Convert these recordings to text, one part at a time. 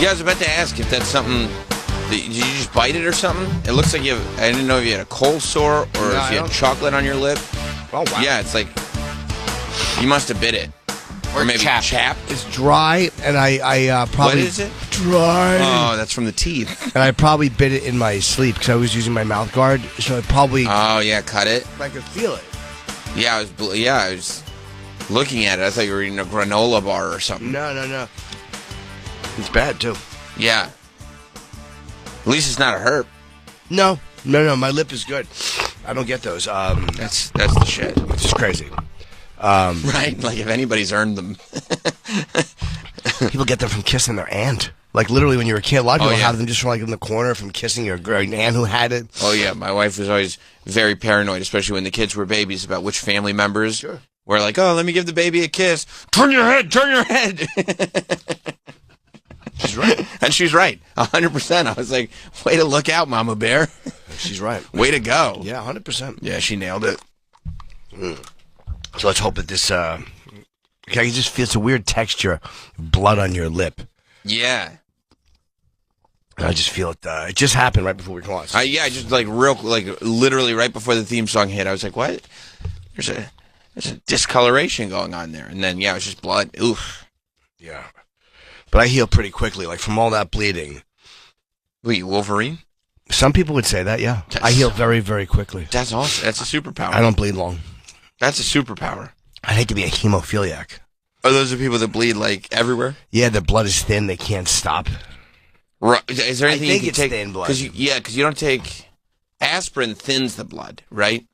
Yeah, I was about to ask if that's something. Did you just bite it or something? It looks like you have. I didn't know if you had a cold sore or if you had chocolate on your lip. Oh, wow. Yeah, it's like you must have bit it. Or maybe chapped. It's dry, and I probably... What is it? Dry. Oh, that's from the teeth. And I probably bit it in my sleep because I was using my mouth guard, so I probably... Oh, yeah, cut it. I could feel it. Yeah, I was looking at it. I thought you were eating a granola bar or something. No. It's bad, too. Yeah. At least it's not a herp. No. My lip is good. I don't get those. That's the shit. It's just crazy. Right? Like, if anybody's earned them. People get them from kissing their aunt. Like, literally, when you were a kid, a lot of people yeah. have them just from, like, in the corner from kissing your aunt who had it. Oh, yeah. My wife was always very paranoid, especially when the kids were babies, about which family members were like, oh, let me give the baby a kiss. Turn your head. She's right. And she's right. 100%. I was like, way to look out, Mama Bear. She's right. Way to go. Yeah, 100%. Yeah, she nailed it. So let's hope that this, I can just feel it's a weird texture, blood on your lip. Yeah. I just feel it, it just happened right before we crossed. Yeah, just literally right before the theme song hit, I was like, what? There's a discoloration going on there. And then, yeah, it was just blood. Oof. Yeah. But I heal pretty quickly, like from all that bleeding. Wait, you Wolverine? Some people would say that, yeah. I heal very, very quickly. That's awesome. That's a superpower. I don't bleed long. That's a superpower. I'd hate to be a hemophiliac. Are those the people that bleed, like, everywhere? Yeah, their blood is thin. They can't stop. Right. Is there anything I think you can it's take? thin blood. Because you don't take... Aspirin thins the blood, right?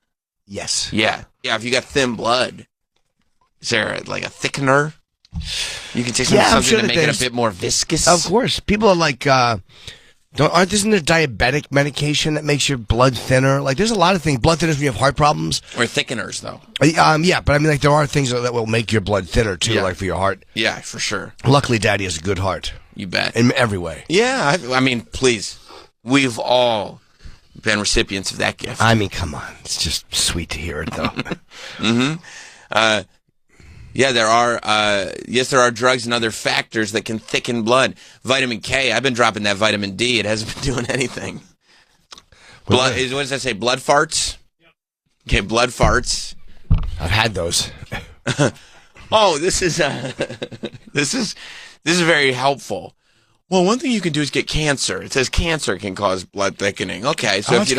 Yes. Yeah. Yeah, if you got thin blood, is there, like, a thickener? You can take something to make it a bit more viscous? Of course. People are like... isn't there diabetic medication that makes your blood thinner? Like, there's a lot of things. Blood thinners when you have heart problems. Or thickeners, though. Yeah, but I mean, like, there are things that will make your blood thinner, too, like for your heart. Yeah, for sure. Luckily, Daddy has a good heart. You bet. In every way. Yeah, I mean, please. We've all been recipients of that gift. I mean, come on. It's just sweet to hear it, though. Mm-hmm. Yeah, there are drugs and other factors that can thicken blood. Vitamin K, I've been dropping that vitamin D. It hasn't been doing anything. What does that say? Blood farts? Yep. Okay, blood farts. I've had those. Oh, this is very helpful. Well, one thing you can do is get cancer. It says cancer can cause blood thickening. Okay, so if you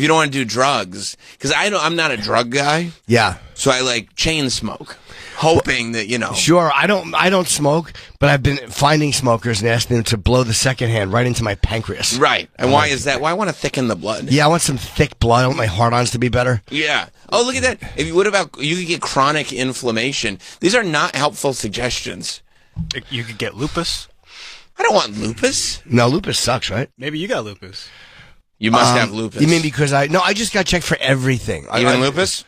don't want to do drugs, because I'm not a drug guy. Yeah. So I like chain smoke. Hoping that, Sure, I don't smoke, but I've been finding smokers and asking them to blow the second hand right into my pancreas. Right. And why is that? Well, I want to thicken the blood. Yeah, I want some thick blood. I want my heart-ons to be better. Yeah. Oh, look at that. What about, you could get chronic inflammation. These are not helpful suggestions. You could get lupus. I don't want lupus. No, lupus sucks, right? Maybe you got lupus. You must have lupus. You mean because I just got checked for everything. Even lupus?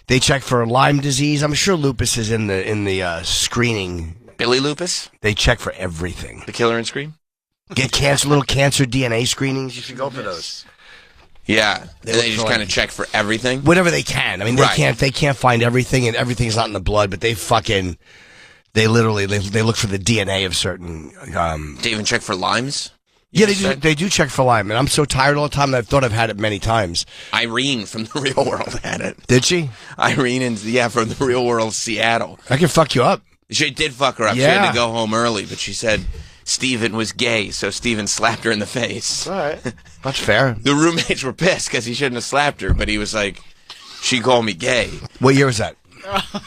They check for Lyme disease. I'm sure lupus is in the screening. Billy Lupus? They check for everything. The killer and scream? Get little cancer DNA screenings. You should go for those. Yeah. They just kind of check for everything? Whatever they can. I mean, they can't find everything, and everything's not in the blood, but they literally look for the DNA of certain. They even check for Lyme's? Yeah, they do check for Lyme, and I'm so tired all the time that I've thought I've had it many times. Irene from the Real World had it. Did she? Irene, from the Real World, Seattle. I can fuck you up. She did fuck her up. Yeah. She had to go home early, but she said Steven was gay, so Steven slapped her in the face. All right. That's fair. The roommates were pissed because he shouldn't have slapped her, but he was like, she called me gay. What year was that?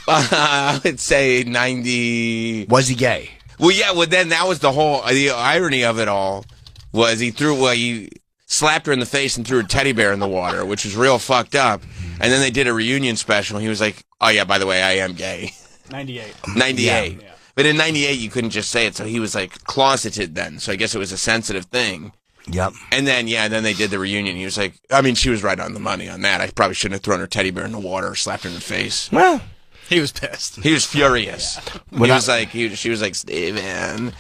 I would say 90... Was he gay? Well, yeah, then that was the irony of it all. Was he slapped her in the face and threw a teddy bear in the water, which was real fucked up. And then they did a reunion special, and he was like, oh, yeah, by the way, I am gay. 98. 98. Yeah. But in 98, you couldn't just say it, so he was, like, closeted then. So I guess it was a sensitive thing. Yep. And then, then they did the reunion. He was like, I mean, she was right on the money on that. I probably shouldn't have thrown her teddy bear in the water or slapped her in the face. Well, he was pissed. He was furious. Yeah. She was like, Steven...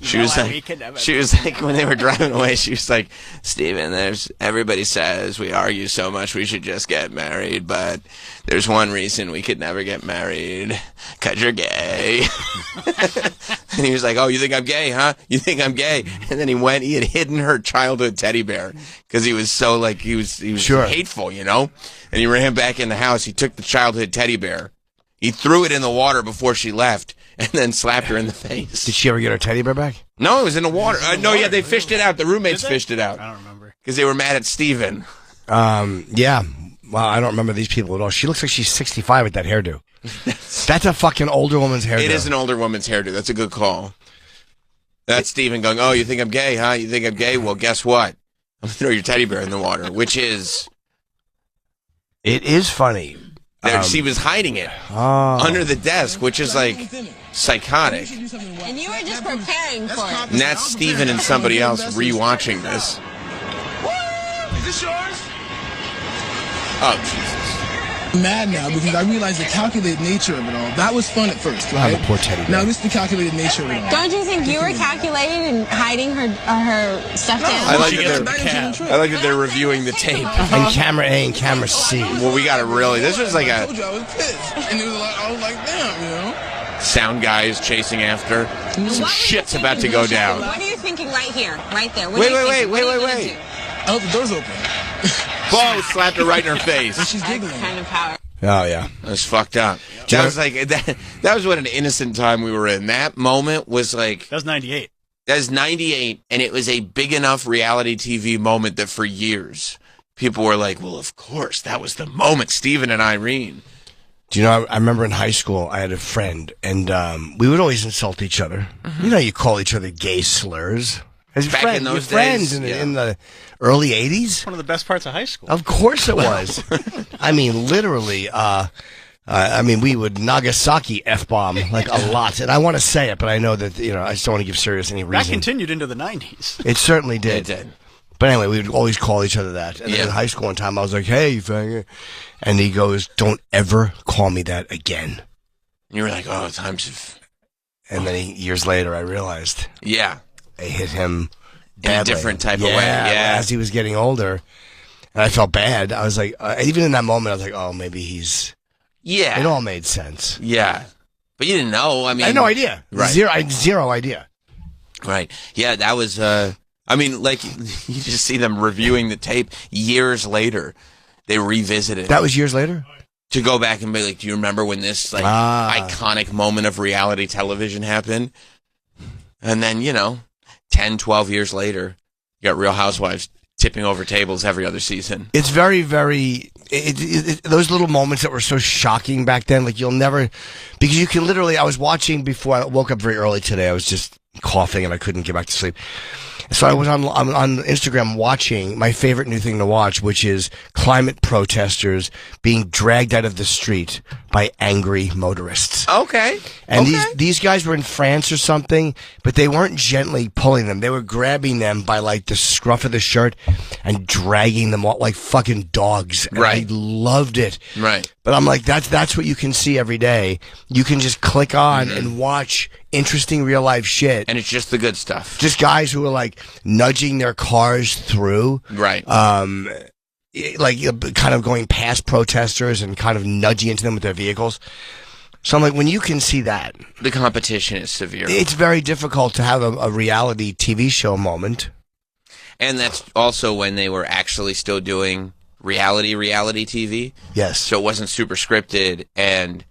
She was like, when they were driving away, she was like, Steven, everybody says we argue so much we should just get married, but there's one reason we could never get married, 'cause you're gay. And he was like, oh, you think I'm gay, huh? You think I'm gay? And then he had hidden her childhood teddy bear because he was so like, he was Sure. hateful, you know? And he ran back in the house. He took the childhood teddy bear. He threw it in the water before she left and then slapped her in the face. Did she ever get her teddy bear back? No, it was in the water. No, yeah, they fished it out. The roommates fished it out. I don't remember. Because they were mad at Steven. Yeah. Well, I don't remember these people at all. She looks like she's 65 with that hairdo. That's a fucking older woman's hairdo. It is an older woman's hairdo. That's a good call. That's Steven going, oh, you think I'm gay, huh? You think I'm gay? Well, guess what? I'm going to throw your teddy bear in the water, which is... It is funny. She was hiding it under the desk, which is like psychotic. And you were just preparing for it. And that's Steven and somebody else rewatching this. Is this yours? Oh, Jesus. I'm mad now because I realized the calculated nature of it all. That was fun at first, right? the poor teddy bear. Now this is the calculated nature of it all. Don't you think you were calculating and hiding her stuffed animal? I like that they're reviewing the tape. And camera A and camera C. Well, we got to really... This was like I told you I was pissed. And it was like, I was like, damn, you know? sound guy is chasing after. Some shit's about to go down. What are you thinking right here? Right there? What Wait. I hope the door's open. Whoa, slapped her right in her face. She's giggling. Kind of power. Oh, yeah. That was fucked up. That was like that was what an innocent time we were in. That moment was like... That was 98. That was 98, and it was a big enough reality TV moment that for years, people were like, well, of course, that was the moment, Steven and Irene. Do you know, I remember in high school, I had a friend, and we would always insult each other. Mm-hmm. You know, you call each other gay slurs. As back friend, in those friends days, in the early 80s. One of the best parts of high school. Of course it was. I mean, literally, we would Nagasaki F-bomb like a lot. And I want to say it, but I know that, I just don't want to give Sirius any reason. That continued into the 90s. It certainly did. It did. But anyway, we would always call each other that. And then in high school one time, I was like, hey, you faggot. And he goes, don't ever call me that again. And you were like, oh, times have... And then years later, I realized. Yeah. I hit him in a different type of way. Yeah. As he was getting older. And I felt bad. I was like, even in that moment, I was like, oh, maybe he's... Yeah. It all made sense. Yeah. But you didn't know. I mean... I had no idea. Right. I had zero idea. Right. Yeah, that was... like, you just see them reviewing the tape years later. They revisit it. That was years later? To go back and be like, do you remember when this, iconic moment of reality television happened? And then, 10, 12 years later, you got Real Housewives tipping over tables every other season. It's very, very... those little moments that were so shocking back then, like, you'll never... Because you can literally... I was watching before... I woke up very early today. I was just coughing and I couldn't get back to sleep. So I was on Instagram watching my favorite new thing to watch, which is climate protesters being dragged out of the street by angry motorists. Okay. And these guys were in France or something, but they weren't gently pulling them. They were grabbing them by like the scruff of the shirt and dragging them out like fucking dogs. And right. I loved it. Right. But I'm like, that's what you can see every day. You can just click on and watch interesting real life shit. And it's just the good stuff. Just guys who are like nudging their cars through. Right. Kind of going past protesters and kind of nudging into them with their vehicles. So I'm like, when you can see that. The competition is severe. It's very difficult to have a reality TV show moment. And that's also when they were actually still doing reality TV. Yes. So it wasn't super scripted, and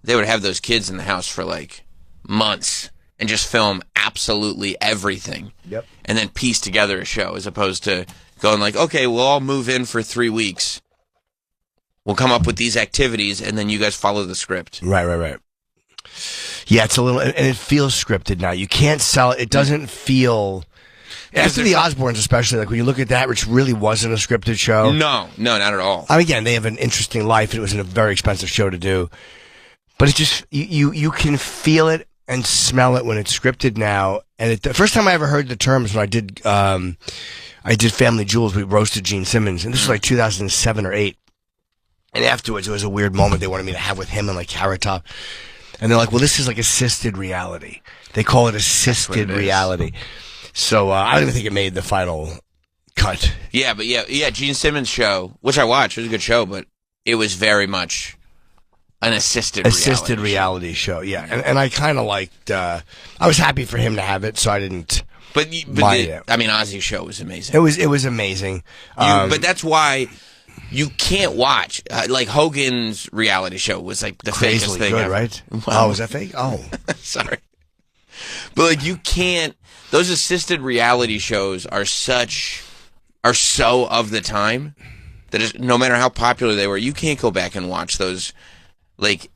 they would have those kids in the house for like months and just film absolutely everything. Yep. And then piece together a show, as opposed to going like, okay, we'll all move in for 3 weeks. We'll come up with these activities, and then you guys follow the script. Right. Yeah, it's a little, and it feels scripted now. You can't sell it. It doesn't feel... After the Osbournes, especially, like when you look at that, which really wasn't a scripted show. No, not at all. I mean, again, they have an interesting life, and it was a very expensive show to do. But it just, you can feel it and smell it when it's scripted now. And the first time I ever heard the term is when I did Family Jewels. We roasted Gene Simmons, and this was like 2007 or 8. And afterwards, it was a weird moment they wanted me to have with him and like Carrot Top. And they're like, well, this is like assisted reality. They call it assisted reality. So I don't even think it made the final cut. Yeah, but yeah, Gene Simmons' show, which I watched, it was a good show, but it was very much an assisted reality show. Yeah, and I kind of liked. I was happy for him to have it, so I didn't. But I mean, Ozzy's show was amazing. It was amazing. But that's why you can't watch like Hogan's reality show was like the fakest thing good, ever. Right? Wow. Oh, was that fake? Oh, sorry. But like you can't. Those assisted reality shows are so of the time that no matter how popular they were, you can't go back and watch those, like,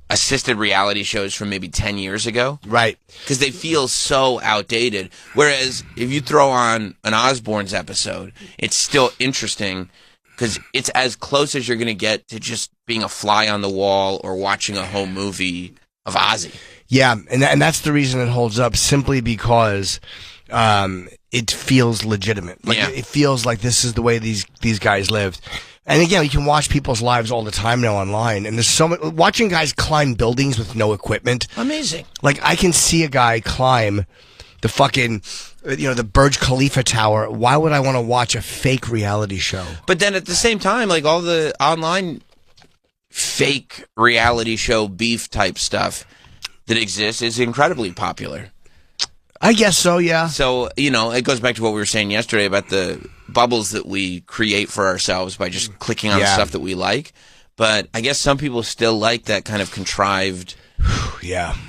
assisted reality shows from maybe 10 years ago. Right. Because they feel so outdated. Whereas if you throw on an Osbourne's episode, it's still interesting because it's as close as you're going to get to just being a fly on the wall or watching a home movie of Ozzy. Yeah, and that's the reason it holds up, simply because it feels legitimate. Like it feels like this is the way these guys lived. And again, you can watch people's lives all the time now online, and there's so much watching guys climb buildings with no equipment. Amazing. Like I can see a guy climb the fucking the Burj Khalifa tower. Why would I want to watch a fake reality show? But then at the same time, like all the online fake reality show beef type stuff that exists is incredibly popular. I guess so, yeah. So, it goes back to what we were saying yesterday about the bubbles that we create for ourselves by just clicking on the stuff that we like. But I guess some people still like that kind of contrived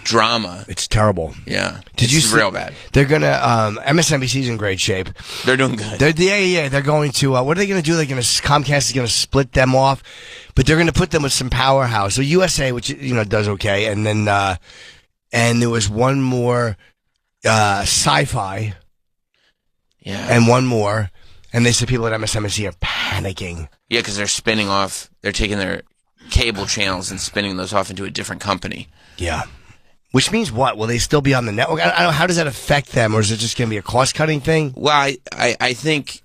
drama. It's terrible. Yeah. It's real bad. They're going to, MSNBC's in great shape. They're doing good. They're going to, what are they going to do? Comcast is going to split them off, but they're going to put them with some powerhouse. So USA, which, does okay. And then, and there was one more, sci-fi. Yeah. And one more. And they said people at MSNBC are panicking. Yeah, because they're spinning off, they're taking their cable channels and spinning those off into a different company. Yeah. Which means what? Will they still be on the network? I don't know. How does that affect them? Or is it just going to be a cost-cutting thing? Well, I think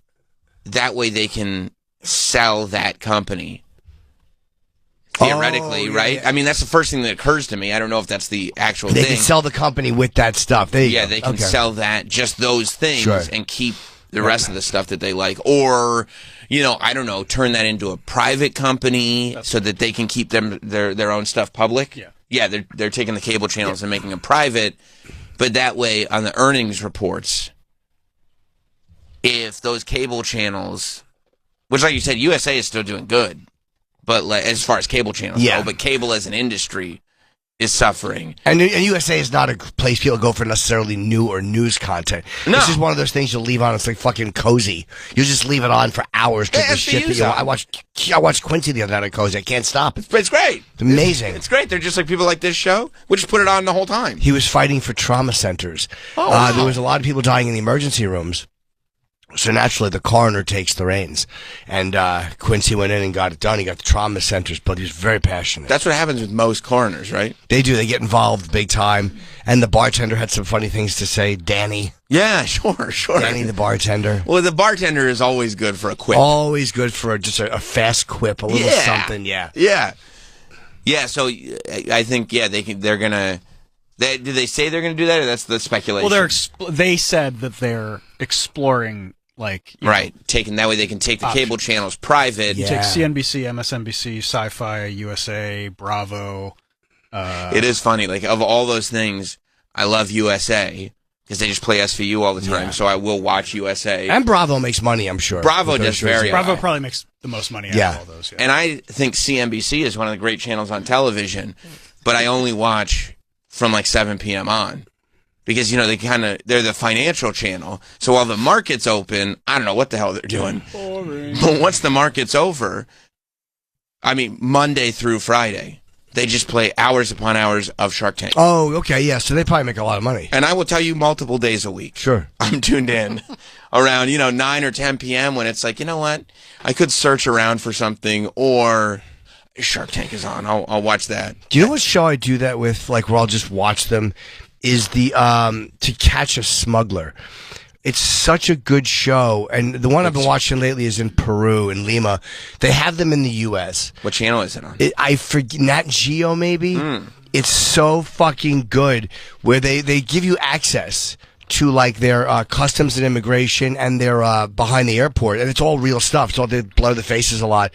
that way they can sell that company. Theoretically, right? Yeah. I mean, that's the first thing that occurs to me. I don't know if that's the actual thing. They can sell the company with that stuff. They can sell that, just those things, and keep the rest of the stuff that they like. Or, I don't know, turn that into a private company so that they can keep their own stuff public. Yeah. Yeah, they're taking the cable channels and making them private. But that way, on the earnings reports, if those cable channels, which like you said, USA is still doing good. But as far as cable channels go, but cable as an industry is suffering. And USA is not a place people go for necessarily new or news content. No. This is one of those things you'll leave on. It's like fucking Cozy. You just leave it on for hours because the shit that I watched Quincy the other night on Cozy. I can't stop. It's great. It's amazing. It's great. They're just like people like this show. We just put it on the whole time. He was fighting for trauma centers. Oh, wow. There was a lot of people dying in the emergency rooms. So naturally, the coroner takes the reins. And Quincy went in and got it done. He got the trauma centers, but he was very passionate. That's what happens with most coroners, right? They do. They get involved big time. And the bartender had some funny things to say. Danny. Yeah, sure. Danny, the bartender. Well, the bartender is always good for a quip. Always good for just a fast quip, a little something, Yeah, so I think, they're going to... Did they say they're going to do that, or that's the speculation? Well, they said that they're exploring... taking that way they can take the cable channels private. Yeah. Take CNBC, MSNBC, Sci-Fi, USA, Bravo. It is funny. Like of all those things, I love USA because they just play SVU all the time. So I will watch USA. And Bravo makes money, I'm sure. Bravo does very. Bravo probably makes the most money out of all those. Yeah. And I think CNBC is one of the great channels on television, but I only watch from like 7 p.m. on. Because, they're the financial channel. So while the market's open, I don't know what the hell they're doing. Boring. But once the market's over, Monday through Friday, they just play hours upon hours of Shark Tank. Oh, okay, yeah. So they probably make a lot of money. And I will tell you multiple days a week. Sure. I'm tuned in around, 9 or 10 p.m. when it's like, you know what? I could search around for something or... Shark Tank is on. I'll watch that. Do you know what show I do that with? Like, where I'll just watch them? Is the To Catch a Smuggler. It's such a good show, and the one I've been watching lately is in Peru, in Lima. They have them in the U.S. What channel is it on? I forget, Nat Geo maybe? It's so fucking good, where they give you access to like their customs and immigration and their behind the airport, and it's all real stuff. It's all, they blur the faces a lot,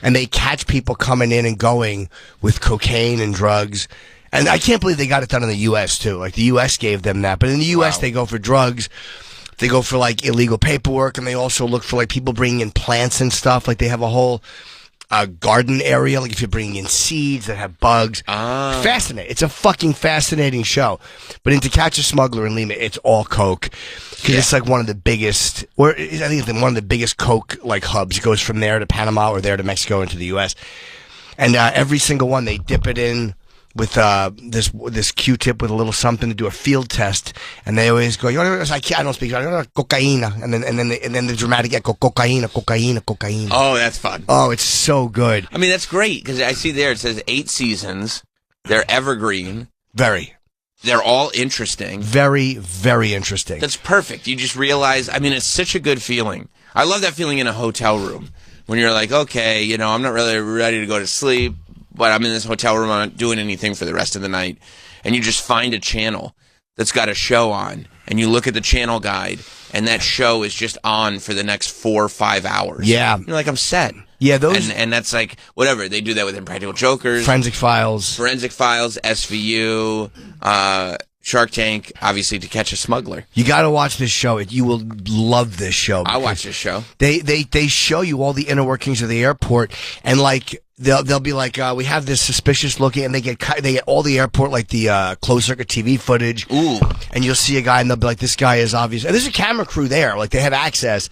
and they catch people coming in and going with cocaine and drugs. And I can't believe they got it done in the U.S. too. Like the U.S. gave them that, but in the U.S. they go for drugs, they go for like illegal paperwork, and they also look for like people bringing in plants and stuff. Like they have a whole garden area, like if you're bringing in seeds that have bugs. Fascinating. It's a fucking fascinating show. But in To Catch a Smuggler in Lima, it's all coke. Because it's like one of the biggest, or I think it's one of the biggest coke like hubs. It goes from there to Panama or there to Mexico into the U.S. And every single one, they dip it in with this Q-tip with a little something to do a field test, and they always go, I don't speak, cocaína, and then the dramatic echo, cocaína. Oh, that's fun. Oh, it's so good. I mean, that's great, because I see there it says 8 seasons. They're evergreen. Very. They're all interesting. Very, very interesting. That's perfect. You just realize, I mean, it's such a good feeling. I love that feeling in a hotel room, when you're like, okay, you know, I'm not really ready to go to sleep, but I'm in this hotel room, I'm not doing anything for the rest of the night. And you just find a channel that's got a show on, and you look at the channel guide, and that show is just on for the next 4 or 5 hours. Yeah. You're like, I'm set. Yeah, those... And that's like, whatever. They do that with Impractical Jokers. Forensic Files, SVU, Shark Tank, obviously To Catch a Smuggler. You got to watch this show. You will love this show. I watch this show. They show you all the inner workings of the airport, and like they'll be like, we have this suspicious looking, and they get all the airport, like the closed circuit TV footage. Ooh. And you'll see a guy, and they'll be like, this guy is obvious. And there's a camera crew there, like they have access.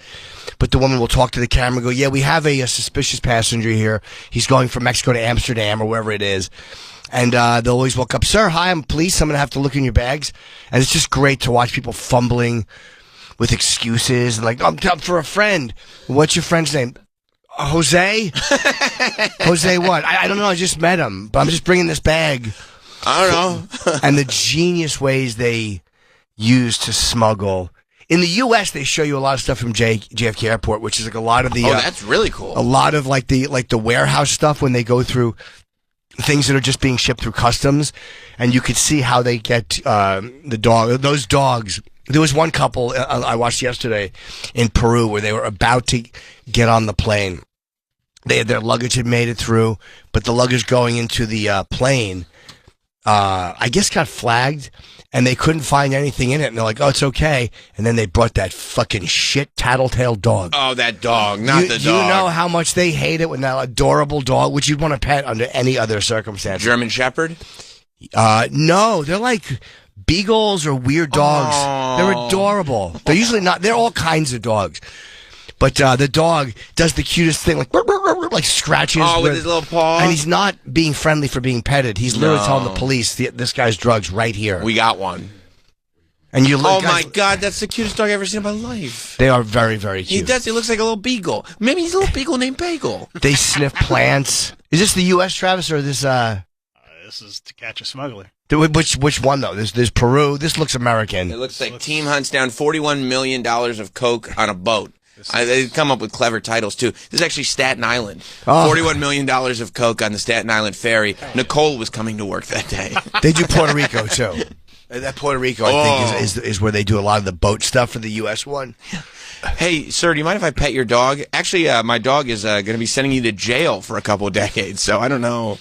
But the woman will talk to the camera and go, yeah, we have a suspicious passenger here. He's going from Mexico to Amsterdam or wherever it is. And they'll always walk up, sir, hi, I'm police. I'm going to have to look in your bags. And it's just great to watch people fumbling with excuses. And like, I'm for a friend. What's your friend's name? Jose? Jose what? I don't know. I just met him. But I'm just bringing this bag. I don't know. And the genius ways they use to smuggle. In the U.S., they show you a lot of stuff from JFK Airport, which is like a lot of the... that's really cool. A lot of like the warehouse stuff when they go through things that are just being shipped through customs, and you could see how they get those dogs. There was one couple I watched yesterday in Peru where they were about to get on the plane. Their luggage had made it through, but the luggage going into the plane, I guess got flagged, and they couldn't find anything in it. And they're like, oh, it's okay. And then they brought that fucking shit tattletale dog. Oh, that dog, not the dog. You know how much they hate it when that adorable dog, which you'd want to pet under any other circumstance. German Shepherd? No, they're like beagles or weird dogs. Oh. They're adorable. They're usually not, they're all kinds of dogs. But the dog does the cutest thing, like scratches. Oh, with his little paw. And he's not being friendly for being petted. He's literally telling the police, this guy's drugs right here. We got one. And you look, oh my God, that's the cutest dog I've ever seen in my life. They are very, very cute. He does. He looks like a little beagle. Maybe he's a little beagle named Bagel. They sniff plants. Is this the U.S., Travis, or this? This is To Catch a Smuggler. Which one though? There's Peru. This looks American. It looks like Team hunts down $41 million of coke on a boat. They come up with clever titles, too. This is actually Staten Island. $41 million of coke on the Staten Island ferry. Nicole was coming to work that day. They do Puerto Rico, too. That Puerto Rico, I think, is where they do a lot of the boat stuff for the U.S. one. Hey, sir, do you mind if I pet your dog? Actually, my dog is going to be sending you to jail for a couple of decades, so I don't know.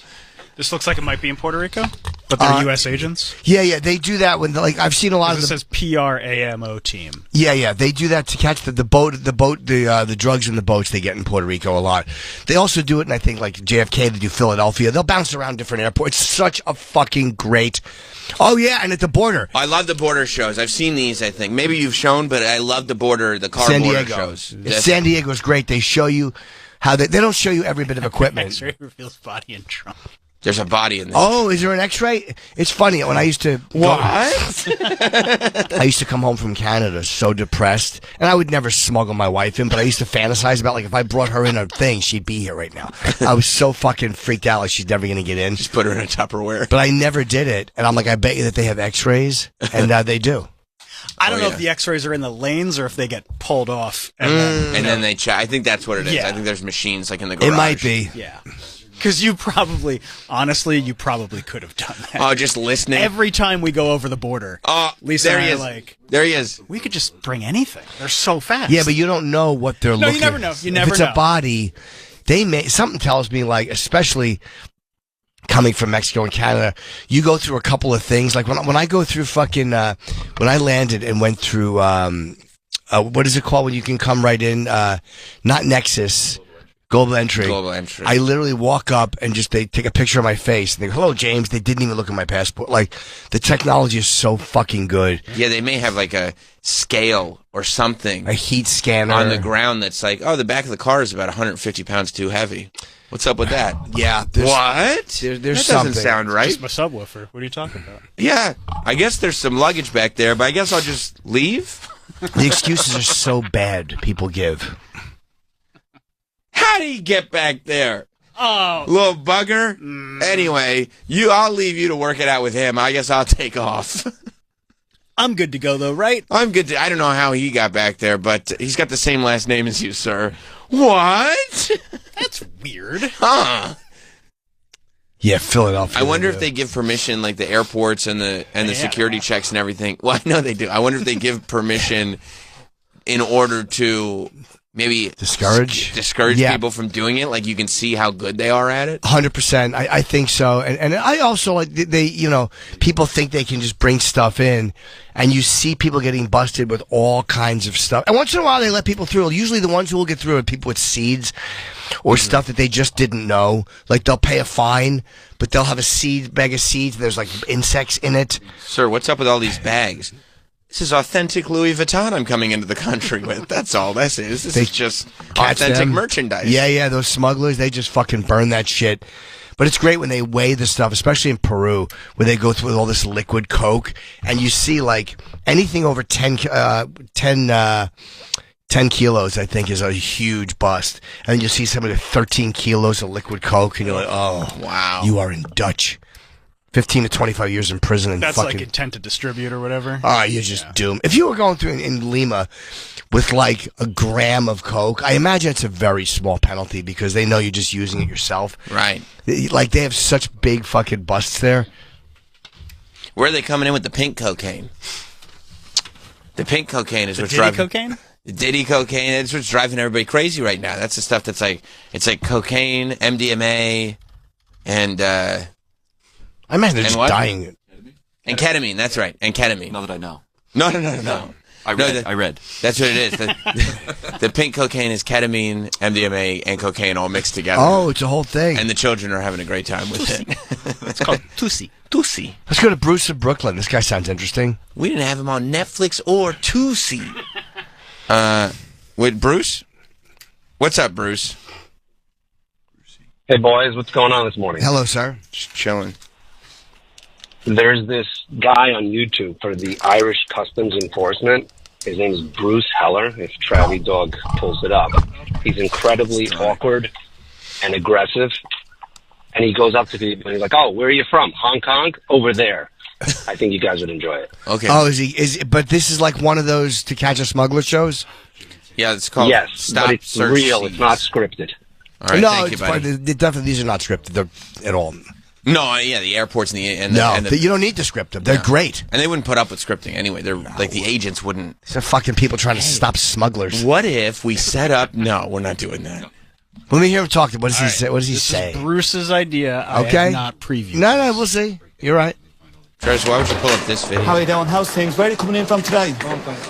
This looks like it might be in Puerto Rico, but they're U.S. agents. Yeah, they do that when I've seen a lot of. It says PRAMO team. Yeah, they do that to catch the drugs in the boats they get in Puerto Rico a lot. They also do it, and I think like JFK, they do Philadelphia. They'll bounce around different airports. It's such a fucking great. Oh yeah, and at the border. I love the border shows. I've seen these. I think maybe you've shown, but I love the border border shows. San Diego's great. They show you how they don't show you every bit of equipment. X-ray reveals body in trunk. There's a body in this. Oh, is there an X-ray? It's funny when I used to. What? I used to come home from Canada so depressed, and I would never smuggle my wife in, but I used to fantasize about like if I brought her in a thing, she'd be here right now. I was so fucking freaked out, like she's never gonna get in. Just put her in a Tupperware. But I never did it, and I'm like, I bet you that they have X-rays, and they do. I don't know yeah. if the X-rays are in the lanes or if they get pulled off. And then they check. I think that's what it is. Yeah. I think there's machines like in the garage. It might be. Yeah. Because honestly, you probably could have done that. Oh, just listening. Every time we go over the border, Lisa there and he I is. are like, there he is. we could just bring anything. They're so fast. Yeah, but you don't know what they're looking. you never know. You never if it's know. a body, they may. Something tells me, like, especially coming from Mexico and Canada, you go through a couple of things. Like when I go through fucking when I landed and went through what is it called when you can come right in? Not Nexus. Global entry. Global entry. I literally walk up and they take a picture of my face and they go, "Hello, James." They didn't even look at my passport. Like, the technology is so fucking good. Yeah, they may have like a scale or something A heat scanner on the ground that's like, oh, the back of the car is about 150 pounds too heavy. What's up with that? Yeah. What? There's that something. doesn't sound right. Just my subwoofer. What are you talking about? Yeah, I guess there's some luggage back there, but I guess I'll just leave. The excuses are so bad. People give. How did he get back there? Oh, Little bugger. Anyway, I'll leave you to work it out with him. I guess I'll take off. I'm good to go though, right? I'm good. I don't know how he got back there, but he's got the same last name as you, sir. What? That's weird. Huh? Yeah, Philadelphia. I wonder if they give permission, like the airports and the security checks and everything. Well, I know they do. I wonder if they give permission in order to maybe discourage yeah. people from doing it. Like, you can see how good they are at it. 100%. I think so. And I also, like, people think they can just bring stuff in, and you see people getting busted with all kinds of stuff. And once in a while, they let people through. Usually the ones who will get through are people with seeds or stuff that they just didn't know. Like, they'll pay a fine, but they'll have a bag of seeds, and there's, like, insects in it. Sir, what's up with all these bags? This is authentic Louis Vuitton I'm coming into the country with. That's all this is. This is just authentic merchandise. Yeah, those smugglers, they just fucking burn that shit. But it's great when they weigh the stuff, especially in Peru, where they go through all this liquid coke, and you see, like, anything over 10 kilos, I think, is a huge bust. And then you see somebody with 13 kilos of liquid coke, and you're like, oh, wow, you are in Dutch. 15 to 25 years in prison. And that's fucking, like intent to distribute or whatever. Oh, you're just doomed. If you were going through in Lima with like a gram of coke, I imagine it's a very small penalty because they know you're just using it yourself. Right. Like, they have such big fucking busts there. Where are they coming in with the pink cocaine? The pink cocaine is what's Diddy driving cocaine? The Diddy cocaine. It's what's driving everybody crazy right now. That's the stuff that's like, it's like cocaine, MDMA, and I imagine they're just what? dying. And ketamine, that's right. And ketamine. Not that I know. No. I read. That's what it is. The pink cocaine is ketamine, MDMA, and cocaine all mixed together. Oh, it's a whole thing. And the children are having a great time with it. It's called Tusi. Tusi. Let's go to Bruce of Brooklyn. This guy sounds interesting. We didn't have him on Netflix or Tusi. With Bruce? What's up, Bruce? Hey, boys. What's going on this morning? Hello, sir. Just chilling. There's this guy on YouTube for the Irish Customs Enforcement. His name is Bruce Heller, if Travie Dog pulls it up. He's incredibly awkward and aggressive. And he goes up to people and he's like, "Oh, where are you from? Hong Kong? Over there." I think you guys would enjoy it. Okay. Oh, is he? But this is like one of those To Catch a Smuggler shows? Yeah, it's called Yes, Stop but it's Search real. Seas. It's not scripted. All right, no, thank you, it's buddy. fine. Definitely, these are not scripted at all. No, yeah, the airports and You don't need to script them. They're great. And they wouldn't put up with scripting anyway. They're like, the agents wouldn't. These are fucking people trying to stop smugglers. What if we set up? No, we're not doing that. Let me hear him talk. What does he say? What does he This say? is Bruce's idea. I Okay. have not previewed. No, we'll see. You're right. Travis, why would you pull up this video? How are you doing? How's things? Where are you coming in from today?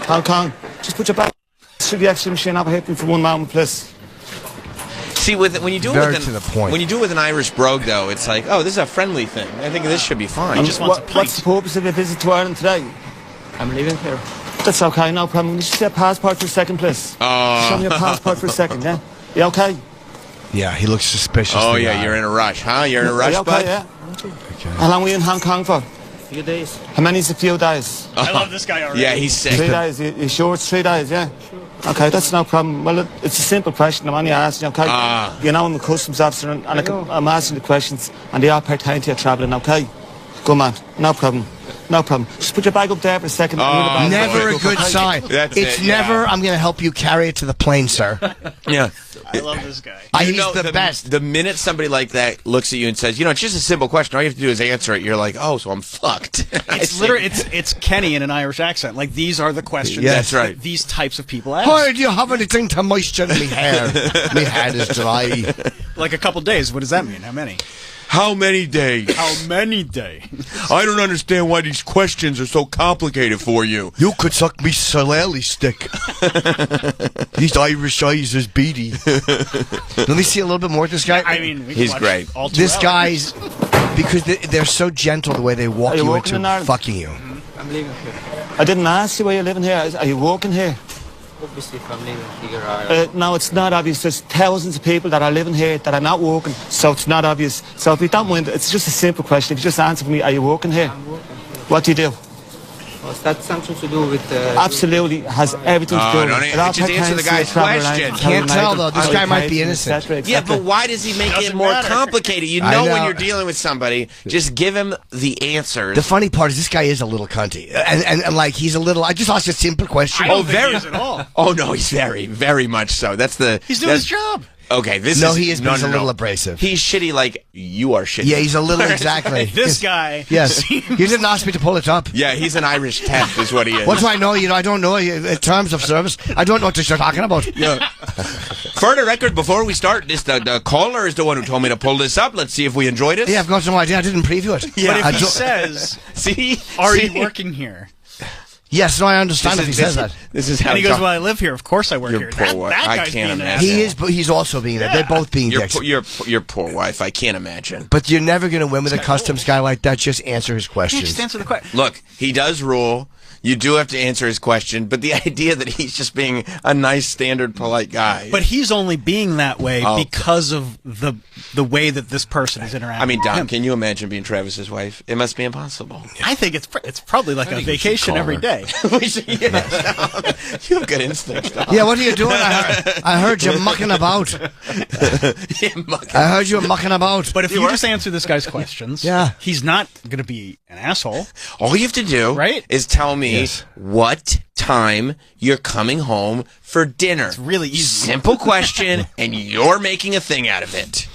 Hong Kong. Just put your back through the X-ray machine. Have a hit me for 1 moment, please. See, when you do it Very with to the point. when you do it with an Irish brogue, though, it's like, oh, this is a friendly thing. I think this should be fine. just wants a pint. What's the purpose of your visit to Ireland today? I'm leaving here. That's okay, no problem. You see a passport for a second, please. Show me your passport for a second, yeah? You okay? Yeah, he looks suspicious. Oh the yeah, guy. you're in a rush, huh? You're in a Are rush, you okay, bud. yeah? Okay. How long were you in Hong Kong for? A few days. How many is a few days? I love this guy already. Yeah, he's sick. 3 days. You sure it's 3 days, yeah? Okay, that's no problem. Well, it's a simple question. I'm only asking, okay? You know I'm a customs officer and I'm asking the questions and they all pertain to your travelling, okay? Good man, no problem. No problem. Just put your bag up there for a second. Never a good sign. It's never, I'm going to help you carry it to the plane, sir. Yeah. I love this guy. He's the best. The minute somebody like that looks at you and says, it's just a simple question, all you have to do is answer it, you're like, oh, so I'm fucked. It's literally, it's Kenny in an Irish accent. Like, these are the questions that's right. that these types of people ask. Hi, do you have anything to moisten me hair? My head is dry. Like a couple days. What does that mean? How many? How many days? How many days? I don't understand why these questions are so complicated for you. You could suck me shillelagh stick. These Irish eyes is beady. Let me see a little bit more of this guy. I mean, he's great. All 2 this hours. guy's, because they're so gentle the way they walk you into fucking you. I'm living here. I didn't ask you why you're living here. Are you working here? Obviously, if I'm living here, No, it's not obvious. There's thousands of people that are living here that are not working, so it's not obvious. So if you don't mind, it's just a simple question. If you just answer for me, are you working here? I'm working here. What do you do? Is that something to do with... Absolutely, has everything to do with it. Just answer the guy's question. Can't tell, though. This guy might be innocent. Yeah, but why does he make it more complicated? You know when you're dealing with somebody, just give him the answers. The funny part is this guy is a little cunty. And like, he's a little... I just asked a simple question. I don't think he is at all. Oh, no, he's very, very much so. He's doing his job. Okay, he's a little abrasive. He's shitty like you are shitty. Yeah, he's a little, exactly. This guy. Yes. You didn't ask me to pull it up. Yeah, he's an Irish temp is what he is. What do I know? I don't know. In terms of service, I don't know what you're talking about. Yeah. For the record, before we start, the caller is the one who told me to pull this up. Let's see if we enjoyed it. Yeah, I've got no idea. I didn't preview it. Yeah. But if he says, are you working here? Yes, no, I understand if he says that. This is how he goes, well, I live here. Of course I work here. That I guy's can't being imagine. He is, but he's also being there. They're both being dicks. Your poor wife. I can't imagine. But you're never going to win with a customs guy like that. Just answer his questions. Yeah, just answer the question. Look, he does rule. You do have to answer his question, but the idea that he's just being a nice, standard, polite guy. But he's only being that way because of the way that this person is interacting. I mean, Dom, with him. can you imagine being Travis's wife? It must be impossible. I think it's probably like a vacation every day. You have good instincts, Dom. Yeah, what are you doing? I heard you mucking about. I heard you mucking about. But if you just answer this guy's questions, he's not going to be an asshole. All you have to do is tell me what time you're coming home for dinner. It's really easy. Simple question, and you're making a thing out of it.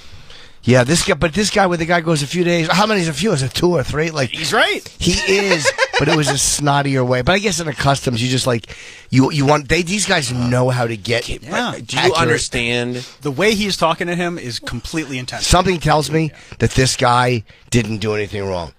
Yeah, this guy where the guy goes a few days. How many is a few? Is it 2 or 3? Like he's right. He is, but it was a snottier way. But I guess in the customs, you just like you want these guys know how to get. Yeah. Do you understand? The way he's talking to him is completely intentional. Something tells me that this guy didn't do anything wrong.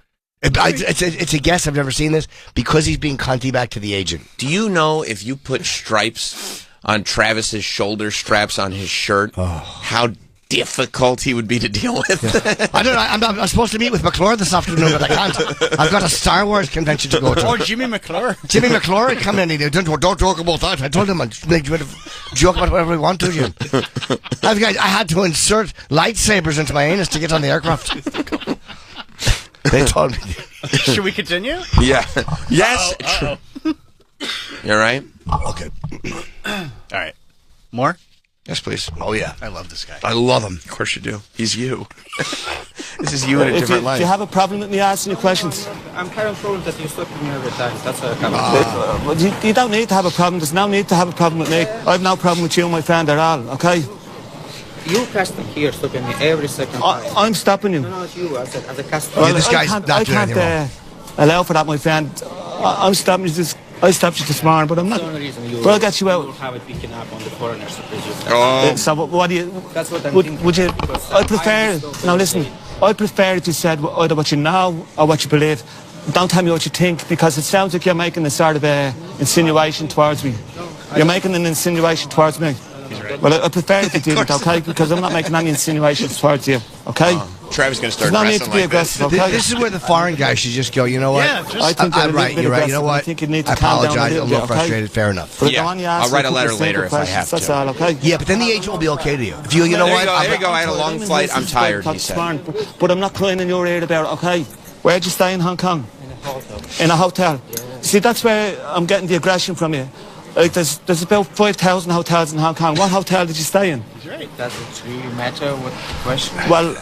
It's a guess. I've never seen this because he's being cunty back to the agent. Do you know if you put stripes on Travis's shoulder straps on his shirt, how difficult he would be to deal with? Yeah. I don't know. I'm supposed to meet with McClure this afternoon, but I can't. I've got a Star Wars convention to go to. Oh, Jimmy McClure. Jimmy McClure come in. Don't talk about that. I told him I'd joke about whatever we want to, Jim. I had to insert lightsabers into my anus to get on the aircraft. They told me. Should we continue? Yeah. Yes. You all right? Okay. All right. More? Yes, please. Oh, yeah. I love this guy. I love him. Of course you do. He's you. This is you in a different life. Do you have a problem with me asking you questions? I'm kind of told that you stop me every time. That's why I come. Well, you don't need to have a problem. There's no need to have a problem with me. I have no problem with you and my friend at all, okay? You custom here stopping me every second. I'm stopping you. No, it's you as a customer. Yeah, this guy's not doing anything wrong. Allow for that, my friend. I'm stopping you. I stopped you this morning, but I'm not. That's the only reason you. But I'll get you out. You'll have it picking up on the foreigners. So what do you? That's what I'm thinking. Would you? I prefer. Now listen. I prefer if you said either what you know or what you believe. Don't tell me what you think, because it sounds like you're making a sort of insinuation towards me. You're making an insinuation towards me. Well, I prefer if you did it, okay? Because I'm not making any insinuations towards you, okay? Travis is going to start There's no dressing need to be like aggressive, this. okay? This is where the foreign guy should just go, you know what? Yeah, I think I'm right, you're right. You know what? I think you need to I calm down apologize. a I'm a little little bit, okay? frustrated. Fair enough. But Yeah, I'll write a letter later if I have to. That's all, okay? Yeah, but then the agent will be okay to you. If you know what? There you go. I had a long flight. I'm tired, he said. But I'm not crying in your ear about it, okay? Where'd you stay in Hong Kong? In a hotel. Yeah. See, that's where I'm getting the aggression from you. Like, there's about 5,000 hotels in Hong Kong. What hotel did you stay in? Does it really matter what the question? Well,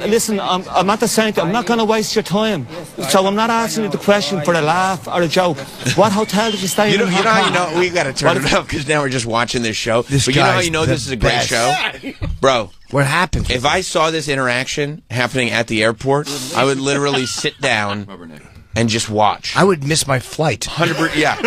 listen, I'm at the same I'm not going to waste your time. So I'm not asking you the question for a laugh or a joke. What hotel did you stay in? You know how you know we got to turn it up because now we're just watching this show. But you know how you know this is a great show, bro. What happened? If I saw this interaction happening at the airport, I would literally sit down and just watch. I would miss my flight. 100%. Yeah.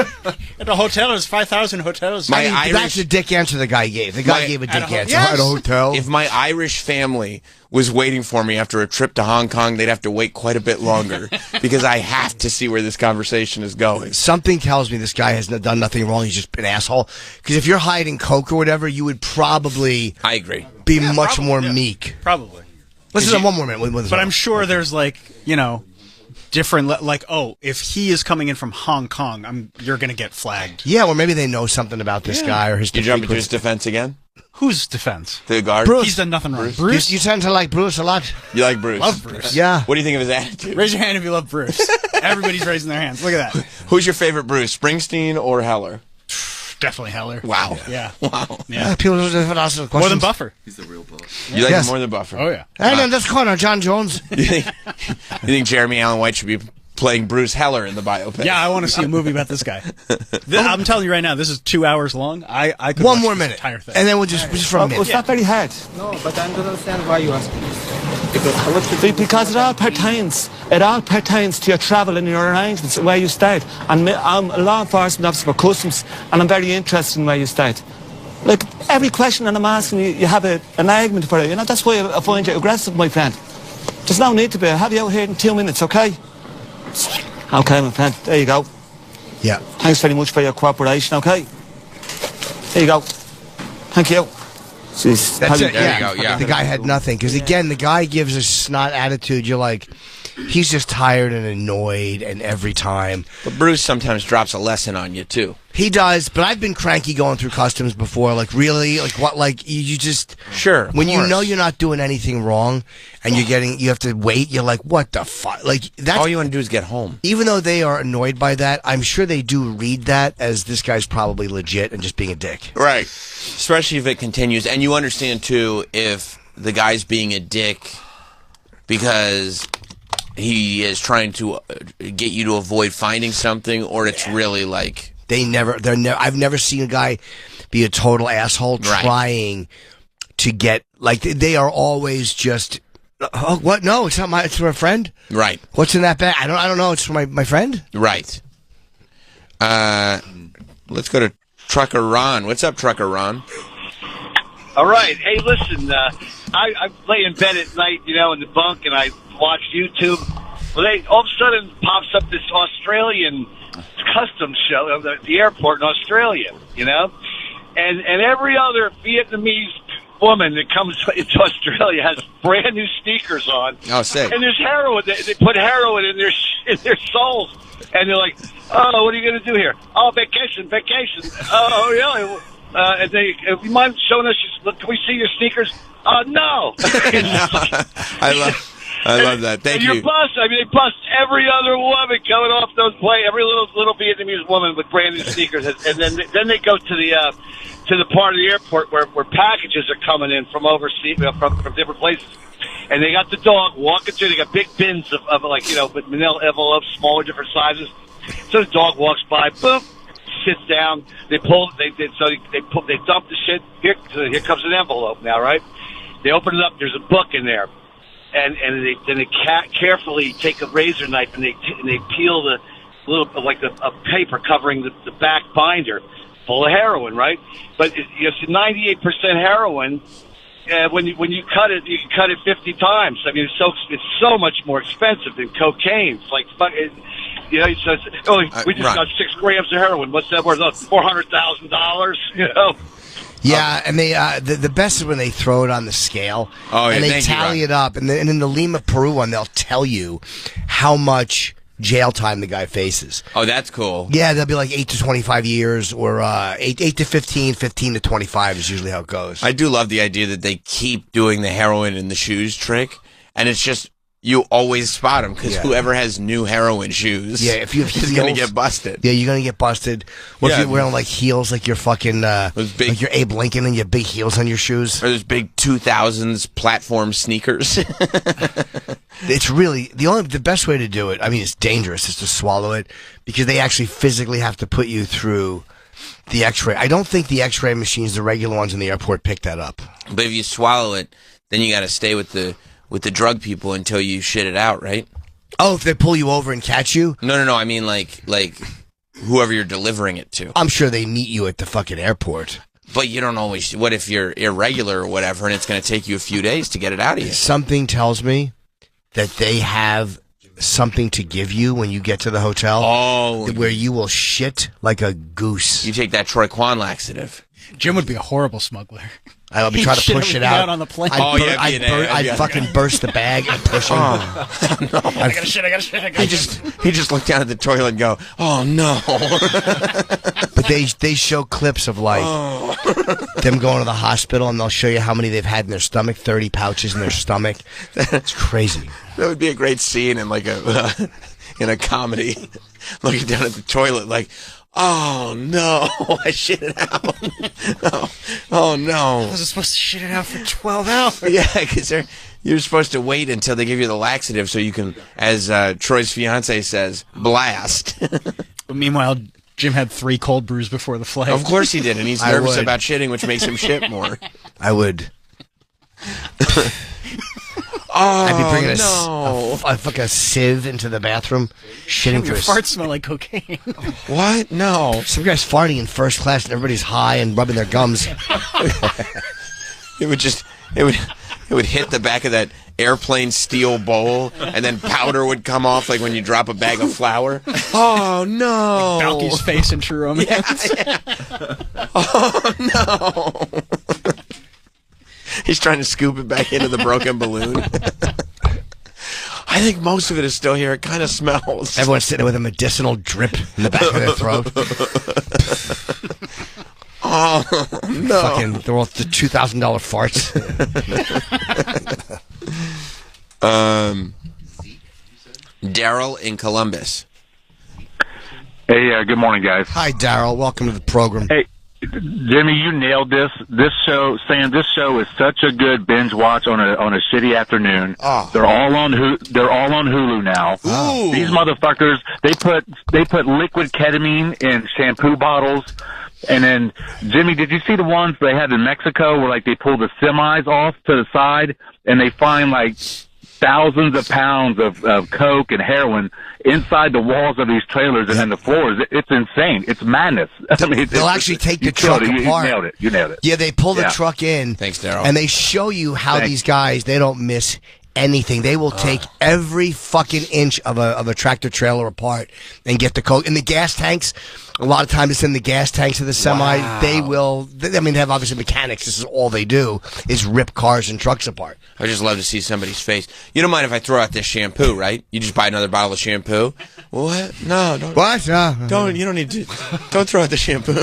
At the hotel, there's 5,000 hotels. That's the dick answer the guy gave. The guy gave a dick answer. Yes. At a hotel. If my Irish family was waiting for me after a trip to Hong Kong, they'd have to wait quite a bit longer because I have to see where this conversation is going. Something tells me this guy has done nothing wrong. He's just an asshole. Because if you're hiding coke or whatever, you would probably I agree. be much more meek. Probably. Listen to one more minute. But I'm sure there's different, if he is coming in from Hong Kong, you're going to get flagged. Yeah, well, maybe they know something about this guy or his. You jump into his defense again? Whose defense? The guard? Bruce. He's done nothing wrong. Bruce? You tend to like Bruce a lot. You like Bruce? Love Bruce. Yeah. What do you think of his attitude? Raise your hand if you love Bruce. Everybody's raising their hands. Look at that. Who's your favorite Bruce, Springsteen or Heller? Definitely Heller. Wow. Yeah. Wow. Yeah. People ask questions. More than Buffer. You like him more than Buffer? Oh, yeah. And in this corner, John Jones. You think Jeremy Allen White should be playing Bruce Heller in the biopic? Yeah, I want to see a movie about this guy. I'm telling you right now, this is 2 hours long. I could One watch more this minute. entire thing. And then we'll just from a minute. It's not very hard. No, but I don't understand why you ask this. Because it all pertains to your travel and your arrangements and where you stayed. And I'm a law enforcement officer for customs, and I'm very interested in where you stayed. Like, every question that I'm asking you, you have an argument for it. You know, that's why I find you aggressive, my friend. There's no need to be. I'll have you out here in 2 minutes, okay? Okay, my friend. There you go. Yeah. Thanks very much for your cooperation, okay? There you go. Thank you. Jeez. That's it. There you go, yeah. The guy had nothing. Because, again, the guy gives a snot attitude. You're like, he's just tired and annoyed, and every time. But Bruce sometimes drops a lesson on you, too. He does, but I've been cranky going through customs before. Like, really? Like, what? Like, you just... Sure. When you know you're not doing anything wrong, and you have to wait, you're like, what the fuck? Like, that's... All you want to do is get home. Even though they are annoyed by that, I'm sure they do read that as this guy's probably legit and just being a dick. Right. Especially if it continues. And you understand, too, if the guy's being a dick because he is trying to get you to avoid finding something, or it's really like... I've never seen a guy be a total asshole trying to get, like, they are always just, oh, what? No, it's not it's for a friend? Right. What's in that bag? I don't know. It's for my friend? Right. Let's go to Trucker Ron. What's up, Trucker Ron? All right. Hey, listen, I lay in bed at night, in the bunk, and I watch YouTube. Well, all of a sudden pops up this Australian customs show at the airport in Australia, and every other Vietnamese woman that comes into Australia has brand new sneakers on. Oh, sick. And there's heroin. They put heroin in their soles, and they're like, "Oh, what are you going to do here? Oh, vacation. Oh, really? And you mind showing us? Can we see your sneakers? No." I love that. Thank you. They bust every other woman coming off those planes. Every little Vietnamese woman with brand new sneakers, and then they go to the part of the airport where packages are coming in from overseas, from different places, and they got the dog walking through. They got big bins of with manila envelopes, smaller, different sizes. So the dog walks by, boom, sits down. They dump the shit. Here comes an envelope now, right? They open it up. There's a book in there. And they carefully take a razor knife and they peel the little a paper covering the back binder full of heroin, right? But it's 98% heroin. When you cut it, you can cut it 50 times. I mean, it's so much more expensive than cocaine. It's like we just got 6 grams of heroin. What's that worth? $400,000. Yeah, and they the best is when they throw it on the scale, and they tally it up, and in the Lima, Peru one, they'll tell you how much jail time the guy faces. Oh, that's cool. Yeah, they'll be like 8 to 25 years, or 8 to 15, 15 to 25 is usually how it goes. I do love the idea that they keep doing the heroin in the shoes trick, and it's just you always spot them because Yeah. whoever has new heroin shoes, if you have is going to heels- get busted. Yeah, you're gonna get busted. What if Yeah. you're wearing like heels, like you're fucking, Those big- like you're Abe Lincoln and you have big heels on your shoes? Or those big 2000s platform sneakers. It's really the best way to do it. I mean, it's dangerous is to swallow it because they actually physically have to put you through the X-ray. I don't think the X-ray machines, the regular ones in the airport, pick that up. But if you swallow it, then you got to stay with the drug people until you shit it out, right? Oh, if they pull you over and catch you? No. I mean, like whoever you're delivering it to. I'm sure they meet you at the fucking airport. But you don't always. What if you're irregular or whatever, and it's going to take you a few days to get it out of you? Something tells me that they have something to give you when you get to the hotel. Oh, where you will shit like a goose. You take that Troy Kwan laxative. Jim would be a horrible smuggler. I'll be trying to push it out on the plane. I'd fucking burst the bag and push him. No. I gotta shit. He just looked down at the toilet and go, "Oh no!" But they show clips of like them going to the hospital, and they'll show you how many they've had in their stomach. 30 pouches in their stomach. It's crazy. That would be a great scene in like a in a comedy. Looking down at the toilet like, "Oh no, I shit it out." Oh no. I was supposed to shit it out for 12 hours. Yeah, because you're supposed to wait until they give you the laxative so you can, as Troy's fiance says, blast. But meanwhile, Jim had 3 cold brews before the flight. Of course he did, and he's I nervous would. about shitting, which makes him shit more. I would. I'd be bringing a fucking sieve into the bathroom, shitting Your for farts smell like cocaine. What? No. Some guy's farting in first class and everybody's high and rubbing their gums. It would hit the back of that airplane steel bowl, and then powder would come off like when you drop a bag of flour. Oh no! Balky's face in True Romance. Yeah. Oh no! He's trying to scoop it back into the broken balloon. I think most of it is still here. It kind of smells. Everyone's sitting with a medicinal drip in the back of their throat. Oh no! Fucking, they're all the $2,000 farts. Daryl in Columbus. Hey, good morning, guys. Hi, Daryl. Welcome to the program. Hey, Jimmy, you nailed this. This show, Sam. This show is such a good binge watch on a shitty afternoon. Oh. They're all on Hulu now. Ooh. These motherfuckers, they put liquid ketamine in shampoo bottles. And then, Jimmy, did you see the ones they had in Mexico where like they pull the semis off to the side and they find like thousands of pounds of coke and heroin inside the walls of these trailers and in the floors? It's insane. It's madness. I mean, They'll actually take the you killed truck it. apart. You nailed it. Yeah, they pull the Yeah. truck in. Thanks, Daryl. And they show you how Thanks. these guys, they don't miss anything. They will take every fucking inch of a tractor trailer apart and get the coke. In the gas tanks, a lot of times it's in the gas tanks of the semi. Wow. They have obviously mechanics. This is all they do is rip cars and trucks apart. I just love to see somebody's face. You don't mind if I throw out this shampoo, right? You just buy another bottle of shampoo. What? No, don't. What? Don't. You don't need to. Don't throw out the shampoo.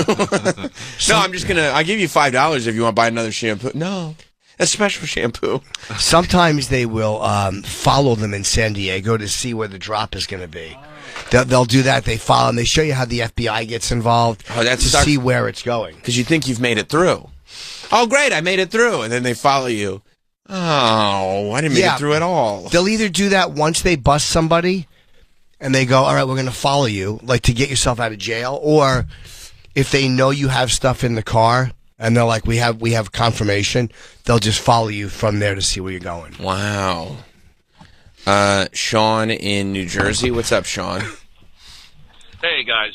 No, I'm just gonna. I'll give you $5 if you want to buy another shampoo. No, that's special shampoo. Sometimes they will follow them in San Diego to see where the drop is going to be. They'll do that. They follow and they show you how the FBI gets involved to see where it's going. Because you think you've made it through. Oh, great, I made it through. And then they follow you. Oh, I didn't make it through at all. They'll either do that once they bust somebody and they go, all right, we're going to follow you, like to get yourself out of jail. Or if they know you have stuff in the car and they're like, we have confirmation, they'll just follow you from there to see where you're going. Wow. Sean in New Jersey. What's up, Sean? Hey, guys.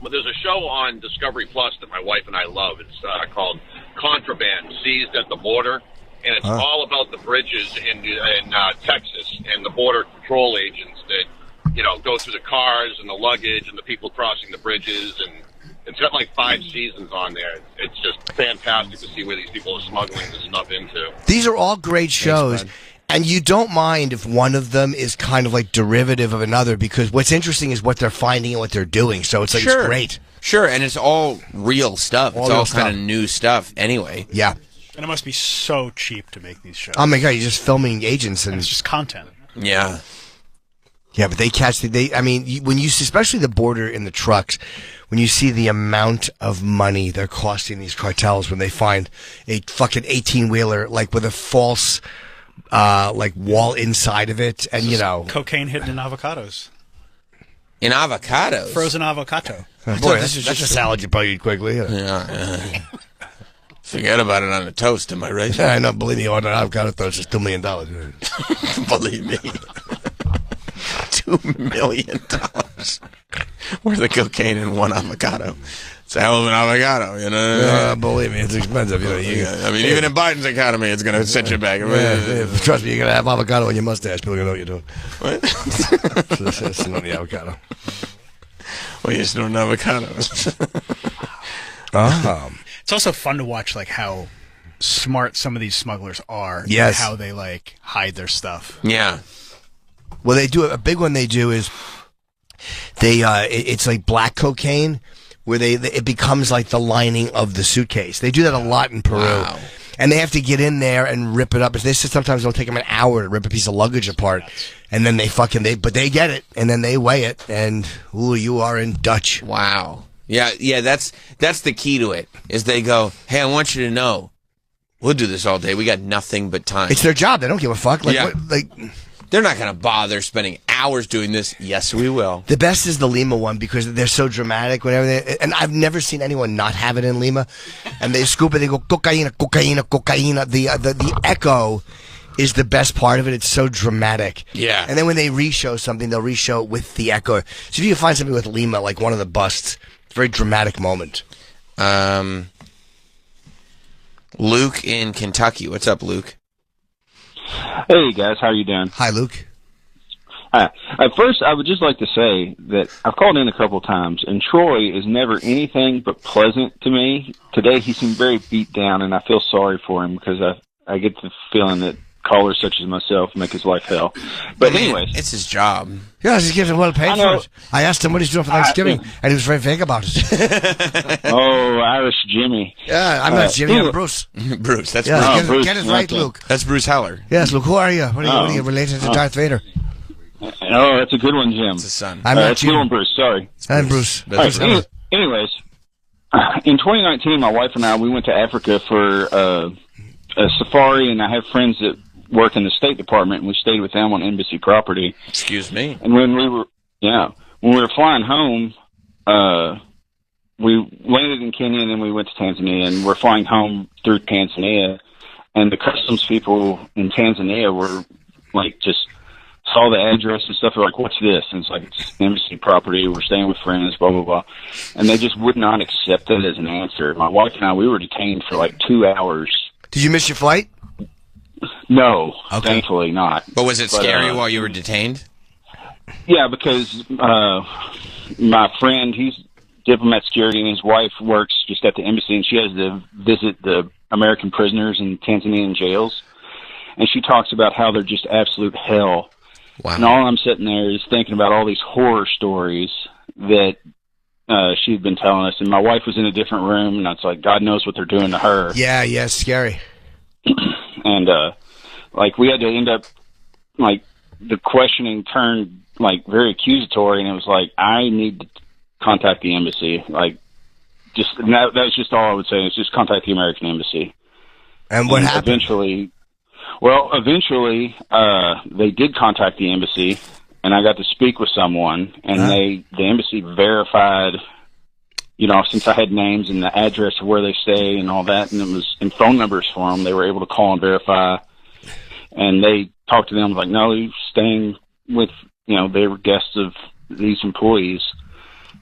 Well, there's a show on Discovery Plus that my wife and I love. It's called Contraband, Seized at the Border. And it's all about the bridges in Texas and the border control agents that, go through the cars and the luggage and the people crossing the bridges. And it's got like 5 seasons on there. It's just fantastic to see where these people are smuggling this stuff into. These are all great shows. And you don't mind if one of them is kind of like derivative of another, because what's interesting is what they're finding and what they're doing. So it's like, Sure. it's great. Sure, and it's all real stuff. It's all kind of new stuff anyway. Yeah. And it must be so cheap to make these shows. Oh my God, you're just filming agents and it's just content. Yeah. Yeah, but they catch I mean, when you see, especially the border in the trucks, when you see the amount of money they're costing these cartels when they find a fucking 18-wheeler, like with a false, like wall inside of it, and cocaine hidden in avocados. In avocados? Frozen avocado. Boy, that's just a salad you probably eat quickly. Yeah. Forget about it on a toast, am I right? Yeah, I know. Believe me, on an avocado toast is $2 million. Believe me. $2 million worth of cocaine in one avocado. It's a hell of an avocado, you know. Believe me, it's expensive. I mean, even in Biden's economy, it's going to set you back. Trust me, you're going to have avocado on your mustache. People are going to know what you're doing. What? It's not the avocado. Well, you're snorting avocados. It's also fun to watch, like, how smart some of these smugglers are. Yes. And how they, like, hide their stuff. Yeah. Well, they do a big one. They do is it's like black cocaine, where it becomes like the lining of the suitcase. They do that a lot in Peru. Wow. And they have to get in there and rip it up. They said sometimes it'll take them an hour to rip a piece of luggage apart, and then but they get it, and then they weigh it, and you are in Dutch. Wow. Yeah. That's the key to it. Is they go, hey, I want you to know, we'll do this all day. We got nothing but time. It's their job. They don't give a fuck. They're not going to bother spending hours doing this. Yes, we will. The best is the Lima one because they're so dramatic. And I've never seen anyone not have it in Lima. And they scoop it. They go cocaína, cocaína, cocaína. The echo is the best part of it. It's so dramatic. Yeah. And then when they reshow something, they'll reshow it with the echo. So if you can find something with Lima, like one of the busts, it's a very dramatic moment. Luke in Kentucky. What's up, Luke? Hey guys, how are you doing? Hi, Luke. Hi. First, I would just like to say that I've called in a couple times, and Troy is never anything but pleasant to me. Today, he seemed very beat down, and I feel sorry for him because I get the feeling that callers such as myself make his life hell. But anyways, it's his job. Yeah, he's getting well paid for it. I asked him what he's doing for Thanksgiving, and he was very vague about it. Oh, Irish Jimmy. Yeah, I'm not Jimmy, I'm Bruce. Bruce, that's Bruce. Get it right, Luke. That's Bruce Heller. Yes, Luke, who are you? What are you related to Darth Vader? Oh, that's a good one, Jim. It's his son. I'm not It's a good one, Bruce. Sorry. I'm Bruce. All right, anyways, in 2019, my wife and I, we went to Africa for a safari, and I have friends that work in the State Department, and we stayed with them on embassy property. Excuse me. And when we were flying home, we landed in Kenya, and then we went to Tanzania, and we're flying home through Tanzania, and the customs people in Tanzania were like, just saw the address and stuff. They're like, what's this? And it's like, it's embassy property. We're staying with friends, blah, blah, blah. And they just would not accept it as an answer. My wife and I, we were detained for like 2 hours. Did you miss your flight? No, thankfully not. But was it scary while you were detained? Yeah, because my friend, he's diplomat security, and his wife works just at the embassy, and she has to visit the American prisoners in Tanzanian jails. And she talks about how they're just absolute hell. Wow. And all I'm sitting there is thinking about all these horror stories that she'd been telling us. And my wife was in a different room, and it's like, God knows what they're doing to her. Yeah, it's scary. And, like, we had to end up, like, the questioning turned, like, very accusatory, and it was like, I need to contact the embassy. Like, just, that was just all I would say, is just contact the American embassy. And what happened? Eventually, they did contact the embassy, and I got to speak with someone, and the embassy verified, since I had names and the address of where they stay and all that, and it was in phone numbers for them, they were able to call and verify. And they talked to them like, no, he's staying with, they were guests of these employees.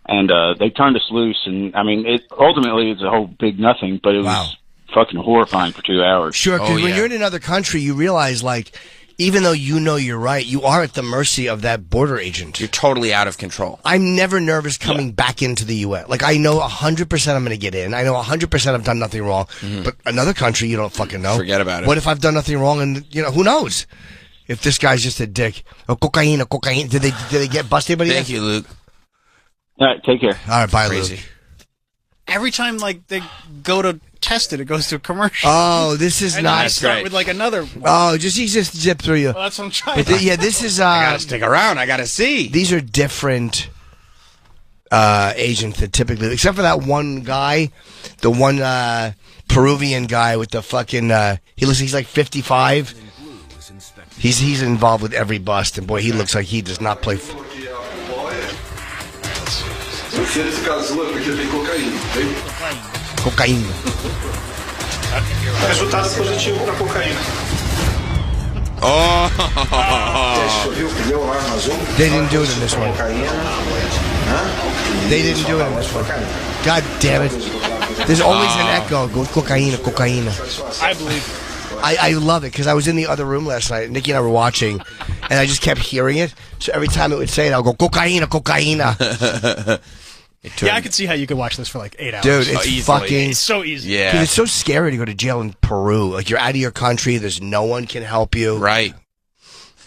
And they turned us loose. And, I mean, ultimately it's a whole big nothing, but it was fucking horrifying for 2 hours. Sure, because when you're in another country, you realize, like, even though you know you're right, you are at the mercy of that border agent. You're totally out of control. I'm never nervous coming back into the U.S. Like, I know 100% I'm going to get in. I know 100% I've done nothing wrong. Mm-hmm. But another country, you don't fucking know. Forget about it. What if I've done nothing wrong and, who knows? If this guy's just a dick. Oh, cocaine. Did they get busted? Thank you, Luke. All right, take care. All right, bye, Crazy. Luke. Every time, like, they go to tested, it goes to a commercial. Oh, this is and not then I start with like another. Oh, he just zip through you. Well, that's what I'm trying. But yeah, this is. I gotta stick around. I gotta see. These are different agents that typically, except for that one guy, the one Peruvian guy with the fucking. He's like 55. He's involved with every bust, and boy, he looks like he does not play. Cocaine. Resultado positivo para cocaína. Oh. They didn't do it in this one. They didn't do it in this one. God damn it. There's always an echo. Go cocaine. I believe. I love it because I was in the other room last night. Nikki and I were watching, and I just kept hearing it. So every time it would say it, I'll go cocaine. Yeah, I could see how you could watch this for like 8 hours. Dude, it's fucking... It's so easy. Yeah. Dude, it's so scary to go to jail in Peru. Like, you're out of your country. There's no one can help you. Right.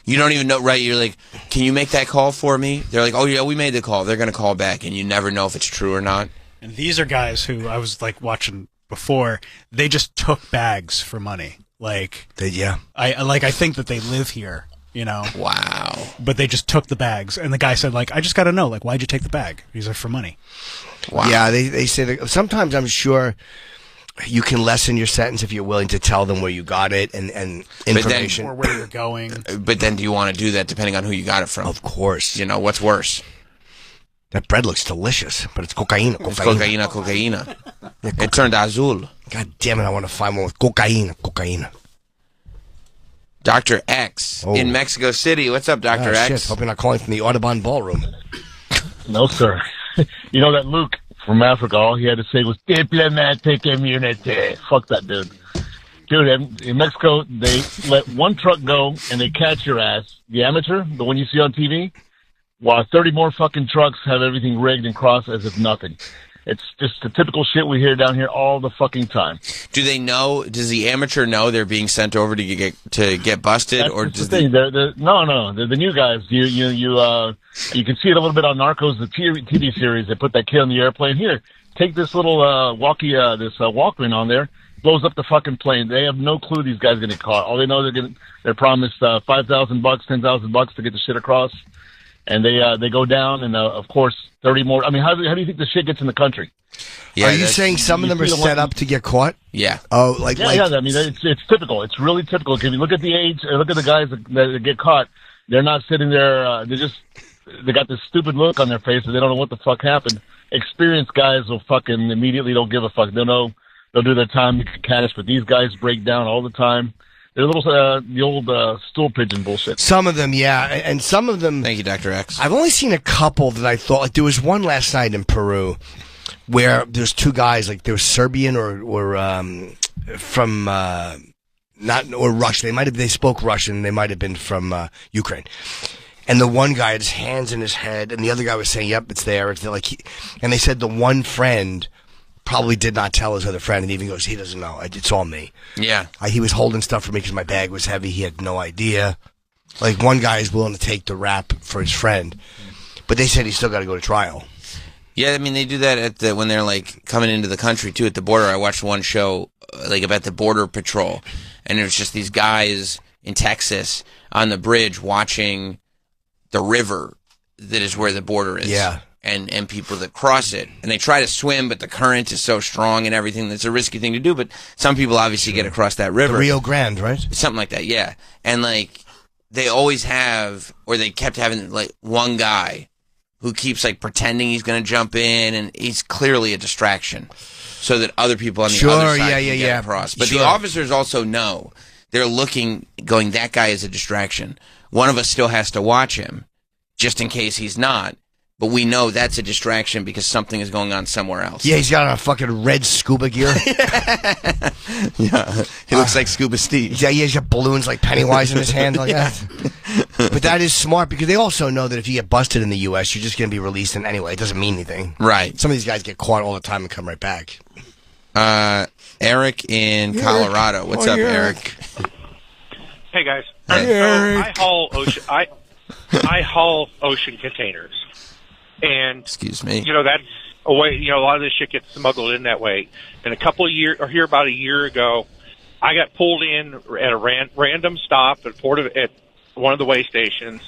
You don't even know, right? You're like, can you make that call for me? They're like, oh, yeah, we made the call. They're going to call back, and you never know if it's true or not. And these are guys who I was like watching before. They just took bags for money. Like, I think that they live here. You know? Wow. But they just took the bags. And the guy said, like, I just got to know, like, why'd you take the bag? He's like, for money. Wow. Yeah, they say that sometimes I'm sure you can lessen your sentence if you're willing to tell them where you got it and information. Or where you're going. But then do you want to do that depending on who you got it from? Of course. You know, what's worse? That bread looks delicious, but it's cocaine. It's cocaine. It turned azul. God damn it, I want to find one with cocaine. Dr. X in Mexico City. What's up, Dr. X? Shit. Hope you're not calling from the Audubon Ballroom. No, sir. You know that Luke from Africa, all he had to say was diplomatic immunity. Fuck that dude. Dude, in Mexico, they let one truck go and they catch your ass. The amateur, the one you see on TV, while 30 more fucking trucks have everything rigged and crossed as if nothing. It's just the typical shit we hear down here all the fucking time. Do they know? Does the amateur know they're being sent over to get busted, That's or just does the thing? No, they're the new guys. You can see it a little bit on Narcos, the TV series. They put that kid on the airplane. Here, take this little Walkman on there. Blows up the fucking plane. They have no clue these guys are gonna get caught. All they know they're promised $5,000, $10,000 to get the shit across. And they go down, and of course, 30 more. I mean, how do you think the shit gets in the country? Yeah, are you saying some of them are set up to get caught? Yeah. Oh, yeah. I mean, it's typical. It's really typical. If you look at the age, look at the guys that get caught. They're not sitting there. They got this stupid look on their face, and they don't know what the fuck happened. Experienced guys will fucking immediately don't give a fuck. They'll know. They'll do their time to cash, but these guys break down all the time. They're little, the old stool pigeon bullshit. Some of them, yeah, and some of them. Thank you, Dr. X. I've only seen a couple that I thought, like there was one last night in Peru where there's two guys, like they were Serbian or from or Russian. They spoke Russian. They might have been from Ukraine. And the one guy had his hands in his head, and the other guy was saying, "Yep, it's there." It's like, and they said the one friend probably did not tell his other friend, and even goes, he doesn't know. It's all me. Yeah. He was holding stuff for me because my bag was heavy. He had no idea. Like, one guy is willing to take the rap for his friend, but they said he's still got to go to trial. Yeah, I mean, they do that when they're, like, coming into the country, too, at the border. I watched one show, like, about the Border Patrol, and it was just these guys in Texas on the bridge watching the river that is where the border is. Yeah. And people that cross it. And they try to swim, but the current is so strong and everything that's a risky thing to do. But some people obviously get across that river. The Rio Grande, right? Something like that, yeah. And, like, they always have, or they kept having, like, one guy who keeps, like, pretending he's going to jump in, and he's clearly a distraction so that other people on the other side can get across. But the officers also know. They're looking, going, that guy is a distraction. One of us still has to watch him, just in case he's not. But we know that's a distraction because something is going on somewhere else. Yeah, he's got on a fucking red scuba gear. Yeah, he looks like Scuba Steve. Yeah, he's got balloons like Pennywise in his hand like that. But that is smart because they also know that if you get busted in the U.S., you're just going to be released in anyway. It doesn't mean anything. Right. Some of these guys get caught all the time and come right back. Eric in Colorado. What's up, Eric? Hey, guys. Hey, So I haul ocean containers. And excuse me. You know, away. You know, a lot of this shit gets smuggled in that way. And about a year ago, I got pulled in at a random stop at one of the way stations,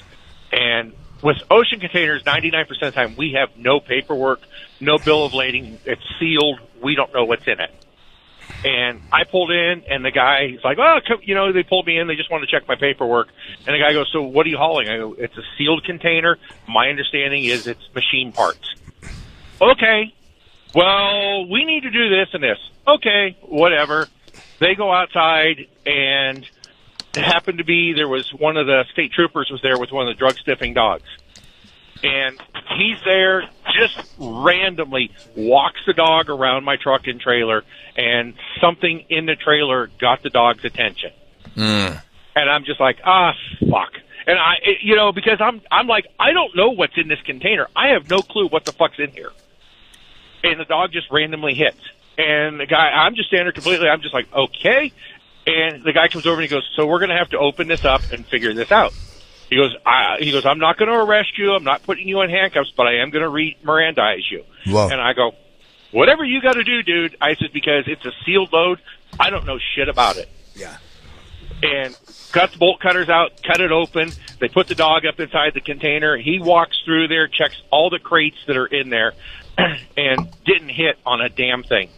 and with ocean containers, 99% of the time we have no paperwork, no bill of lading. It's sealed. We don't know what's in it. And I pulled in, and the guy's like, "Oh, you know," they pulled me in. They just wanted to check my paperwork. And the guy goes, "So what are you hauling?" I go, "It's a sealed container. My understanding is it's machine parts." Okay. Well, we need to do this and this. Okay, whatever. They go outside, and it happened to be there was one of the state troopers was there with one of the drug sniffing dogs. And he's there, just randomly walks the dog around my truck and trailer, and something in the trailer got the dog's attention. And I'm just like, fuck. And because I'm like, I don't know what's in this container. I have no clue what the fuck's in here. And the dog just randomly hits. And the guy, I'm just standing there completely, I'm just like, okay. And the guy comes over and he goes, "So we're going to have to open this up and figure this out." He goes, "I'm not going to arrest you. I'm not putting you in handcuffs, but I am going to Mirandize you." Whoa. And I go, "Whatever you got to do, dude." I said, "Because it's a sealed load. I don't know shit about it." Yeah. And got the bolt cutters out, cut it open. They put the dog up inside the container. He walks through there, checks all the crates that are in there, and didn't hit on a damn thing.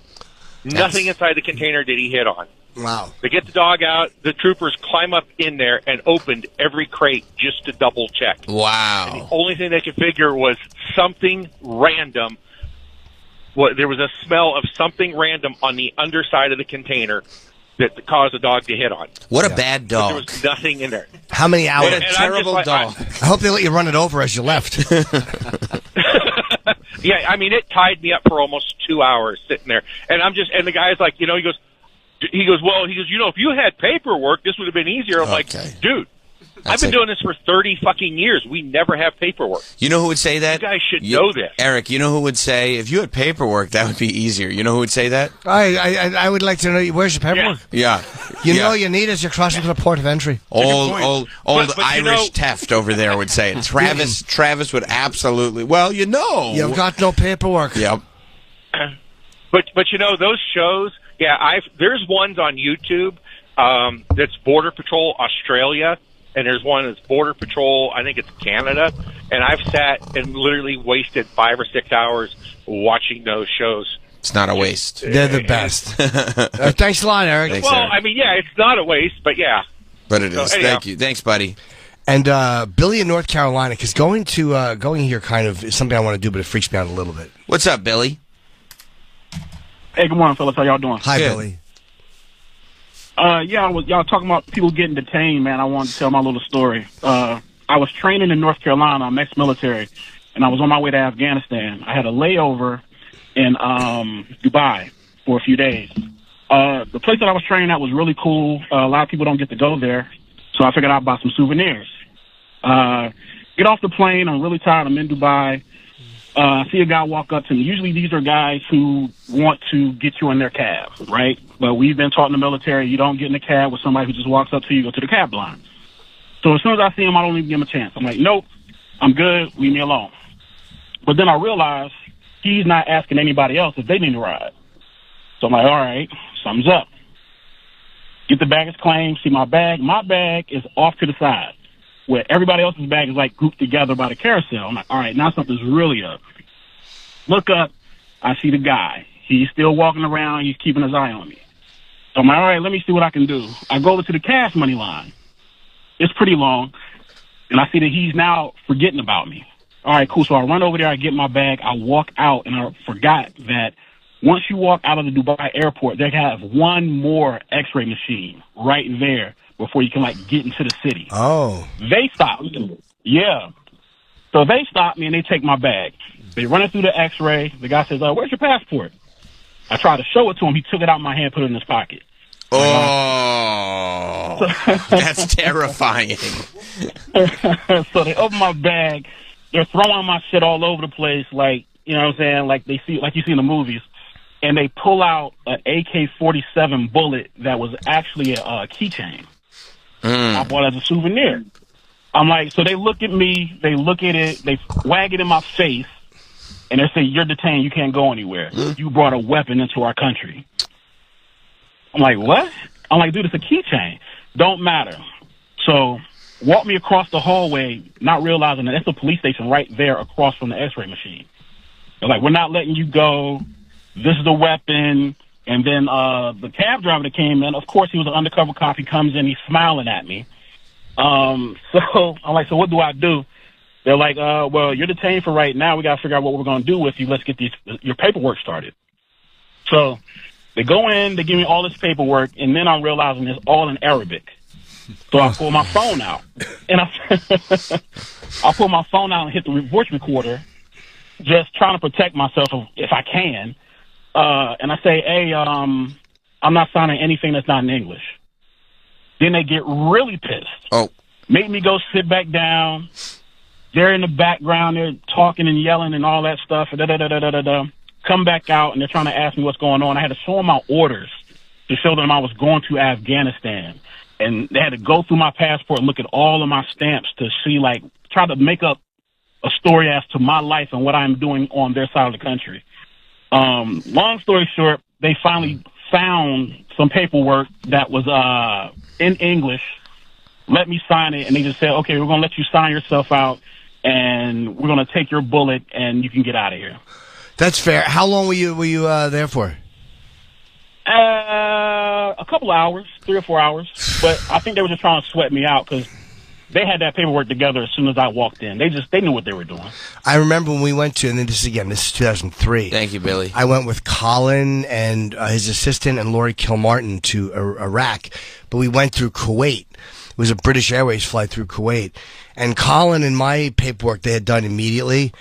Nothing inside the container did he hit on. Wow. They get the dog out. The troopers climb up in there and opened every crate just to double check. Wow. And the only thing they could figure was something random. There was a smell of something random on the underside of the container that caused the dog to hit on. What a bad dog. But there was nothing in there. How many hours? What a terrible dog. I hope they let you run it over as you left. Yeah, I mean, it tied me up for almost 2 hours sitting there. And the guy's like, he goes, if you had paperwork, this would have been easier. I'm like, dude, I've been doing this for 30 fucking years. We never have paperwork. You know who would say that? You guys should know this. Eric, you know who would say, if you had paperwork, that would be easier. You know who would say that? I would like to know, where's your paperwork? Yeah. You know you need as you're crossing to the port of entry. Old But Irish Teft over there would say it. Travis would absolutely, You've got no paperwork. Yep. But those shows, there's ones on YouTube that's Border Patrol Australia, and there's one that's Border Patrol, I think it's Canada, and I've sat and literally wasted 5 or 6 hours watching those shows. It's not a waste. They're the best. Thanks a lot, Eric. Thanks, well, Eric. I mean, it's not a waste, but yeah. But it is. Anyhow. Thank you. Thanks, buddy. And Billy in North Carolina, because going here kind of is something I want to do, but it freaks me out a little bit. What's up, Billy? Hey, good morning, fellas. How y'all doing? Hi, Billy. Y'all talking about people getting detained, man. I wanted to tell my little story. I was training in North Carolina. I'm ex-military, and I was on my way to Afghanistan. I had a layover in Dubai for a few days. The place that I was training at was really cool. A lot of people don't get to go there, so I figured I'd buy some souvenirs. Get off the plane. I'm really tired. I'm in Dubai. I see a guy walk up to me. Usually these are guys who want to get you in their cab, right? But we've been taught in the military, you don't get in the cab with somebody who just walks up to you, go to the cab line. So as soon as I see him, I don't even give him a chance. I'm like, nope, I'm good, leave me alone. But then I realize he's not asking anybody else if they need a ride. So I'm like, all right, something's up. Get the baggage claim, see my bag. My bag is off to the side, where everybody else's bag is like grouped together by the carousel. I'm like, all right, now something's really up. Look up, I see the guy. He's still walking around, he's keeping his eye on me. So I'm like, all right, let me see what I can do. I go over to the cash money line. It's pretty long, and I see that he's now forgetting about me. All right, cool. So I run over there, I get my bag, I walk out, and I forgot that once you walk out of the Dubai airport, they have one more x-ray machine right there before you can, get into the city. Oh. They stopped me. Yeah. So they stopped me, and they take my bag. They run it through the x-ray. The guy says, where's your passport? I tried to show it to him. He took it out of my hand, put it in his pocket. Oh, that's terrifying. So they open my bag. They're throwing my shit all over the place, you know what I'm saying, like you see in the movies. And they pull out an AK-47 bullet that was actually a keychain. I bought it as a souvenir. I'm like, so they look at me, they look at it, they wag it in my face, and they say, you're detained, you can't go anywhere. You brought a weapon into our country. I'm like, what? I'm like, dude, it's a keychain. Don't matter. So walk me across the hallway, not realizing that that's a police station right there across from the x-ray machine. They're like, we're not letting you go. This is the weapon. And then the cab driver that came in, of course, he was an undercover cop. He comes in, he's smiling at me. So I'm like, so what do I do? They're like, well, you're detained for right now. We got to figure out what we're going to do with you. Let's get your paperwork started. So they go in, they give me all this paperwork, and then I'm realizing it's all in Arabic. So I pull my phone out, and I pull my phone out and hit the voice recorder, just trying to protect myself if I can. And I say, hey, I'm not signing anything that's not in English. Then they get really pissed. Oh. Make me go sit back down. They're in the background. They're talking and yelling and all that stuff. Come back out, and they're trying to ask me what's going on. I had to show them my orders to show them I was going to Afghanistan. And they had to go through my passport and look at all of my stamps to see, like, try to make up a story as to my life and what I'm doing on their side of the country. Long story short, they finally found some paperwork that was in English, let me sign it, and they just said, okay, we're going to let you sign yourself out, and we're going to take your bullet, and you can get out of here. That's fair. How long were you there for? A couple of hours, 3 or 4 hours. But I think they were just trying to sweat me out because they had that paperwork together as soon as I walked in. They knew what they were doing. I remember when we went to, and then this is 2003. Thank you, Billy. I went with Colin and his assistant and Lori Kilmartin to Iraq, but we went through Kuwait. It was a British Airways flight through Kuwait. And Colin and my paperwork they had done immediately,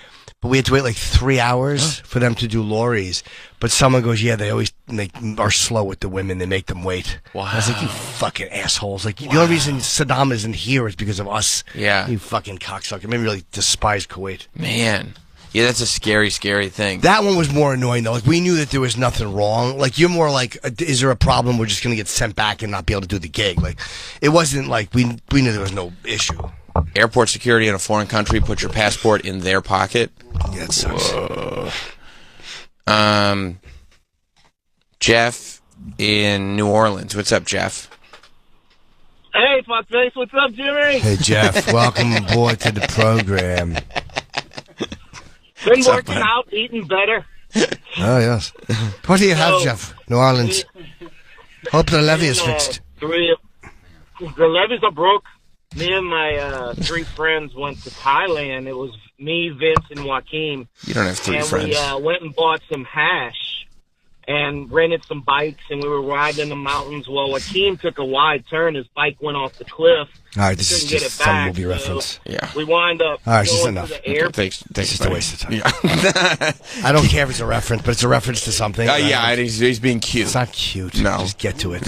but we had to wait like 3 hours for them to do Lori's. But someone goes, yeah, they are slow with the women. They make them wait. Wow. I was like, you fucking assholes. Like, the only reason Saddam isn't here is because of us. Yeah. You fucking cocksucker. It made me really despise Kuwait. Man. Yeah, that's a scary, scary thing. That one was more annoying, though. Like, we knew that there was nothing wrong. Like, you're more like, is there a problem? We're just going to get sent back and not be able to do the gig. Like, it wasn't like we knew there was no issue. Airport security in a foreign country, put your passport in their pocket. Yeah, it sucks. Jeff in New Orleans. What's up, Jeff? Hey, fuckface. What's up, Jimmy? Hey, Jeff. Welcome aboard to the program. Been working out, eating better. Oh, yes. What do you have, Jeff? New Orleans. Hope the levee is fixed. The levees are broke. Me and my 3 friends went to Thailand. It was me, Vince, and Joaquin. You don't have 3 friends. And we went and bought some hash and rented some bikes, and we were riding in the mountains. Well, Joaquin took a wide turn. His bike went off the cliff. All right, this is just some movie reference. Yeah. We wind up going to enough. the airport. Thanks, it's just a waste of time. Yeah. I don't care if it's a reference, but it's a reference to something. Yeah, he's being cute. It's not cute. No. Just get to it.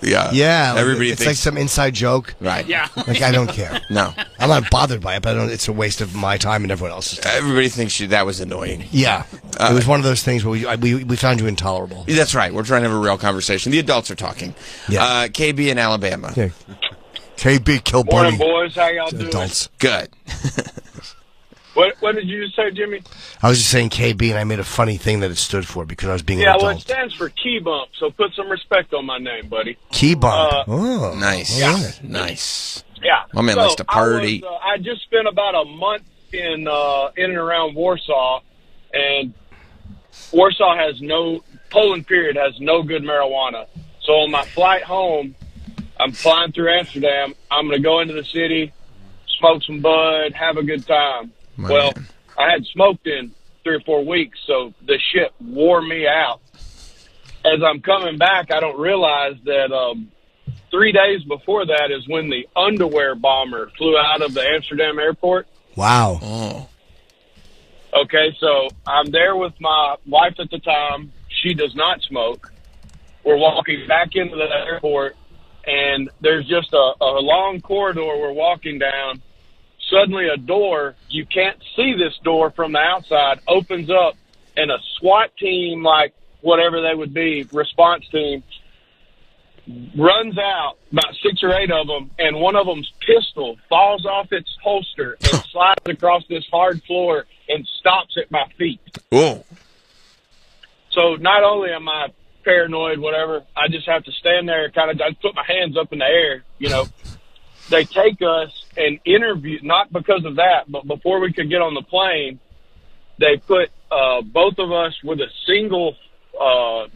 Yeah. Yeah. Everybody it's like some inside joke. Right. Yeah. Like, I don't care. No. I'm not bothered by it, but it's a waste of my time and everyone else's time. Everybody thinks that was annoying. Yeah. It was one of those things where we found you intolerable. That's right. We're trying to have a real conversation. The adults are talking. Yeah. KB in Alabama. Yeah. KB Kilburn. Morning, boys. How y'all doing? Adults. Good. What did you just say, Jimmy? I was just saying KB, and I made a funny thing that it stood for because I was being an Yeah, adult. well, it stands for key bump, so put some respect on my name, buddy. Key bump. Nice. All right. Nice. Yeah. My man likes to party. I just spent about a month in and around Warsaw, and Warsaw Poland period has no good marijuana. So on my flight home, I'm flying through Amsterdam. I'm going to go into the city, smoke some bud, have a good time. I had smoked in 3 or 4 weeks, so the shit wore me out. As I'm coming back, I don't realize that 3 days before that is when the underwear bomber flew out of the Amsterdam airport. Wow. Oh. Okay, so I'm there with my wife at the time. She does not smoke. We're walking back into the airport, and there's just a long corridor we're walking down. Suddenly a door, you can't see this door from the outside, opens up, and a SWAT team, like whatever they would be, response team, runs out, about 6 or 8 of them, and one of them's pistol falls off its holster and slides across this hard floor and stops at my feet. Whoa. So not only am I paranoid, whatever, I just have to stand there and I put my hands up in the air, you know. They take us and interview, not because of that, but before we could get on the plane, they put both of us with a single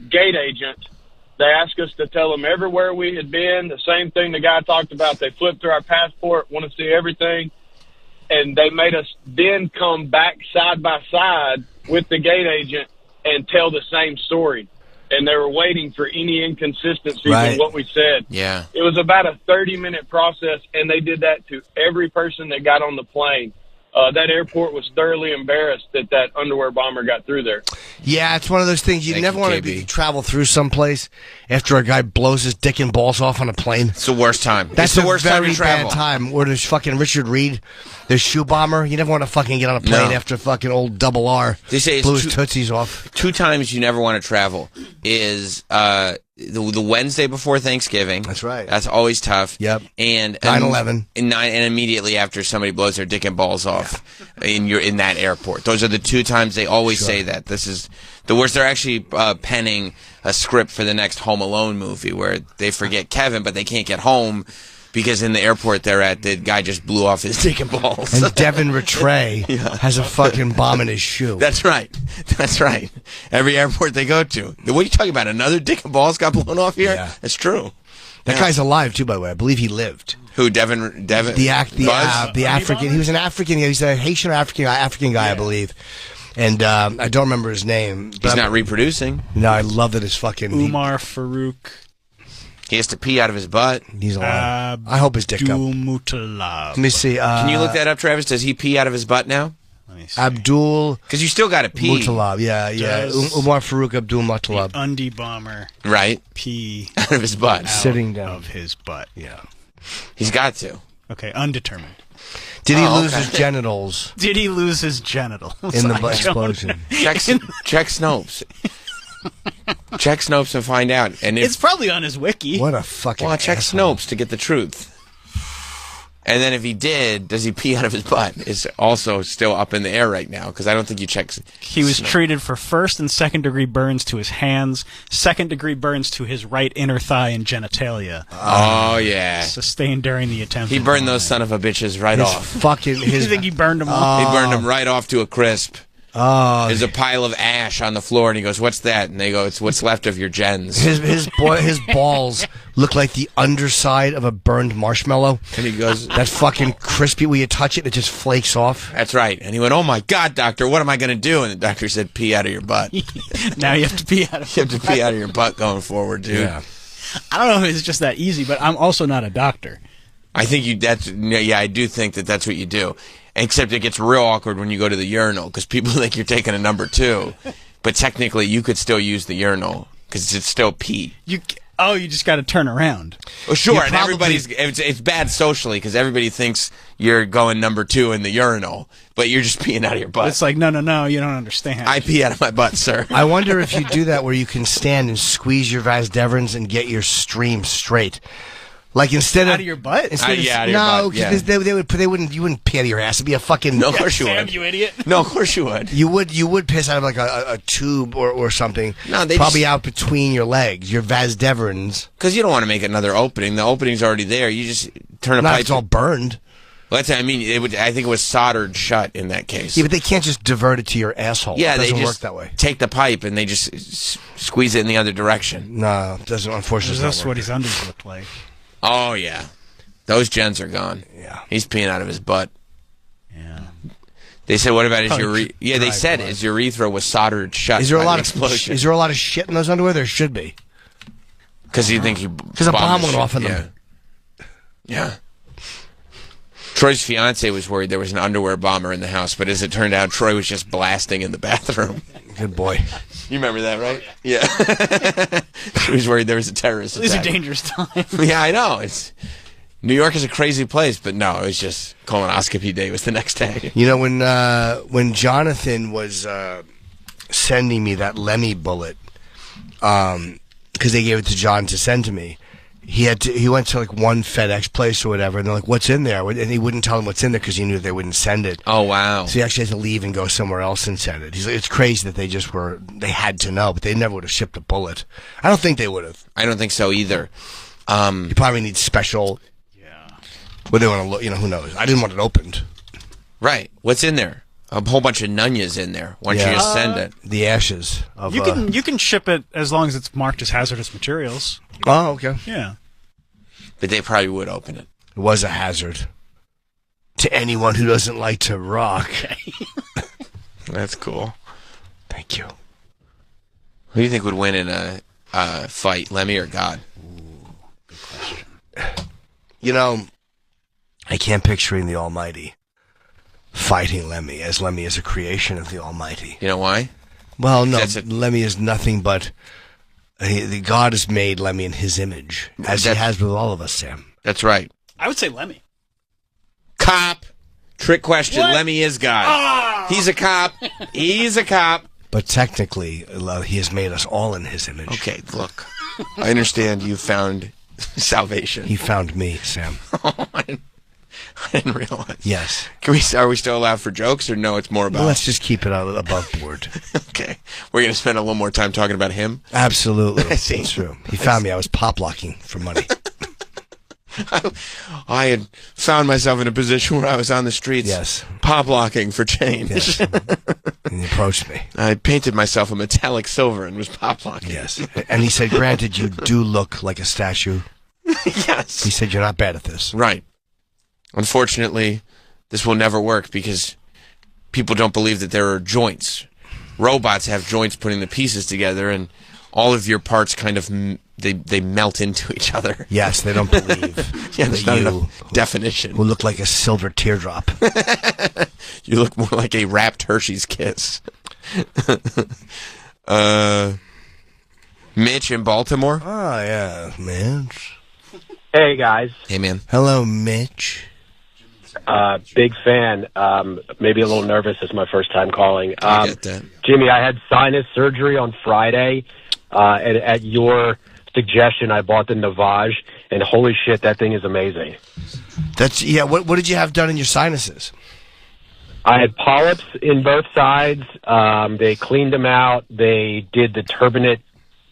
gate agent. They asked us to tell them everywhere we had been, the same thing the guy talked about. They flipped through our passport, want to see everything, and they made us then come back side by side with the gate agent and tell the same story. And they were waiting for any inconsistencies in what we said. Yeah. It was about a 30-minute process, and they did that to every person that got on the plane. That airport was thoroughly embarrassed that underwear bomber got through there. Yeah, it's one of those things you never want to travel through someplace after a guy blows his dick and balls off on a plane. It's the worst time. That's the worst time to travel. Bad time. Where there's fucking Richard Reed, there's shoe bomber. You never want to fucking get on a plane after fucking old Double R they say blew his tootsies off. 2 times you never want to travel is the Wednesday before Thanksgiving. That's right. That's always tough. Yep. And 9/11. And immediately after somebody blows their dick and balls off in that airport. Those are the 2 times they always say that. This is the worst. They're actually penning a script for the next Home Alone movie where they forget Kevin, but they can't get home because in the airport they're at, the guy just blew off his dick and balls. And Devin Rattray has a fucking bomb in his shoe. That's right. That's right. Every airport they go to. What are you talking about? Another dick and balls got blown off here? Yeah. That's true. That guy's alive too, by the way. I believe he lived. Who? Devin? The African. He was an African. He's a Haitian or African guy, I believe. And I don't remember his name. He's not reproducing. No, I love that his fucking Umar Farouk. He has to pee out of his butt. He's alive. I hope his dick up. Let me see. Can you look that up, Travis? Does he pee out of his butt now? Abdul. Because you still got to pee. Mutalab. Yeah. Umar Farouk Abdul Mutalab. Undie bomber. Right. Pee out of his butt. Sitting down. Of his butt. Yeah. He's got to. Okay, undetermined. Did he lose his genitals? Did he lose his genitals? In the explosion. Check Snopes. Check Snopes and find out. And it's probably on his wiki. What a fucking check Snopes to get the truth. And then if he did, does he pee out of his butt? Is also still up in the air right now because I don't think you check. He was treated for 1st and 2nd degree burns to his hands, 2nd degree burns to his right inner thigh and genitalia. Oh yeah, sustained during the attempt. He burned those son of a bitches right off. You think he burned them off? He burned them right off to a crisp. Oh, there's a pile of ash on the floor, and he goes, "What's that?" And they go, "It's what's left of your gens." His balls look like the underside of a burned marshmallow. And he goes, "That's fucking crispy. When you touch it, it just flakes off." That's right. And he went, "Oh my God, doctor, what am I going to do?" And the doctor said, "Pee out of your butt." Now you have to pee out of. You have to pee out of your butt going forward, dude. Yeah. I don't know if it's just that easy, but I'm also not a doctor. I think I do think that's what you do. Except it gets real awkward when you go to the urinal because people think you're taking a number 2, but technically you could still use the urinal because it's still pee. You just got to turn around. Oh, sure, and it's bad socially because everybody thinks you're going number 2 in the urinal, but you're just peeing out of your butt. It's like no, you don't understand. I pee out of my butt, sir. I wonder if you do that where you can stand and squeeze your vas deferens and get your stream straight. Like instead out of your butt? Out of your butt, yeah. You wouldn't pee out of your ass. It'd be a fucking. No, of course you Sam, would. You idiot. No, of course you would. You would piss out of like a tube or something. No, they probably out between your legs, your vas deferens. Because you don't want to make another opening. The opening's already there. You just turn a pipe. It's all burned. Well, I mean, I think it was soldered shut in that case. Yeah, but they can't just divert it to your asshole. Yeah, it doesn't they just work that way. Take the pipe and they just squeeze it in the other direction. No, it doesn't. Unfortunately, that's what his unders look like. Oh yeah. Those gens are gone. Yeah. He's peeing out of his butt. Yeah. They said, what about his urethra? Yeah, they said his urethra was soldered shut. Is there a lot explosion. Is there a lot of shit in those underwear? There should be. Because you think because a bomb went off in them. Yeah. Troy's fiance was worried there was an underwear bomber in the house, but as it turned out, Troy was just blasting in the bathroom. Good boy. You remember that, right? Yeah. She was worried there was a terrorist attack. It was a dangerous time. Yeah, I know. New York is a crazy place, but no, it was just colonoscopy day was the next day. You know, when Jonathan was sending me that Lemmy bullet, because they gave it to John to send to me, He went to like one FedEx place or whatever, and they're like, "What's in there?" And he wouldn't tell them what's in there because he knew they wouldn't send it. Oh wow! So he actually had to leave and go somewhere else and send it. He's like, it's crazy that they had to know, but they never would have shipped a bullet. I don't think they would have. I don't think so either. You probably need special. Yeah. But they want to look. Who knows? I didn't want it opened. Right. What's in there? A whole bunch of nunyas in there. Why don't you just send it? The ashes of. You can ship it as long as it's marked as hazardous materials. Oh, okay. Yeah. But they probably would open it. It was a hazard to anyone who doesn't like to rock. That's cool. Thank you. Who do you think would win in a fight, Lemmy or God? Ooh, good question. I can't picture the Almighty fighting Lemmy, as Lemmy is a creation of the Almighty. You know why? Well, no, Lemmy is nothing but... the God has made Lemmy in his image, as he has with all of us, Sam. That's right. I would say Lemmy. Cop. Trick question. What? Lemmy is God. Oh! He's a cop. He's a cop. But technically, he has made us all in his image. Okay, look. I understand you found salvation. He found me, Sam. Oh, I didn't realize. Yes. Are we still allowed for jokes, or no, it's more about... Well, let's just keep it above board. Okay. We're going to spend a little more time talking about him? Absolutely. I see. That's true. He found me. I was pop-locking for money. I had found myself in a position where I was on the streets, yes, pop-locking for change. Yes. And he approached me. I painted myself a metallic silver and was pop-locking. Yes. And he said, granted, you do look like a statue. Yes. He said, you're not bad at this. Right. Unfortunately, this will never work because people don't believe that there are joints. Robots have joints putting the pieces together, and all of your parts kind of... They melt into each other. Yes, they don't believe. Yeah, there's not enough definition. Who look like a silver teardrop. You look more like a wrapped Hershey's Kiss. Mitch in Baltimore. Oh, yeah, Mitch. Hey, guys. Hey, man. Hello, Mitch. Big fan. Maybe a little nervous. It's my first time calling. I get that. Jimmy, I had sinus surgery on Friday. And at your suggestion, I bought the Navage, and holy shit, that thing is amazing. What did you have done in your sinuses? I had polyps in both sides. They cleaned them out. They did the turbinate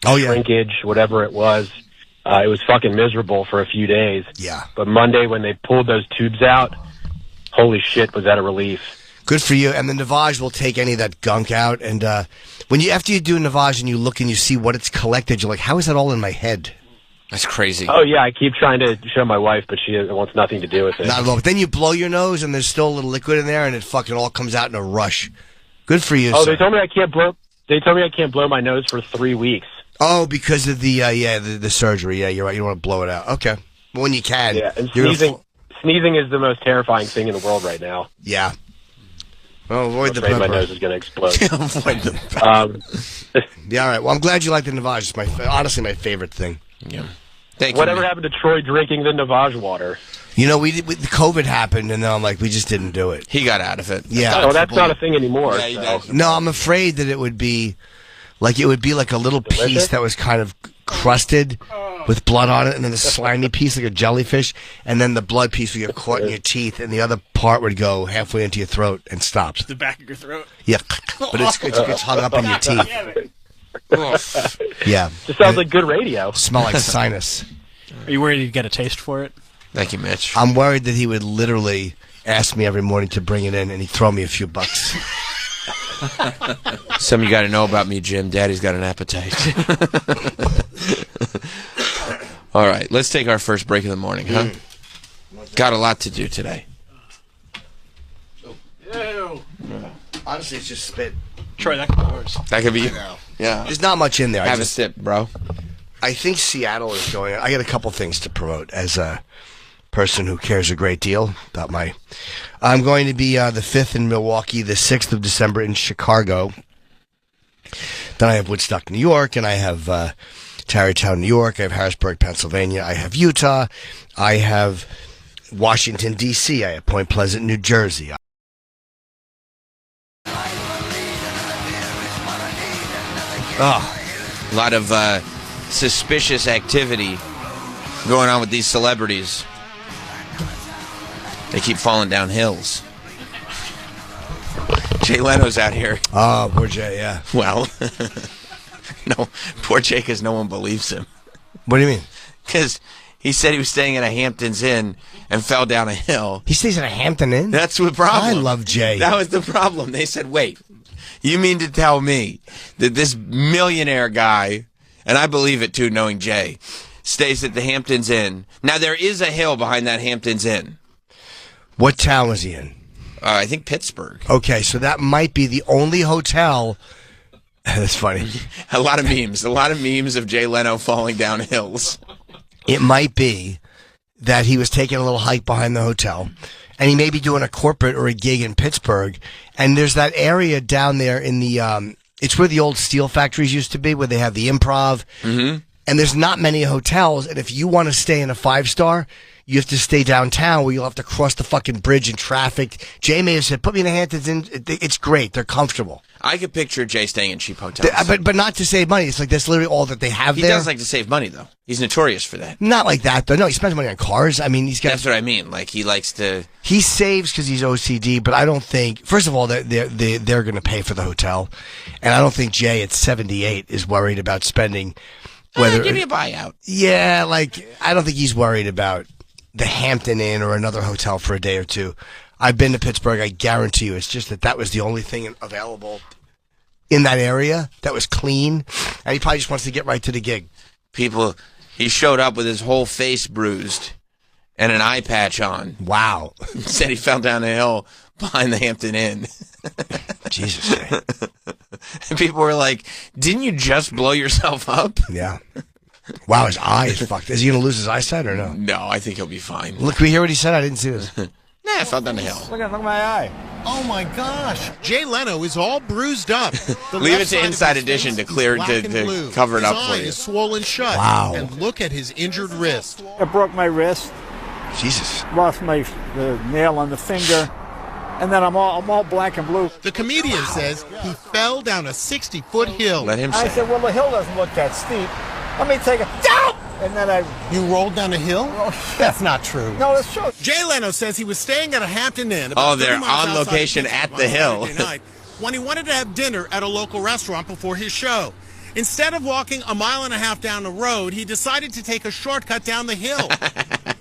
shrinkage, whatever it was. It was fucking miserable for a few days. Yeah. But Monday, when they pulled those tubes out, holy shit, was that a relief. Good for you. And the Navage will take any of that gunk out. And after you do Navage and you look and you see what it's collected, you're like, how is that all in my head? That's crazy. Oh, yeah, I keep trying to show my wife, but she wants nothing to do with it. Not at all. But then you blow your nose and there's still a little liquid in there and it fucking all comes out in a rush. Good for you, sir. They told me I can't blow. They told me I can't blow my nose for 3 weeks. Oh, because of the surgery. Yeah, you're right. You don't want to blow it out. Okay. Well, when you can. Yeah, and sneezing is the most terrifying thing in the world right now. Yeah. Well, avoid the pepper. pepper. My nose is going to explode. Avoid the pepper. Yeah, all right. Well, I'm glad you like the Navage. It's honestly my favorite thing. Yeah. Whatever happened to Troy drinking the Navage water? The COVID happened, and then I'm like, we just didn't do it. He got out of it. Yeah. Oh, that's not a thing anymore. Yeah, so. No, I'm afraid that it would be like a little piece that was kind of crusted with blood on it, and then the slimy piece like a jellyfish, and then the blood piece would get caught in your teeth, and the other part would go halfway into your throat and stop. The back of your throat? Yeah, but it's hung up in your teeth. Yeah. Just sounds like good radio. Smell like sinus. Are you worried you'd get a taste for it? Thank you, Mitch. I'm worried that he would literally ask me every morning to bring it in, and he'd throw me a few bucks. Something you got to know about me, Jim. Daddy's got an appetite. All right, let's take our first break of the morning, huh? Got a lot to do today. Ew. Honestly, it's just spit. Troy, that could be yours. That could be you. Yeah. There's not much in there. Have a sip, bro. I think Seattle is going... I got a couple things to promote as a person who cares a great deal about my... I'm going to be the 5th in Milwaukee, the 6th of December in Chicago. Then I have Woodstock, New York, and I have Tarrytown, New York. I have Harrisburg, Pennsylvania. I have Utah. I have Washington, D.C. I have Point Pleasant, New Jersey. A lot of suspicious activity going on with these celebrities. They keep falling down hills. Jay Leno's out here. Oh, poor Jay, yeah. Well, no, poor Jay, because no one believes him. What do you mean? Because he said he was staying at a Hamptons Inn and fell down a hill. He stays at a Hampton Inn? That's the problem. I love Jay. That was the problem. They said, wait, you mean to tell me that this millionaire guy, and I believe it too, knowing Jay, stays at the Hamptons Inn. Now, there is a hill behind that Hamptons Inn. What town was he in? I think Pittsburgh. Okay, so that might be the only hotel. That's funny. A lot of memes of Jay Leno falling down hills. It might be that he was taking a little hike behind the hotel, and he may be doing a corporate or a gig in Pittsburgh. And there's that area down there in the, it's where the old steel factories used to be, where they have the Improv. Mm-hmm. And there's not many hotels, and if you want to stay in a 5-star, you have to stay downtown where you'll have to cross the fucking bridge in traffic. Jay may have said, put me in the Hamptons Inn. It's great. They're comfortable. I could picture Jay staying in cheap hotels. But not to save money. It's like that's literally all that they have He there. does like to save money, though. He's notorious for that. Not like that, though. No, he spends money on cars. I mean, he's got... That's what I mean. Like, he likes to... He saves because he's OCD, but I don't think... First of all, they're going to pay for the hotel. And I don't think Jay at 78 is worried about spending... give me a buyout. Yeah, like, I don't think he's worried about the Hampton Inn or another hotel for a day or two. I've been to Pittsburgh. I guarantee you it's just that was the only thing available in that area that was clean. And he probably just wants to get right to the gig. He showed up with his whole face bruised and an eye patch on. Wow. Said he fell down a hill behind the Hampton Inn. Jesus. And people were like, didn't you just blow yourself up? Yeah. Wow, his eye is fucked. Is he going to lose his eyesight or no? No, I think he'll be fine. Look, can we hear what he said? I didn't see this. I fell down the hill. Look at my eye. Oh my gosh. Jay Leno is all bruised up. Leave it to Inside Edition to cover it up for you. His eye is swollen shut. Wow. And look at his injured wrist. I broke my wrist. Jesus. Lost the nail on the finger. And then I'm all black and blue. The comedian says he fell down a 60-foot hill. Let him say. I said, well, the hill doesn't look that steep. Let me take it down. And then You rolled down a hill? That's not true. No, that's true. Jay Leno says he was staying at a Hampton Inn. They're on location at the hill. When he wanted to have dinner at a local restaurant before his show. Instead of walking a mile and a half down the road, he decided to take a shortcut down the hill.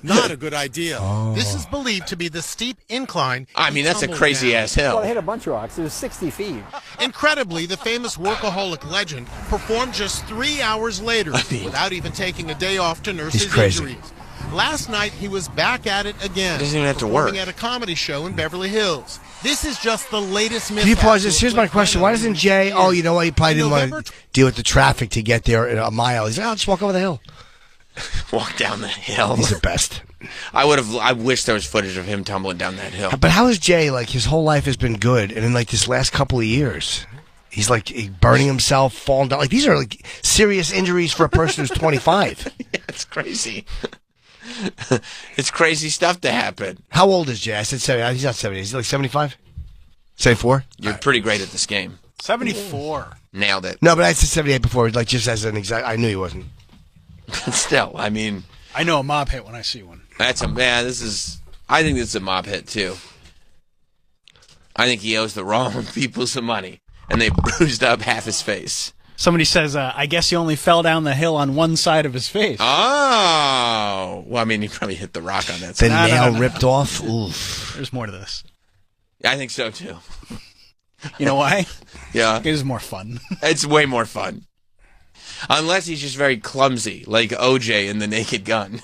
Not a good idea. Oh. This is believed to be the steep incline. I mean, that's a crazy-ass hill. Well, I hit a bunch of rocks. It was 60 feet. Incredibly, the famous workaholic legend performed just 3 hours later without even taking a day off to nurse his injuries. Last night, he was back at it again. He doesn't even have to work. Performing at a comedy show in Beverly Hills. This is just the latest mishap. Can you pause this? Here's my question. Why doesn't Jay... Oh, you know what? He probably didn't want to deal with the traffic to get there in a mile. He's like, I'll just walk over the hill. Walk down the hill. He's the best. I wish there was footage of him tumbling down that hill. But how is Jay, like, his whole life has been good, and in, like, this last couple of years, he's, like, burning himself, falling down. Like, these are, like, serious injuries for a person who's 25. Yeah, it's crazy. It's crazy stuff to happen. How old is Jay? I said 70. He's not 70. Is he, like, 75? 74? You're pretty great at this game. 74. Nailed it. No, but I said 78 before, like, just as an exact... I knew he wasn't. Still, I mean... I know a mob hit when I see one. I think this is a mob hit, too. I think he owes the wrong people some money, and they bruised up half his face. Somebody says, I guess he only fell down the hill on one side of his face. Oh! Well, I mean, he probably hit the rock on that The side. nail ripped off? Oof. There's more to this. I think so, too. You know why? Yeah. It is more fun. It's way more fun. Unless he's just very clumsy, like OJ in The Naked Gun.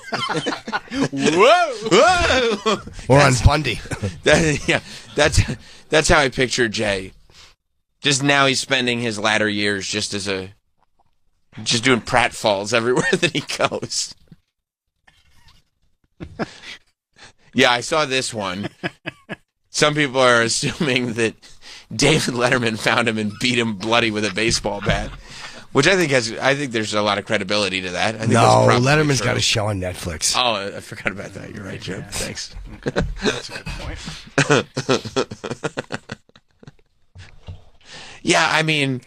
Whoa! Whoa! Or on Bundy. That's how I picture Jay. Just now he's spending his latter years just doing pratfalls everywhere that he goes. Yeah, I saw this one. Some people are assuming that David Letterman found him and beat him bloody with a baseball bat. Which I think there's a lot of credibility to that. I think no, Letterman's got a show on Netflix. Oh, I forgot about that. You're right, Joe. Yeah. Thanks. That's a good point. Yeah, I mean,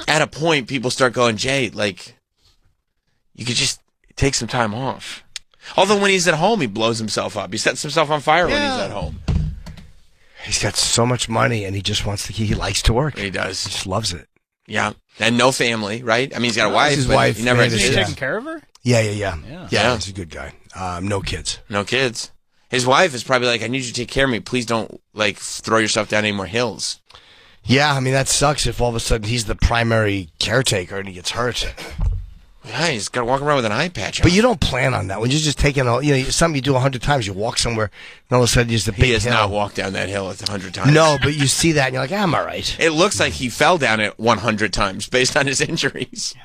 at a point, people start going, Jay, like, you could just take some time off. Although when he's at home, he blows himself up. He sets himself on fire when he's at home. He's got so much money, and he just wants to. He likes to work. He does. He just loves it. Yeah, and no family, right? I mean, he's got a wife. His but wife. He never Is has he kids. taking care of her? Yeah. Yeah. He's a good guy. No kids. No kids. His wife is probably like, I need you to take care of me. Please don't like throw yourself down any more hills. Yeah, I mean that sucks. If all of a sudden he's the primary caretaker and he gets hurt. Yeah, he's got to walk around with an eye patch on. But you don't plan on that. When you're just taking, something you do 100 times, you walk somewhere, and all of a sudden there's the big He has hill. not walked down that hill 100 times. No, but you see that and you're like, I'm all right. It looks like he fell down it 100 times based on his injuries. Yeah.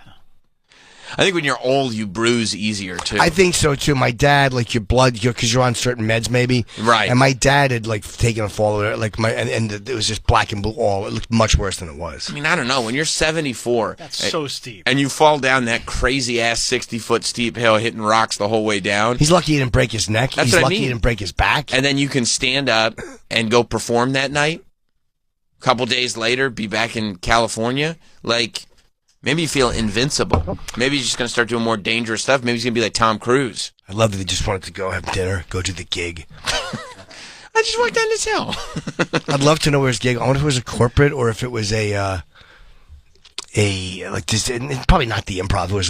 I think when you're old, you bruise easier, too. I think so, too. My dad, like your blood, because you're on certain meds, maybe. Right. And my dad had, like, taken a fall, and it was just black and blue all. It looked much worse than it was. I mean, I don't know. When you're 74. That's so steep. And you fall down that crazy-ass 60-foot steep hill hitting rocks the whole way down. He's lucky he didn't break his neck. That's He's what I lucky mean. he didn't break his back. And then you can stand up and go perform that night. A couple days later, be back in California. Like, maybe you feel invincible. Maybe you're just going to start doing more dangerous stuff. Maybe he's going to be like Tom Cruise. I love that he just wanted to go have dinner, go to the gig. I just walked down this hill. I'd love to know where his gig. I wonder if it was a corporate or if it was probably not the Improv. It was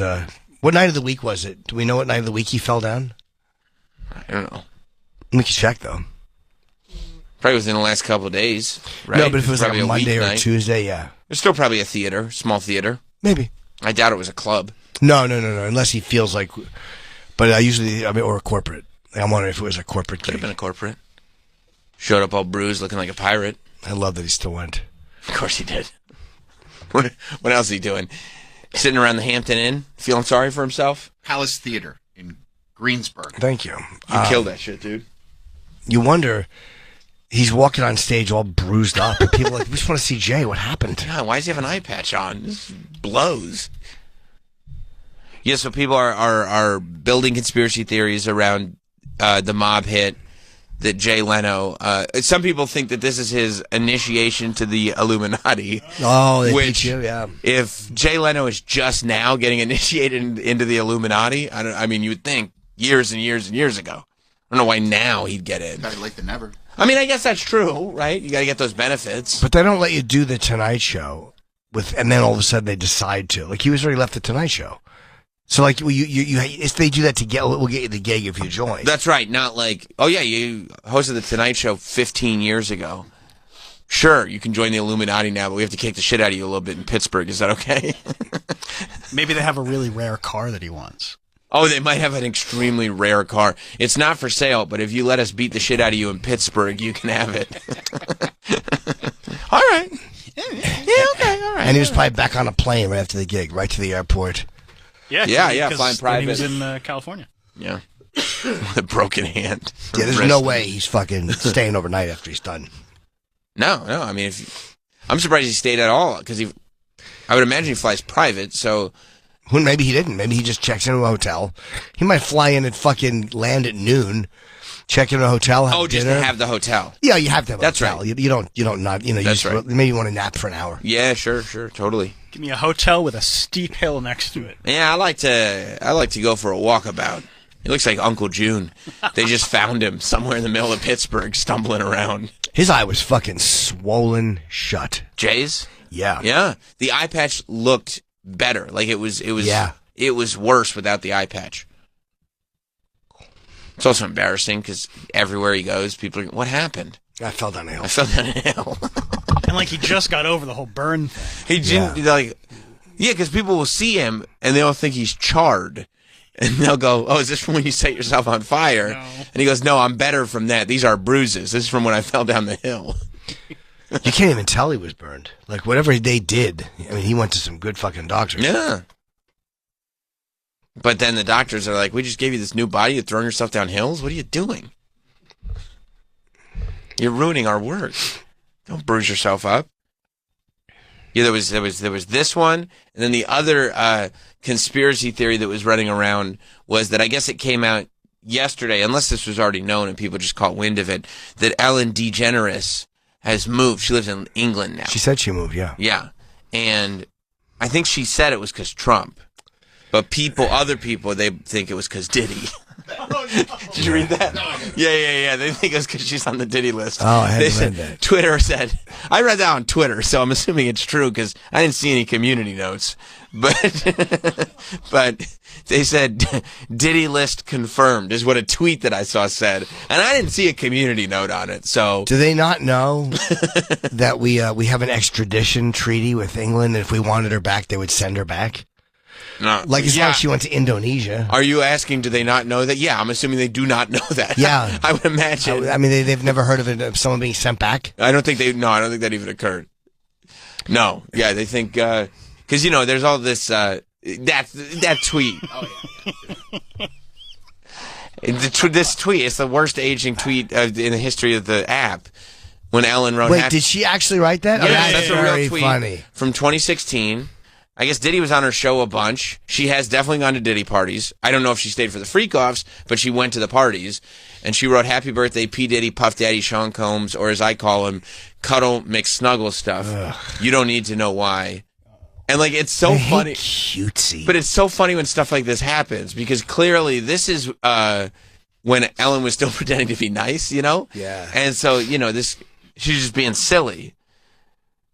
what night of the week was it? Do we know what night of the week he fell down? I don't know. We can check though. Probably within the last couple of days, right? No, but if it was like probably a Monday or a weeknight. Tuesday, yeah. There's still probably a theater, small theater. Maybe. I doubt it was a club. No. Unless he feels like, but or a corporate. I'm wondering if it was a corporate Could gig. have been a corporate. Showed up all bruised, looking like a pirate. I love that he still went. Of course he did. What else is he doing? Sitting around the Hampton Inn, feeling sorry for himself? Palace Theater in Greensburg. Thank you. You killed that shit, dude. You wonder, he's walking on stage all bruised up, and people are like, we just want to see Jay. What happened? God, why does he have an eye patch on? This blows. Yeah, so people are building conspiracy theories around the mob hit that Jay Leno. Some people think that this is his initiation to the Illuminati. Oh, they which, beat you, yeah. If Jay Leno is just now getting initiated into the Illuminati, I mean, you would think years and years and years ago. I don't know why now he'd get in. Better late than never. I mean, I guess that's true, right? You got to get those benefits. But they don't let you do the Tonight Show and then all of a sudden they decide to. Like he was already left the Tonight Show. So like you if they do that we'll get you the gig if you join. That's right. Not like, oh yeah, you hosted the Tonight Show 15 years ago. Sure, you can join the Illuminati now, but we have to kick the shit out of you a little bit in Pittsburgh. Is that okay? Maybe they have a really rare car that he wants. Oh, they might have an extremely rare car. It's not for sale, but if you let us beat the shit out of you in Pittsburgh, you can have it. All right. Yeah, okay, all right. And he was probably back on a plane right after the gig, right to the airport. Yeah, flying private. He was in California. Yeah. With a broken hand. Yeah, there's no way he's fucking staying overnight after he's done. No. I mean, I'm surprised he stayed at all, because I would imagine he flies private, so... Maybe he didn't. Maybe he just checks into a hotel. He might fly in at fucking land at noon, check into a hotel, have just dinner. to have the hotel. Yeah, you have to have a That's hotel. right. You don't not, That's right. maybe you want to nap for an hour. Yeah, sure, totally. Give me a hotel with a steep hill next to it. Yeah, I like to go for a walkabout. He looks like Uncle June. They just found him somewhere in the middle of Pittsburgh, stumbling around. His eye was fucking swollen shut. Jay's? Yeah. Yeah. The eye patch looked better. Like it was worse without the eye patch. It's also embarrassing because everywhere he goes, people are, what happened? I fell down a hill. And like he just got over the whole burn thing. He didn't because people will see him and they'll think he's charred. And they'll go, oh, is this from when you set yourself on fire? No. And he goes, no, I'm better from that. These are bruises. This is from when I fell down the hill. You can't even tell he was burned. Like, whatever they did, I mean, he went to some good fucking doctors. Yeah. But then the doctors are like, we just gave you this new body. You're throwing yourself down hills? What are you doing? You're ruining our work. Don't bruise yourself up. Yeah, there was this one, and then the other conspiracy theory that was running around was that I guess it came out yesterday, unless this was already known and people just caught wind of it, that Ellen DeGeneres has moved. She lives in England now. She said she moved, yeah. Yeah. And I think she said it was because Trump. But other people, they think it was because Diddy. Did you read that? Yeah. They think it was because she's on the Diddy list. Oh, I hadn't read that. Twitter said, I read that on Twitter, so I'm assuming it's true because I didn't see any community notes. But they said, Diddy list confirmed is what a tweet that I saw said. And I didn't see a community note on it, so. Do they not know that we have an extradition treaty with England, and if we wanted her back, they would send her back? No. Like, as long as she went to Indonesia. Are you asking, do they not know that? Yeah, I'm assuming they do not know that. Yeah. I would imagine. I mean, they've never heard of it, of someone being sent back? I don't think that even occurred. No. Yeah, they think, because, there's all this, that tweet. This tweet is the worst aging tweet in the history of the app. When Ellen wrote... Wait, did she actually write that? Yeah, that's a real tweet. Funny. From 2016. I guess Diddy was on her show a bunch. She has definitely gone to Diddy parties. I don't know if she stayed for the freak-offs, but she went to the parties. And she wrote, Happy Birthday, P. Diddy, Puff Daddy, Sean Combs, or as I call him, Cuddle McSnuggle stuff. Ugh. You don't need to know why. And, it's so funny. Cutesy. But it's so funny when stuff like this happens, because clearly this is when Ellen was still pretending to be nice, Yeah. And so, she's just being silly.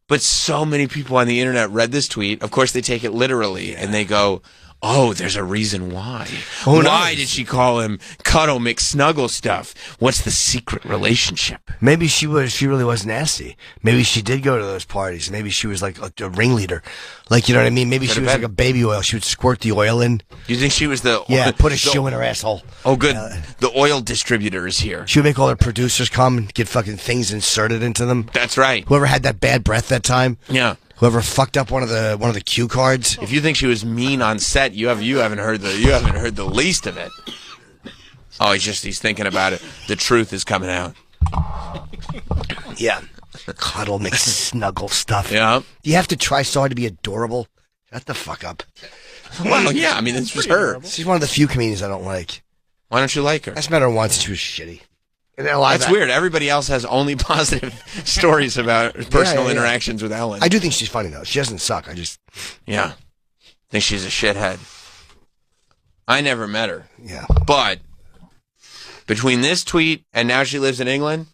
But so many people on the internet read this tweet. Of course, they take it literally, and they go, oh, there's a reason why. Why did she call him Cuddle McSnuggle stuff? What's the secret relationship? Maybe she really was nasty. Maybe she did go to those parties. Maybe she was like a ringleader. You know what I mean? Maybe she was like a baby oil. She would squirt the oil in. You think she was the... Yeah, put a shoe in her asshole. Oh, good. The oil distributor is here. She would make all her producers come and get fucking things inserted into them. That's right. Whoever had that bad breath that time. Yeah. Whoever fucked up one of the cue cards. If you think she was mean on set, you haven't heard the least of it. Oh, he's thinking about it. The truth is coming out. Yeah. Cuddle McSnuggle stuff. Yeah. You have to try so hard to be adorable. Shut the fuck up. Well, yeah, I mean, this was her. She's one of the few comedians I don't like. Why don't you like her? I just met her once and she was shitty. That's weird. Everybody else has only positive stories about personal interactions with Ellen. I do think she's funny, though. She doesn't suck. Yeah. Think she's a shithead. I never met her. Yeah. But between this tweet and now she lives in England,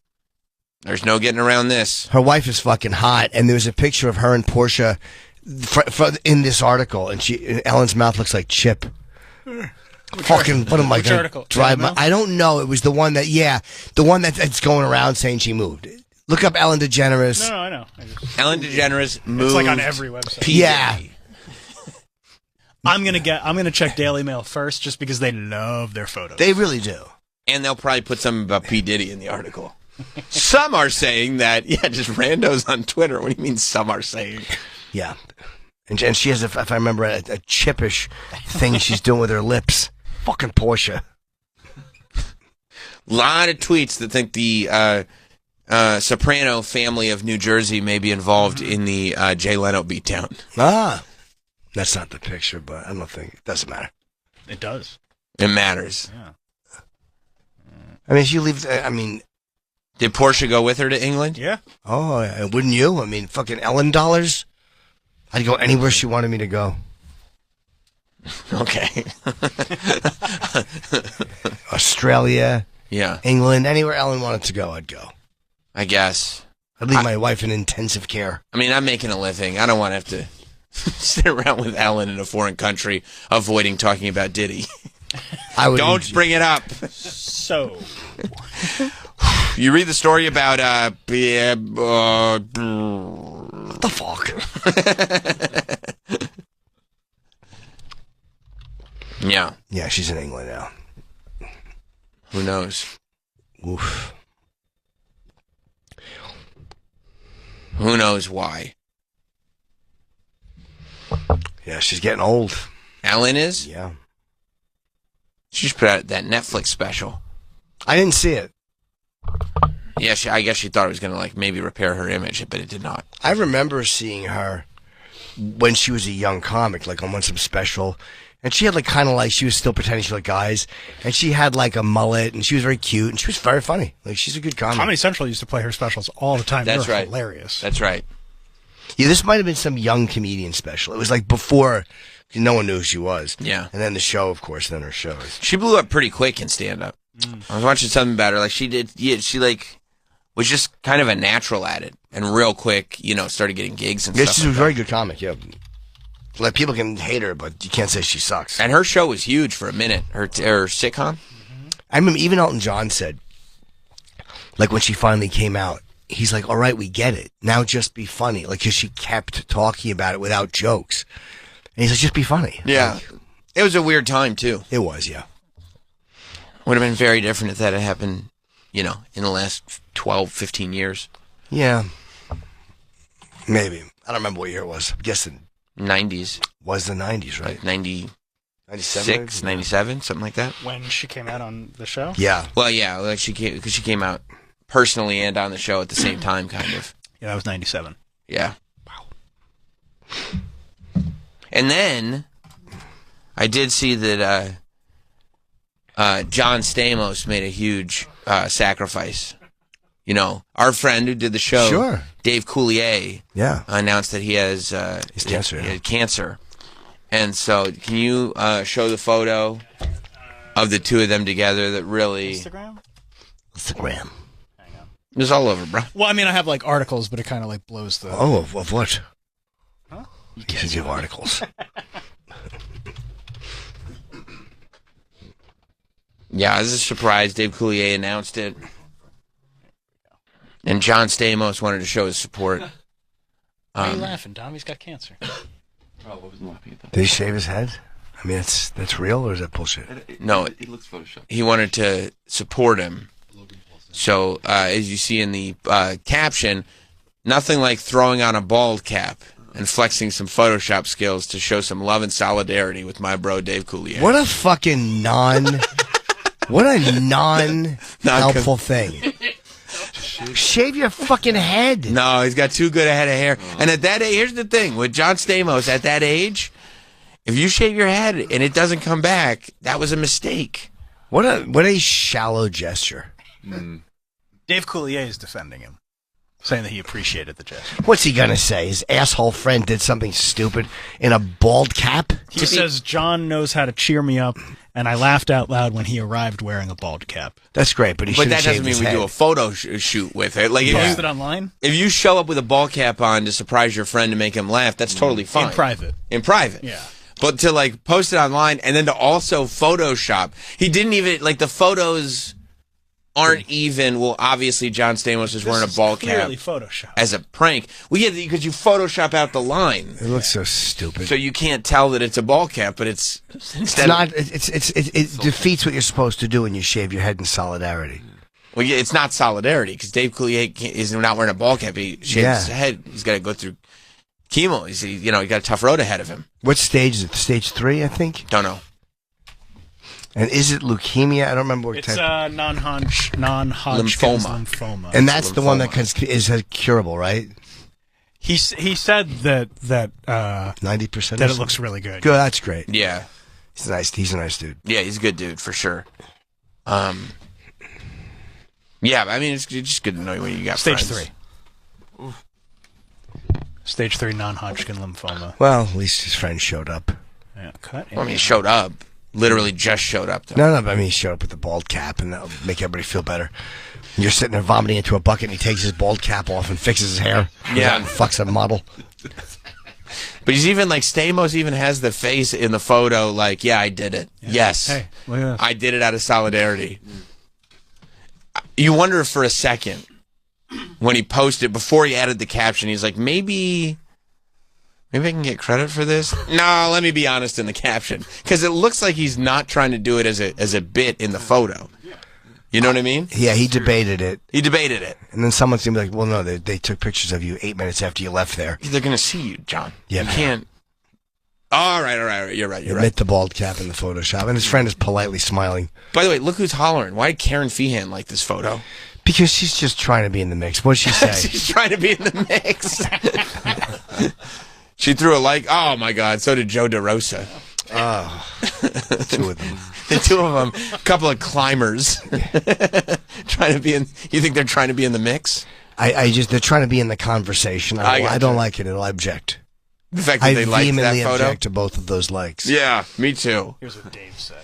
there's no getting around this. Her wife is fucking hot, and there's a picture of her and Portia in this article, and Ellen's mouth looks like Chip. Fucking, what am I going to drive my... I don't know. It was the one that's going around saying she moved. Look up Ellen DeGeneres. No, I know. Ellen DeGeneres moved. It's on every website. Yeah. I'm gonna check Daily Mail first, just because they love their photos. They really do. And they'll probably put something about P. Diddy in the article. Some are saying that, just randos on Twitter. What do you mean some are saying? Yeah. And she has, if I remember, a chippish thing she's doing with her lips. Fucking Portia. Lot of tweets that think the Soprano family of New Jersey may be involved in the Jay Leno beatdown. Ah. That's not the picture, but I don't think... It doesn't matter. It does. It matters. Yeah. I mean, if you leave... Did Portia go with her to England? Yeah. Oh, wouldn't you? I mean, fucking Ellen dollars? I'd go anywhere she wanted me to go. Okay. Australia. Yeah. England. Anywhere Ellen wanted to go, I'd go. I guess. I'd leave my wife in intensive care. I mean, I'm making a living. I don't want to have to sit around with Ellen in a foreign country avoiding talking about Diddy. Don't bring it up. So... You read the story about what the fuck? Yeah. Yeah, she's in England now. Who knows? Oof. Who knows why? Yeah, she's getting old. Ellen is? Yeah. She just put out that Netflix special. I didn't see it. Yeah, I guess she thought it was going to maybe repair her image, but it did not. I remember seeing her when she was a young comic, on some special, and she had she was still pretending she liked guys, and she had a mullet, and she was very cute, and she was very funny. She's a good comic. Comedy Central used to play her specials all the time. That's right. Hilarious. That's right. Yeah, this might have been some young comedian special. It was before No one knew who she was. Yeah. And then the show, of course, then her shows. She blew up pretty quick in stand-up. I was watching something about her. Like, she like, was just kind of a natural at it. And real quick, started getting gigs and Yeah, stuff. she's a very good comic, yeah. Like, people can hate her, but you can't say she sucks. And her show was huge for a minute. Her sitcom. I remember even Elton John said, like, when she finally came out, he's like, all right, we get it. Now just be funny. Like, because she kept talking about it without jokes. And he's like, just be funny. Yeah. Like, it was a weird time, too. It was, yeah. Would have been very different if that had happened, in the last 12, 15 years. Yeah. Maybe. I don't remember what year it was. I'm guessing 90s. Was the 90s, right? Like 96, 97? 97, something like that. When she came out on the show? Yeah. Well, yeah, like she came out personally and on the show at the same time, kind of. Yeah, that was 97. Yeah. Wow. And then I did see that John Stamos made a huge sacrifice. Our friend who did the show, Sure. Dave Coulier, announced that he has cancer. He had cancer. And so, can you show the photo of the two of them together that really... Instagram? Instagram. It was all over, bro. Well, I mean, I have, like, articles, but it kind of, like, blows the... Oh, of what? Huh? You can't give articles. Yeah, I was a surprise. Dave Coulier announced it. And John Stamos wanted to show his support. Why are you laughing, Dom? He's got cancer. Oh, I wasn't laughing at that. Did he shave his head? I mean, that's real, or is that bullshit? No, it looks photoshopped. He wanted to support him. So, as you see in the caption, nothing like throwing on a bald cap and flexing some Photoshop skills to show some love and solidarity with my bro Dave Coulier. What a fucking non-helpful thing. Shave your fucking head. No, he's got too good a head of hair. And at that age, here's the thing. With John Stamos, at that age, if you shave your head and it doesn't come back, that was a mistake. What a shallow gesture. Dave Coulier is defending him, saying that he appreciated the gesture. What's he gonna say? His asshole friend did something stupid in a bald cap? He says, John knows how to cheer me up, and I laughed out loud when he arrived wearing a bald cap. That's great, but that doesn't mean we do a photo shoot with it. Like, Post it online? If you show up with a ball cap on to surprise your friend and make him laugh, that's totally fine. In private. In private. Yeah. But to, like, post it online and then to also Photoshop. He didn't even, like, the photos aren't even, well, obviously John Stamos is wearing a ball cap. Clearly Photoshop. As a prank. Well, yeah, because you Photoshop out the line. It looks so stupid. So you can't tell that it's a ball cap, but it's... It defeats what you're supposed to do when you shave your head in solidarity. Well, yeah, it's not solidarity, because Dave Coulier is not wearing a ball cap. He shaves his head. He's got to go through chemo. He got a tough road ahead of him. What stage is it? Stage 3, I think? Don't know. And is it leukemia? I don't remember what It's type. non-Hodgkin's lymphoma. And that's the one that is curable, right? He said that 90%. that it looks really good. Good, that's great. Yeah. He's a nice dude. Yeah, he's a good dude, for sure. Yeah, I mean, it's just good to know when you got Stage friends. 3. Oof. Stage 3 non-Hodgkin lymphoma. Well, at least his friend showed up. Yeah, cut. Well, I mean, he showed up. Literally just showed up. Though. No, but I mean, he showed up with the bald cap, and that'll make everybody feel better. You're sitting there vomiting into a bucket, and he takes his bald cap off and fixes his hair. Yeah. And fucks a model. But he's even, like, Stamos even has the face in the photo, like, yeah, I did it. Yeah. Yes. Hey, look at this. I did it out of solidarity. You wonder for a second, when he posted, before he added the caption, he's like, maybe I can get credit for this? No, let me be honest in the caption. Because it looks like he's not trying to do it as a bit in the photo. You know what I mean? Yeah, he debated it. He debated it. And then someone's going to be like, well, no, they took pictures of you 8 minutes after you left there. They're going to see you, John. Yeah, you man. can't. All right. You're right. Admit the bald cap in the Photoshop. And his friend is politely smiling. By the way, look who's hollering. Why did Karen Feehan like this photo? Because she's just trying to be in the mix. What'd she say? She's trying to be in the mix. She threw a like. Oh, my God. So did Joe DeRosa. Oh. Two of them. The two of them. A couple of climbers. Trying to be in. You think they're trying to be in the mix? They're trying to be in the conversation. I don't gotcha. like it. I object. The fact that they liked that vehemently photo. object to both of those likes. Yeah, me too. Here's what Dave said.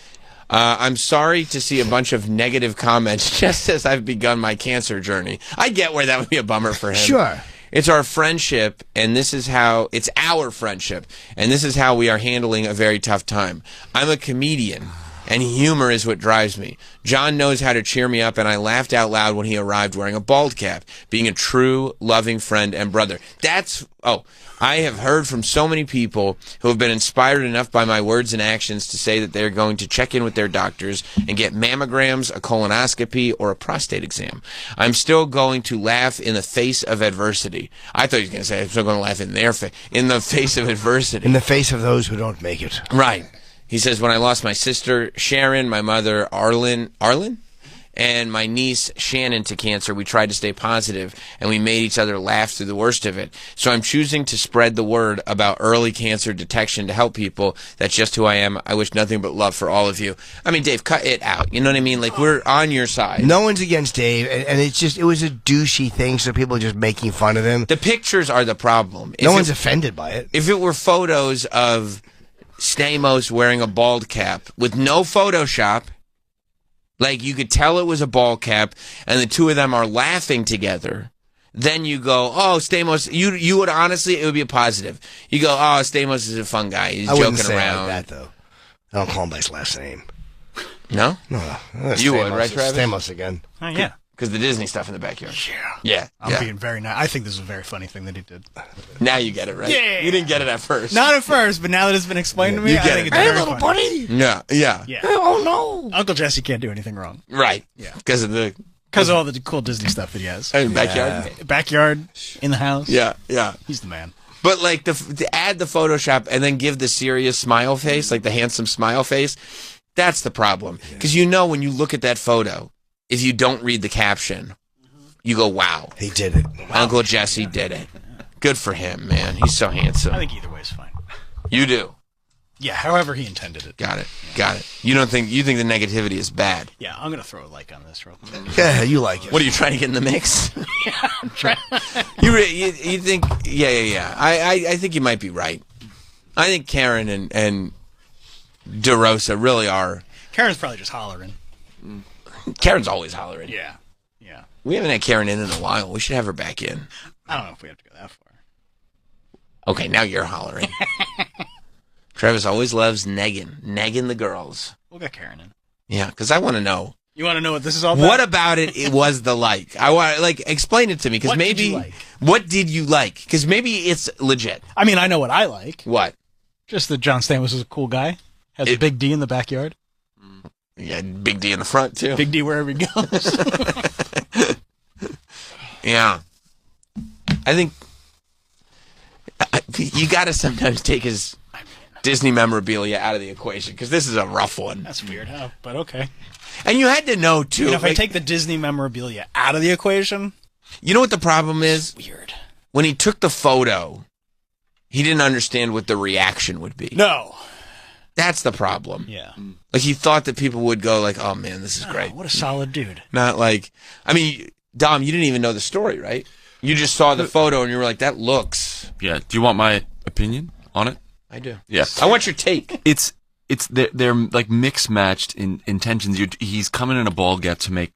I'm sorry to see a bunch of negative comments just as I've begun my cancer journey. I get where that would be a bummer for him. Sure. It's our friendship, and this is how, it's our friendship, and this is how we are handling a very tough time. I'm a comedian, and humor is what drives me. John knows how to cheer me up, and I laughed out loud when he arrived wearing a bald cap, being a true, loving friend and brother. I have heard from so many people who have been inspired enough by my words and actions to say that they're going to check in with their doctors and get mammograms, a colonoscopy, or a prostate exam. I'm still going to laugh in the face of adversity. I thought he was going to say I'm still going to laugh in their face, in the face of adversity. In the face of those who don't make it. Right. He says, when I lost my sister, Sharon, my mother, Arlen? And my niece, Shannon, to cancer, we tried to stay positive, and we made each other laugh through the worst of it. So I'm choosing to spread the word about early cancer detection to help people. That's just who I am. I wish nothing but love for all of you. I mean, Dave, cut it out. You know what I mean? Like, we're on your side. No one's against Dave, and it was a douchey thing, so people are just making fun of him. The pictures are the problem. No one's offended by it. If it were photos of Stamos wearing a bald cap with no Photoshop, like you could tell it was a bald cap, and the two of them are laughing together, then you go, oh, Stamos, you would honestly, it would be a positive. You go, oh, Stamos is a fun guy. He's I joking wouldn't say around. Like that, though. I don't call him by his last name. No? No. You would, right, Travis? Stamos again. Oh, yeah. Because the Disney stuff in the backyard. Yeah. I'm being very nice. I think this is a very funny thing that he did. Now you get it, right? Yeah. You didn't get it at first. Not at first, but now that it's been explained to me, You I get think it. it's Hey, very little funny. buddy. Yeah. Oh, no. Uncle Jesse can't do anything wrong. Right. Yeah. Because of all the cool Disney stuff that he has. And backyard. Backyard, in the house. Yeah. He's the man. But like to add the Photoshop and then give the serious smile face, like the handsome smile face, that's the problem. Because you know when you look at that photo, if you don't read the caption, you go, wow. He did it. Uncle Jesse did it. Good for him, man. He's so handsome. I think either way is fine. You do. Yeah, however he intended it. Got it. You think the negativity is bad? Yeah, I'm going to throw a like on this real quick. Yeah, you like it. What are you trying to get in the mix? Yeah, I'm trying. You think? Yeah. I think you might be right. I think Karen and DeRosa really are. Karen's probably just hollering. Karen's always hollering. Yeah. We haven't had Karen in a while. We should have her back in. I don't know if we have to go that far. Okay, now you're hollering. Travis always loves negging the girls. We'll get Karen in. Yeah, because I want to know. You want to know what this is all about? What about it was the like? I want explain it to me, because maybe. Did you like? What did you like? Because maybe it's legit. I mean, I know what I like. What? Just that John Stamos is a cool guy. Has a big D in the backyard. Yeah, big D in the front too. Big D wherever he goes. Yeah. I think you got to sometimes take his Disney memorabilia out of the equation, because this is a rough one. That's weird, huh? But okay. And you had to know, too. If I take the Disney memorabilia out of the equation... You know what the problem is? Weird. When he took the photo, he didn't understand what the reaction would be. No. That's the problem. Yeah. Like, he thought that people would go like, oh, man, this is great. What a solid dude. Not like... I mean... Dom, you didn't even know the story, right? You just saw the photo and you were like, that looks... Yeah. Do you want my opinion on it? I do. Yeah. I want your take. They're like mixed matched in intentions. He's coming in a bald cap to make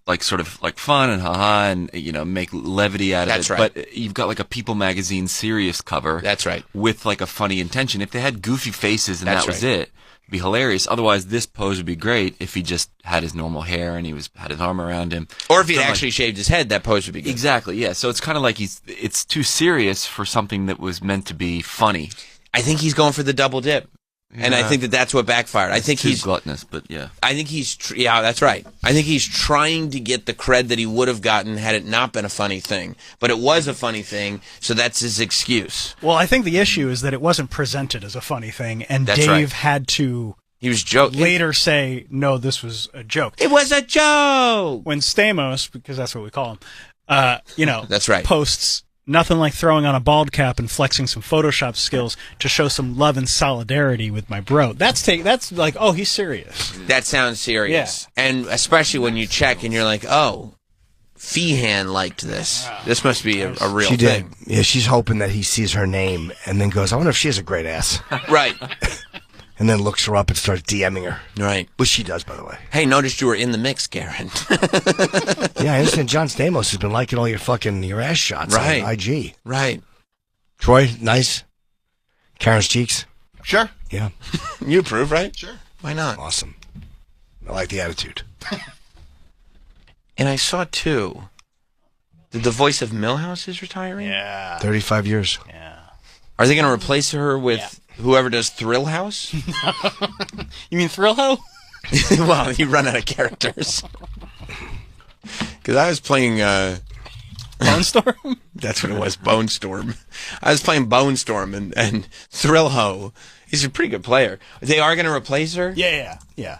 like sort of like fun and haha and make levity out of That's it. right. But you've got like a People magazine serious cover. That's right. With like a funny intention. If they had goofy faces and That's that was right. it, it'd be hilarious. Otherwise, this pose would be great if he just had his normal hair and had his arm around him. Or if he'd actually shaved his head, that pose would be good. Exactly. Yeah. So it's kind of like it's too serious for something that was meant to be funny. I think he's going for the double dip. And I think that's what backfired. I think he's gluttonous, but yeah. I think he's yeah, that's right. I think he's trying to get the cred that he would have gotten had it not been a funny thing. But it was a funny thing, so that's his excuse. Well, I think the issue is that it wasn't presented as a funny thing, and That's Dave right. had to He was joking. later say, no, this was a joke. It was a joke! When Stamos, because that's what we call him, That's right. posts nothing like throwing on a bald cap and flexing some Photoshop skills to show some love and solidarity with my bro. That's like, oh, he's serious. That sounds serious. And especially when you check and you're like, oh, Feehan liked this. This must be a real She thing. did. Yeah, she's hoping that he sees her name and then goes, I wonder if she has a great ass. Right. And then looks her up and starts DMing her. Right. Which she does, by the way. Hey, noticed you were in the mix, Karen. Yeah, I understand John Stamos has been liking all your ass shots on IG. Right. Troy, nice. Karen's cheeks. Sure. Yeah. You approve, right? Sure. Why not? Awesome. I like the attitude. And I saw, too, that the voice of Milhouse is retiring? Yeah. 35 years. Yeah. Are they going to replace her with whoever does Thrill House? You mean Thrill Ho? Well, you run out of characters. Because I was playing... Bone Storm? That's what it was, Bone Storm. I was playing Bone Storm and Thrill Ho. He's a pretty good player. They are going to replace her? Yeah.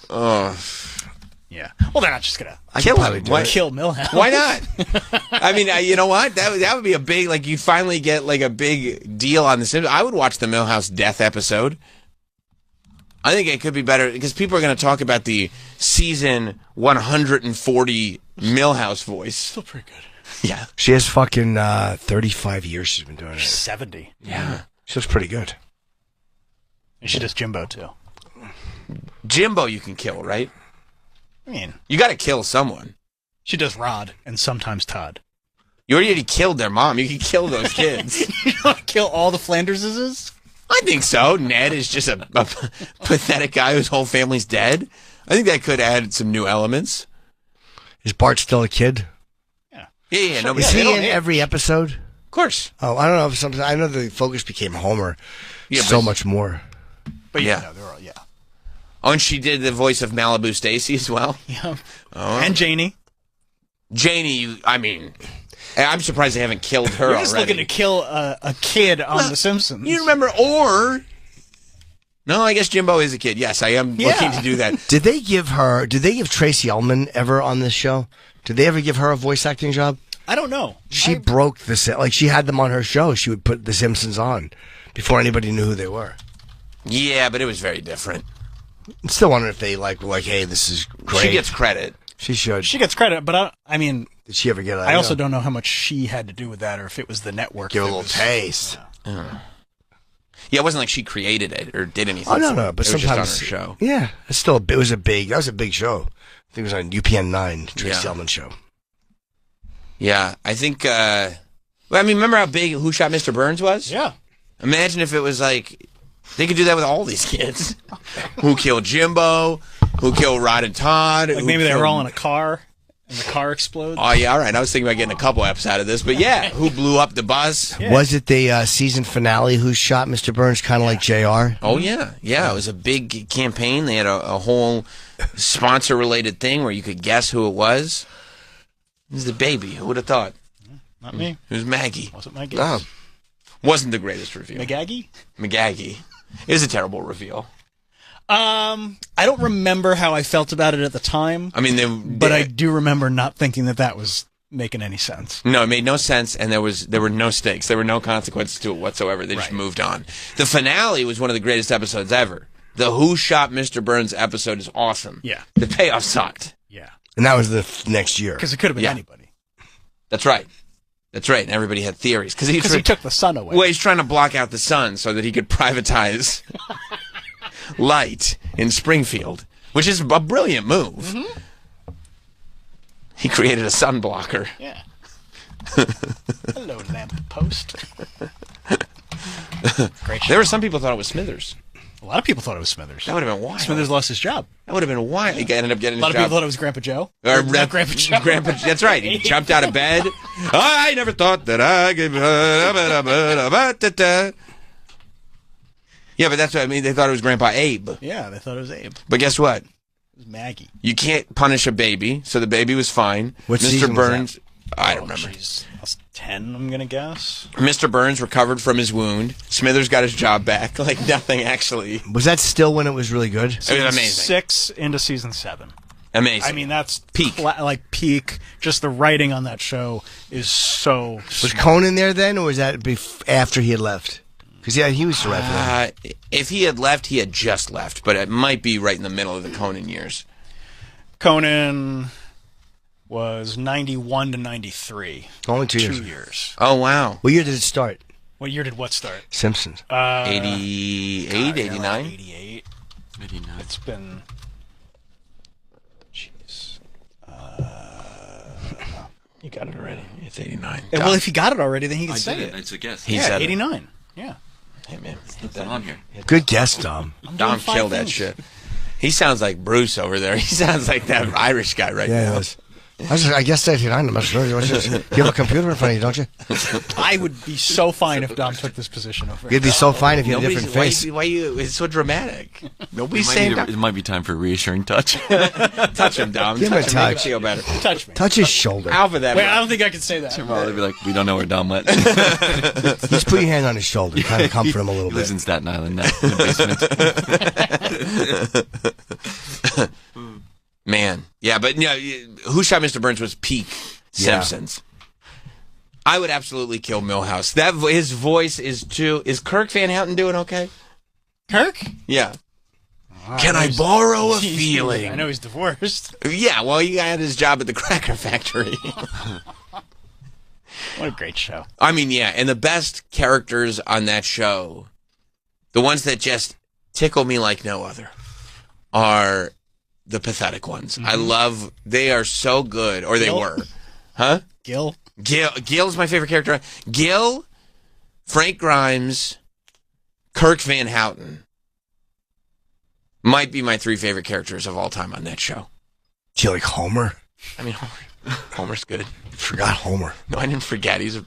Oh... Yeah. Well, they're not just gonna kill Milhouse. Why not? I mean, you know what? That would be a big, like, you finally get like a big deal on the Simpsons. I would watch the Milhouse death episode. I think it could be better because people are going to talk about the season 140 Milhouse voice. Still pretty good. Yeah. She has fucking 35 years she's been doing it. 70. Yeah. She looks pretty good. And she does Jimbo, too. Jimbo you can kill, right? I mean, you got to kill someone. She does Rod and sometimes Todd. You already killed their mom. You can kill those kids. You want to kill all the Flanderses? I think so. Ned is just a pathetic guy whose whole family's dead. I think that could add some new elements. Is Bart still a kid? Yeah. No, Is he in every episode? Of course. Oh, I don't know if something. I know the focus became Homer. Yeah, so but- much more. But Yeah. no, they're all, yeah. Oh, and she did the voice of Malibu Stacy as well. Yeah. Oh. And Janie. Janie, I mean, I'm surprised they haven't killed her You're just already. looking to kill a kid on The Simpsons. You remember, or... No, I guess Jimbo is a kid. Yes, I am looking to do that. Did they give Tracy Ullman ever on this show? Did they ever give her a voice acting job? I don't know. She broke the like she had them on her show. She would put The Simpsons on before anybody knew who they were. Yeah, but it was very different. I'm still wondering if they were like, hey, this is great. She gets credit. She should. She gets credit, but I mean... Did she ever get it? I also don't know how much she had to do with that, or if it was the network. Give a little taste. Yeah, it wasn't like she created it or did anything. Oh, no, for it. but it was sometimes... just on her show. Yeah, it's still that was a big show. I think it was on UPN 9, Tracy Ullman show. Yeah, I think... well, I mean, remember how big Who Shot Mr. Burns was? Yeah. Imagine if it was like... They could do that with all these kids. Who killed Jimbo? Who killed Rod and Todd? Like maybe they were all in a car, and the car explodes. Oh, yeah, all right. I was thinking about getting a couple eps out of this. But yeah, who blew up the bus? Yeah. Was it the season finale Who Shot Mr. Burns, kind of like JR? Oh, yeah. Yeah, it was a big campaign. They had a whole sponsor-related thing where you could guess who it was. It was the baby. Who would have thought? Not me. It was Maggie. Wasn't my guess. Wasn't the greatest reveal. McGaggy? It was a terrible reveal. I don't remember how I felt about it at the time. I mean, but I do remember not thinking that was making any sense. No, it made no sense, and there were no stakes. There were no consequences to it whatsoever. They just moved on. The finale was one of the greatest episodes ever. The Who Shot Mr. Burns episode is awesome. Yeah. The payoff sucked. Yeah. And that was the next year. Because it could have been anybody. That's right. That's right. And everybody had theories. Because he took the sun away. Well, he's trying to block out the sun so that he could privatize light in Springfield, which is a brilliant move. Mm-hmm. He created a sun blocker. Yeah. Hello, lamp post. Great show. There were some people thought it was Smithers. A lot of people thought it was Smithers. That would have been wild. Smithers lost his job. That would have been wild. He ended up getting a lot his of job. people thought it was Grandpa Joe. Or not Grandpa Joe. That's right. He jumped out of bed. I never thought that I could... Yeah, but that's what I mean. They thought it was Grandpa Abe. Yeah, they thought it was Abe. But guess what? It was Maggie. You can't punish a baby, so the baby was fine. What Mr. season was Burns... I don't remember. Geez. I was 10, I'm going to guess. Mr. Burns recovered from his wound. Smithers got his job back. Like nothing actually. Was that still when it was really good? It was amazing. 6 into season 7. Amazing. I mean, that's peak. Peak. Just the writing on that show is so... Was Conan there then, or was that after he had left? Because he was to write for them. If he had left, he had just left. But it might be right in the middle of the Conan years. Conan... was 91 to 93. Only 2 years. 2 years. Oh, wow. What year did it start? What year did what start? Simpsons. 88, 89? 88. 89. It's been... Jeez. You got it already. It's 89. Well, if he got it already, then he can I say did it. it. It's a guess. He Yeah, said it. 89. Yeah. Hey, man. Put that on here. Good guess, Dom. Dom five killed that things. shit. He sounds like Bruce over there. He sounds like that Irish guy right Yeah, now. it was. I guess 89. I'm not sure. You have a computer in front of you, don't you? I would be so fine if Dom took this position over. You'd be so fine if you had a Nobody's- different face. Why you? It's so dramatic. Nobody's It might, saying it might be time for a reassuring touch. touch him, Dom. Give him a touch him. Make him touch. feel better. Touch me. Touch his shoulder. Alpha that. Wait, I don't think I can say that. Well, they'd be like, we don't know where Dom went. Just put your hand on his shoulder, kind of comfort him a little He lives bit. in Staten Island now, in the basement. Man, yeah, but yeah, Who Shot Mr. Burns was peak Simpsons. I would absolutely kill Milhouse. His voice is too. Is Kirk Van Houten doing okay? Kirk? Yeah. Can I borrow a I feeling? know he's divorced. Yeah, well, he had his job at the Cracker Factory. What a great show. I mean, yeah, and the best characters on that show, the ones that just tickle me like no other, are the pathetic ones. I love, they are so good, or they Gil? were. Huh? Gil? Gil's my favorite character. Gil, Frank Grimes, Kirk Van Houten might be my 3 favorite characters of all time on that show. Do you like Homer? I mean, Homer's good. Forgot Homer. No, I didn't forget. He's a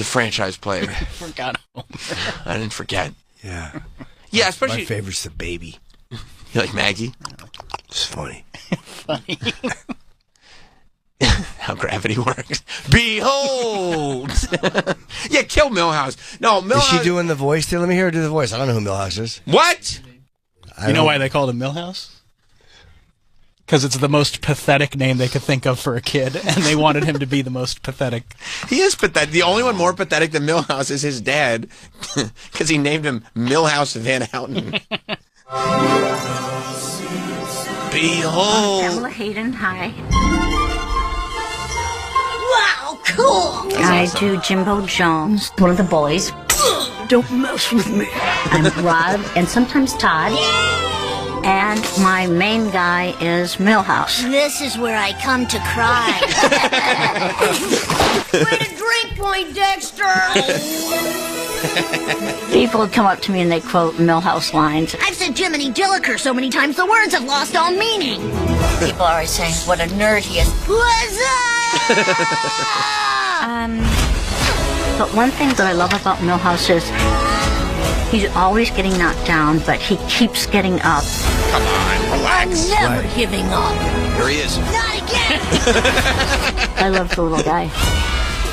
franchise player. Forgot Homer. I didn't forget. Yeah. Yeah, especially. My favorite's the baby. You like Maggie? It's funny. Funny. How gravity works. Behold! Yeah, kill Milhouse. No, Milhouse. Is she doing the voice? There? Let me hear her do the voice. I don't know who Milhouse is. What? You know why they called him Milhouse? Because it's the most pathetic name they could think of for a kid, and they wanted him to be the most pathetic. He is pathetic. The only one more pathetic than Milhouse is his dad, because he named him Milhouse Van Houten. Behold. Pamela Hayden, hi. Wow, cool! I do Jimbo Jones, one of the boys. Don't mess with me. I'm Rod, and sometimes Todd. And my main guy is Milhouse. This is where I come to cry. Way to drink, Poindexter! People come up to me and they quote Milhouse lines. I've said Jiminy Dilliker so many times the words have lost all meaning. People are always saying what a nerd he is. What's up? But one thing that I love about Milhouse is he's always getting knocked down, but he keeps getting up. Come on, relax. I'm never giving up. Here he is. Not again! I love the little guy.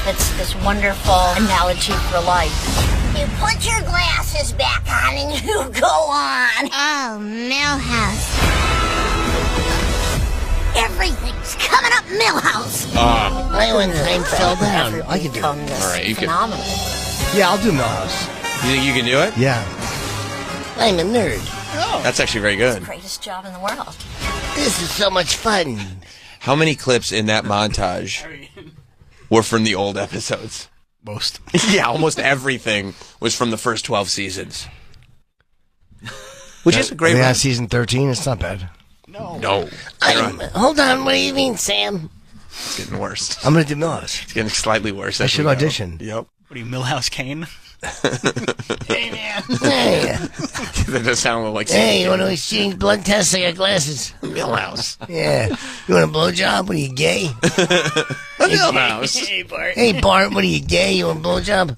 It's this wonderful analogy for life. You put your glasses back on and you go on. Oh, Milhouse. Everything's coming up Milhouse. I went time fell down. I can do it. All right, you can. Phenomenal. Yeah, I'll do Milhouse. You think you can do it? Yeah. I'm a nerd. That's actually very good. Greatest job in the world. This is so much fun. How many clips in that montage were from the old episodes? Most. Yeah, almost everything was from the first 12 seasons. Which is a great Yeah, run. season 13. It's not bad. No. Hold on, what do you mean, Sam? It's getting worse. I'm going to do Milhouse. It's getting slightly worse. I as should we go. audition. Yep. What are you, Milhouse Kane? Hey, man. Hey. That does sound a little like Hey, you want to exchange blood tests? I got glasses. Millhouse. Yeah. You want a blowjob? What are you, gay? Millhouse. Hey, Bart. Hey, Bart, what are you, gay? You want a blowjob?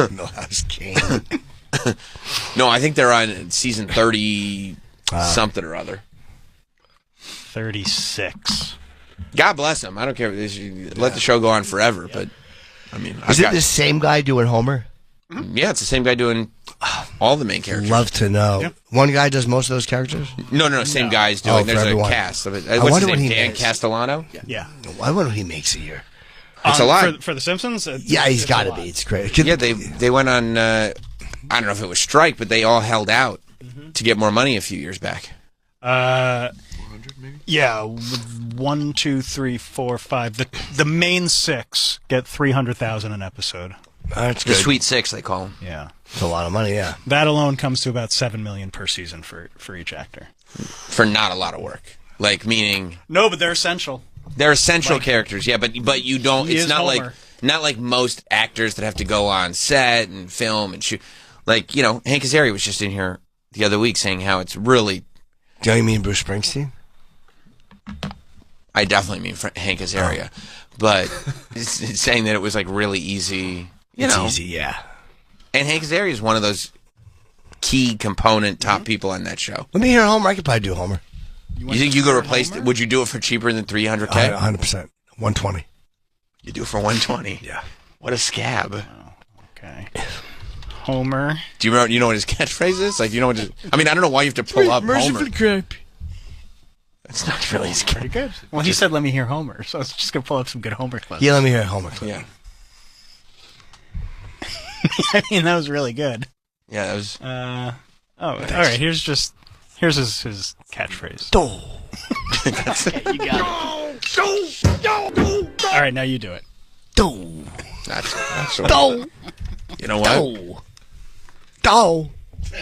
Milhouse King. No, I think they're on season 30 something or other. 36. God bless them. I don't care. Let the show go on forever, but I mean, Is it the same guy doing Homer? Yeah, it's the same guy doing all the main characters. Love to know. One guy does most of those characters? No, same guy's doing. Oh, There's for a everyone. cast of it. I What's wonder his what name? he Dan makes. Yeah. Castellano. I wonder what he makes a year. It's a lot. For The Simpsons? Yeah, he's got to be. It's great. Yeah, they went on. I don't know if it was strike, but they all held out to get more money a few years back. 300 maybe. Yeah, 1, 2, 3, 4, 5. The main 6 get 300,000 an episode. That's The good. Sweet Six, they call them. Yeah, It's a lot of money, yeah. that alone comes to about $7 million per season for each actor. For not a lot of work. Like, meaning... No, but they're essential. They're essential Like- characters, yeah, but you don't... He It's is not Homer. like most actors that have to go on set and film and shoot. Like, you know, Hank Azaria was just in here the other week saying how it's really... Do you mean Bruce Springsteen? I definitely mean Hank Azaria. But it's saying that it was, like, really easy, It's know. easy, yeah. And Hank Azaria is one of those key component top people on that show. Let me hear Homer. I could probably do Homer. You think you could replace... Would you do it for cheaper than $300K? 100%. 120. You do it for 120. Yeah. What a scab. Okay. Homer. Do you remember, you know what his catchphrase is? Like, you know what his, I mean, I don't know why you have to pull up Homer. crap. It's not really his Pretty good. Well, he said, let me hear Homer, so I was just going to pull up some good Homer clips. Yeah, let me hear Homer clip. Yeah. I mean, that was really good. Yeah, that was... all right, here's his catchphrase. That's it. You got it. All right, now you do it. That's Do. You know what? Do. Dow. You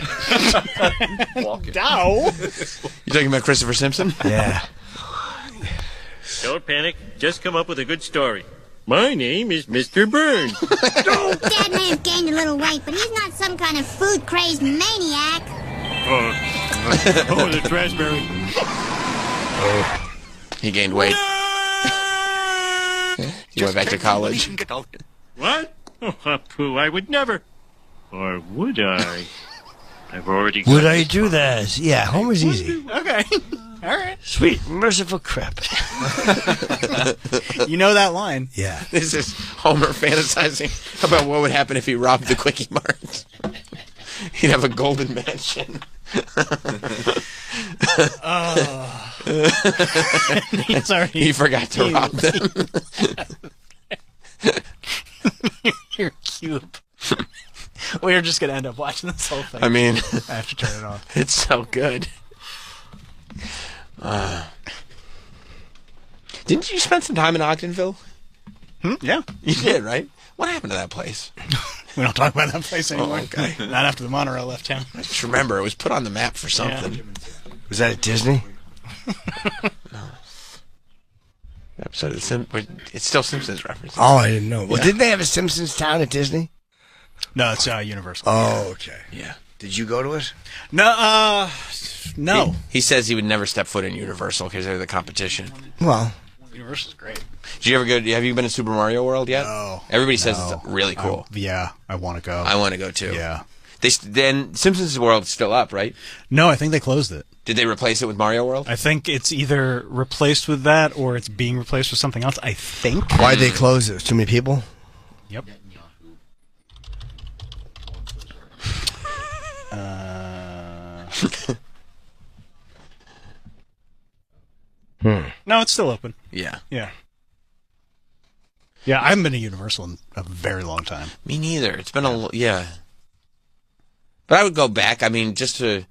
talking about Christopher Simpson? Yeah. Don't panic. Just come up with a good story. My name is Mr. Burns. Dad may have gained a little weight, but he's not some kind of food-crazed maniac. The raspberry. He gained weight. He went back to college. What? Oh, pooh, I would never. Or would I? I've already... Would I do that? Yeah, Homer's easy. Okay. All right. Sweet, merciful crap. You know that line. Yeah. This is Homer fantasizing about what would happen if he robbed the Quickie Mart. He'd have a golden mansion. He forgot to rob them. You're cute. We're just going to end up watching this whole thing. I mean... I have to turn it off. It's so good. Didn't you spend some time in Ogdenville? Yeah. You did, right? What happened to that place? We don't talk about that place anymore. Oh, okay. Not after the monorail left town. I just remember it was put on the map for something. Yeah. Was that at Disney? No. Episode of it's still Simpsons reference. Oh, I didn't know. Well, Yeah. didn't they have a Simpsons town at Disney? No, it's Universal. Oh, okay. Yeah. Did you go to it? No, no. He says he would never step foot in Universal because they're the competition. Well, Universal's great. Did you ever go? Have you been to Super Mario World yet? No. Everybody says it's really cool. I want to go. I want to go too. Yeah. Then Simpsons World is still up, right? No, I think they closed it. Did they replace it with Mario World? I think it's either replaced with that or it's being replaced with something else. I think. why'd they close it? Too many people? Yep. No, it's still open. Yeah. Yeah. Yeah, I haven't been to Universal in a very long time. Me neither. It's been yeah. But I would go back. I mean, just to.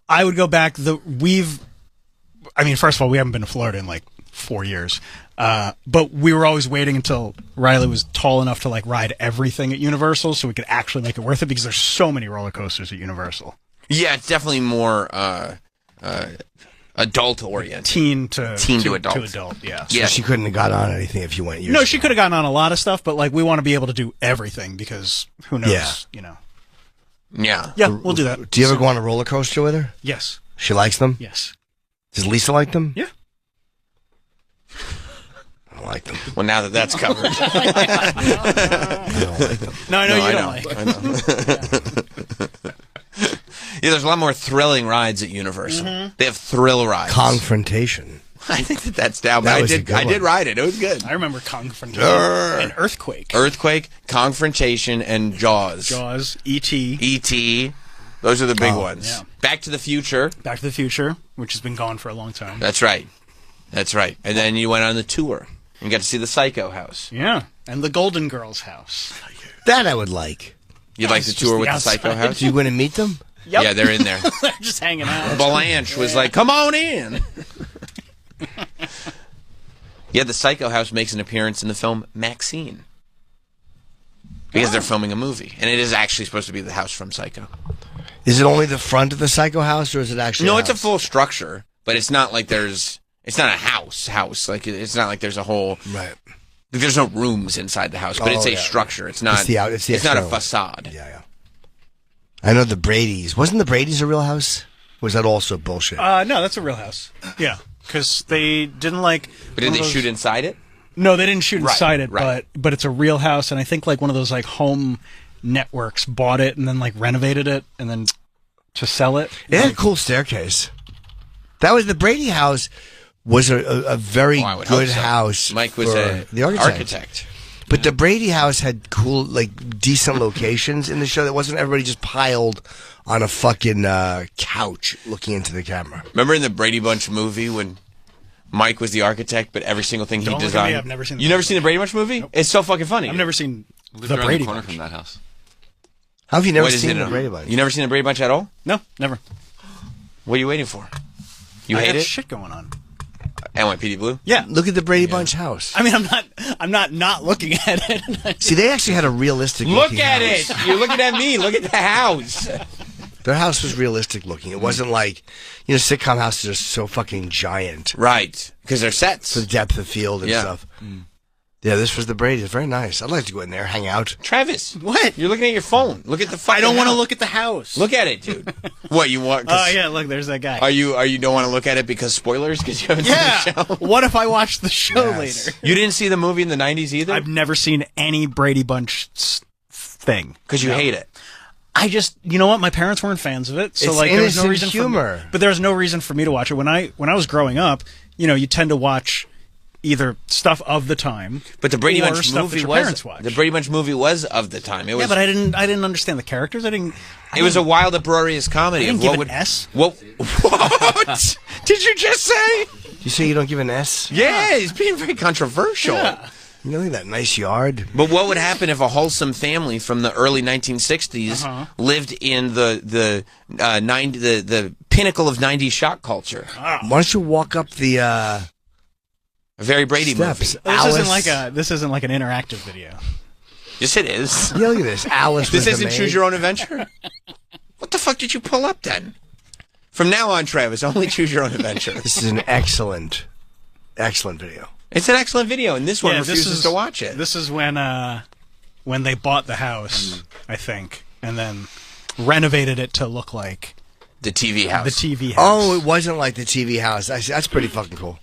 I would go back. I mean, first of all, we haven't been to Florida in like 4 years. But we were always waiting until Riley was tall enough to like ride everything at Universal so we could actually make it worth it because there's so many roller coasters at Universal. Yeah, it's definitely more adult oriented. Teen to adult. To adult, yeah. So she couldn't have got on anything if you went years No, ago. she could have gotten on a lot of stuff, but like we want to be able to do everything because who knows, Yeah. you know. Yeah. Yeah, we'll do that. Do you ever go on a roller coaster with her? Yes. She likes them? Yes. Does Lisa like them? Yeah. I don't like them. Well, now that that's covered. I don't like them. No, I know you don't know. like. I know. Yeah, there's a lot more thrilling rides at Universal. Mm-hmm. They have thrill rides. Confrontation. I think that's down, but That I was a did good I did one. ride it. It was good. I remember Confrontation Grr. and Earthquake. Earthquake, Confrontation, and Jaws. Jaws, E.T. E.T. Those are the big Oh, ones. yeah. Back to the Future. Back to the Future, which has been gone for a long time. That's right. That's right. And then you went on the tour and got to see the Psycho House. Yeah, and the Golden Girls house. That I would like. You like the It's tour just with the the Psycho outside. House? Do you want to meet them? Yep. Yeah, they're in there. They're just hanging out. Blanche was like, "Come on in." Yeah, the Psycho House makes an appearance in the film Maxine. Because they're filming a movie. And it is actually supposed to be the house from Psycho. Is it only the front of the Psycho House, or is it actually No, a it's a house? full structure. But it's not like there's... It's not a house. Like, it's not like there's a whole... Right. Like, there's no rooms inside the house, but it's a structure. It's not... It's not a external. facade. Yeah. I know the Brady's. Wasn't the Brady's a real house? Or was that also bullshit? No, that's a real house. Yeah, because they didn't like... But did they shoot inside it? No, they didn't shoot Right, inside it, right. but it's a real house, and I think like one of those like home networks bought it and then like renovated it and then to sell it. It had a cool staircase. That was the Brady house. Was a very I would hope good so. house. Mike was for the architect. But the Brady house had cool, like, decent locations in the show. That wasn't everybody just piled on a fucking couch looking into the camera. Remember in the Brady Bunch movie when Mike was the architect, but every single thing he Don't look at designed... me, I've never seen the You never seen the Brady Bunch movie? Nope. It's so fucking funny. I've never seen Lived the around Brady the corner Bunch. from that house. How have you never What is seen it? the Brady Bunch? You never seen the Brady Bunch at all? No, never. What are you waiting for? You I hate got it? shit going on. NYPD Blue? Yeah. Look at the Brady Bunch house. I mean, I'm not looking at it. See, they actually had a realistic Look looking at house. it! You're looking at me. Look at the house. Their house was realistic looking. It wasn't like, sitcom houses are so fucking giant. Right. Because they're sets. The depth of field and Yeah. stuff. Yeah, this was the Brady's. Very nice. I'd like to go in there, hang out. Travis. What? You're looking at your phone. Look at the fucking I don't want to house. look at the house. Look at it, dude. What, you want... Oh, yeah, look, there's that guy. Are you don't want to look at it because spoilers? Because you haven't seen the show? What if I watch the show later? You didn't see the movie in the 90s either? I've never seen any Brady Bunch thing. Because you hate it. I just, you know what? My parents weren't fans of it, so It's like there was no innocent reason humor. For me, but there was no reason for me to watch it. When I was growing up, you tend to watch either stuff of the time, But the Brady or Bunch stuff that movie your was parents watched. the Brady Bunch movie was of the time. It was Yeah, but I didn't understand the characters. it was a wild, uproarious comedy. I didn't of give what an would S. What did you just say? You say you don't give an S? Yeah, he's being very controversial. Yeah. Look at that nice yard. But what would happen if a wholesome family from the early 1960s lived in the pinnacle of 90s shock culture? Why don't you walk up the A very Brady steps? movie. This isn't like an interactive video. Yes, it is. Yeah, look at this. Alice. This was the isn't maid. Choose Your Own Adventure? What the fuck did you pull up then? From now on, Travis, only Choose Your Own Adventure. This is an excellent video. It's an excellent video, and this one Yeah, refuses to watch it. This is when they bought the house, I think, and then renovated it to look like the TV house. The TV house. Oh, it wasn't like the TV house. That's pretty fucking cool.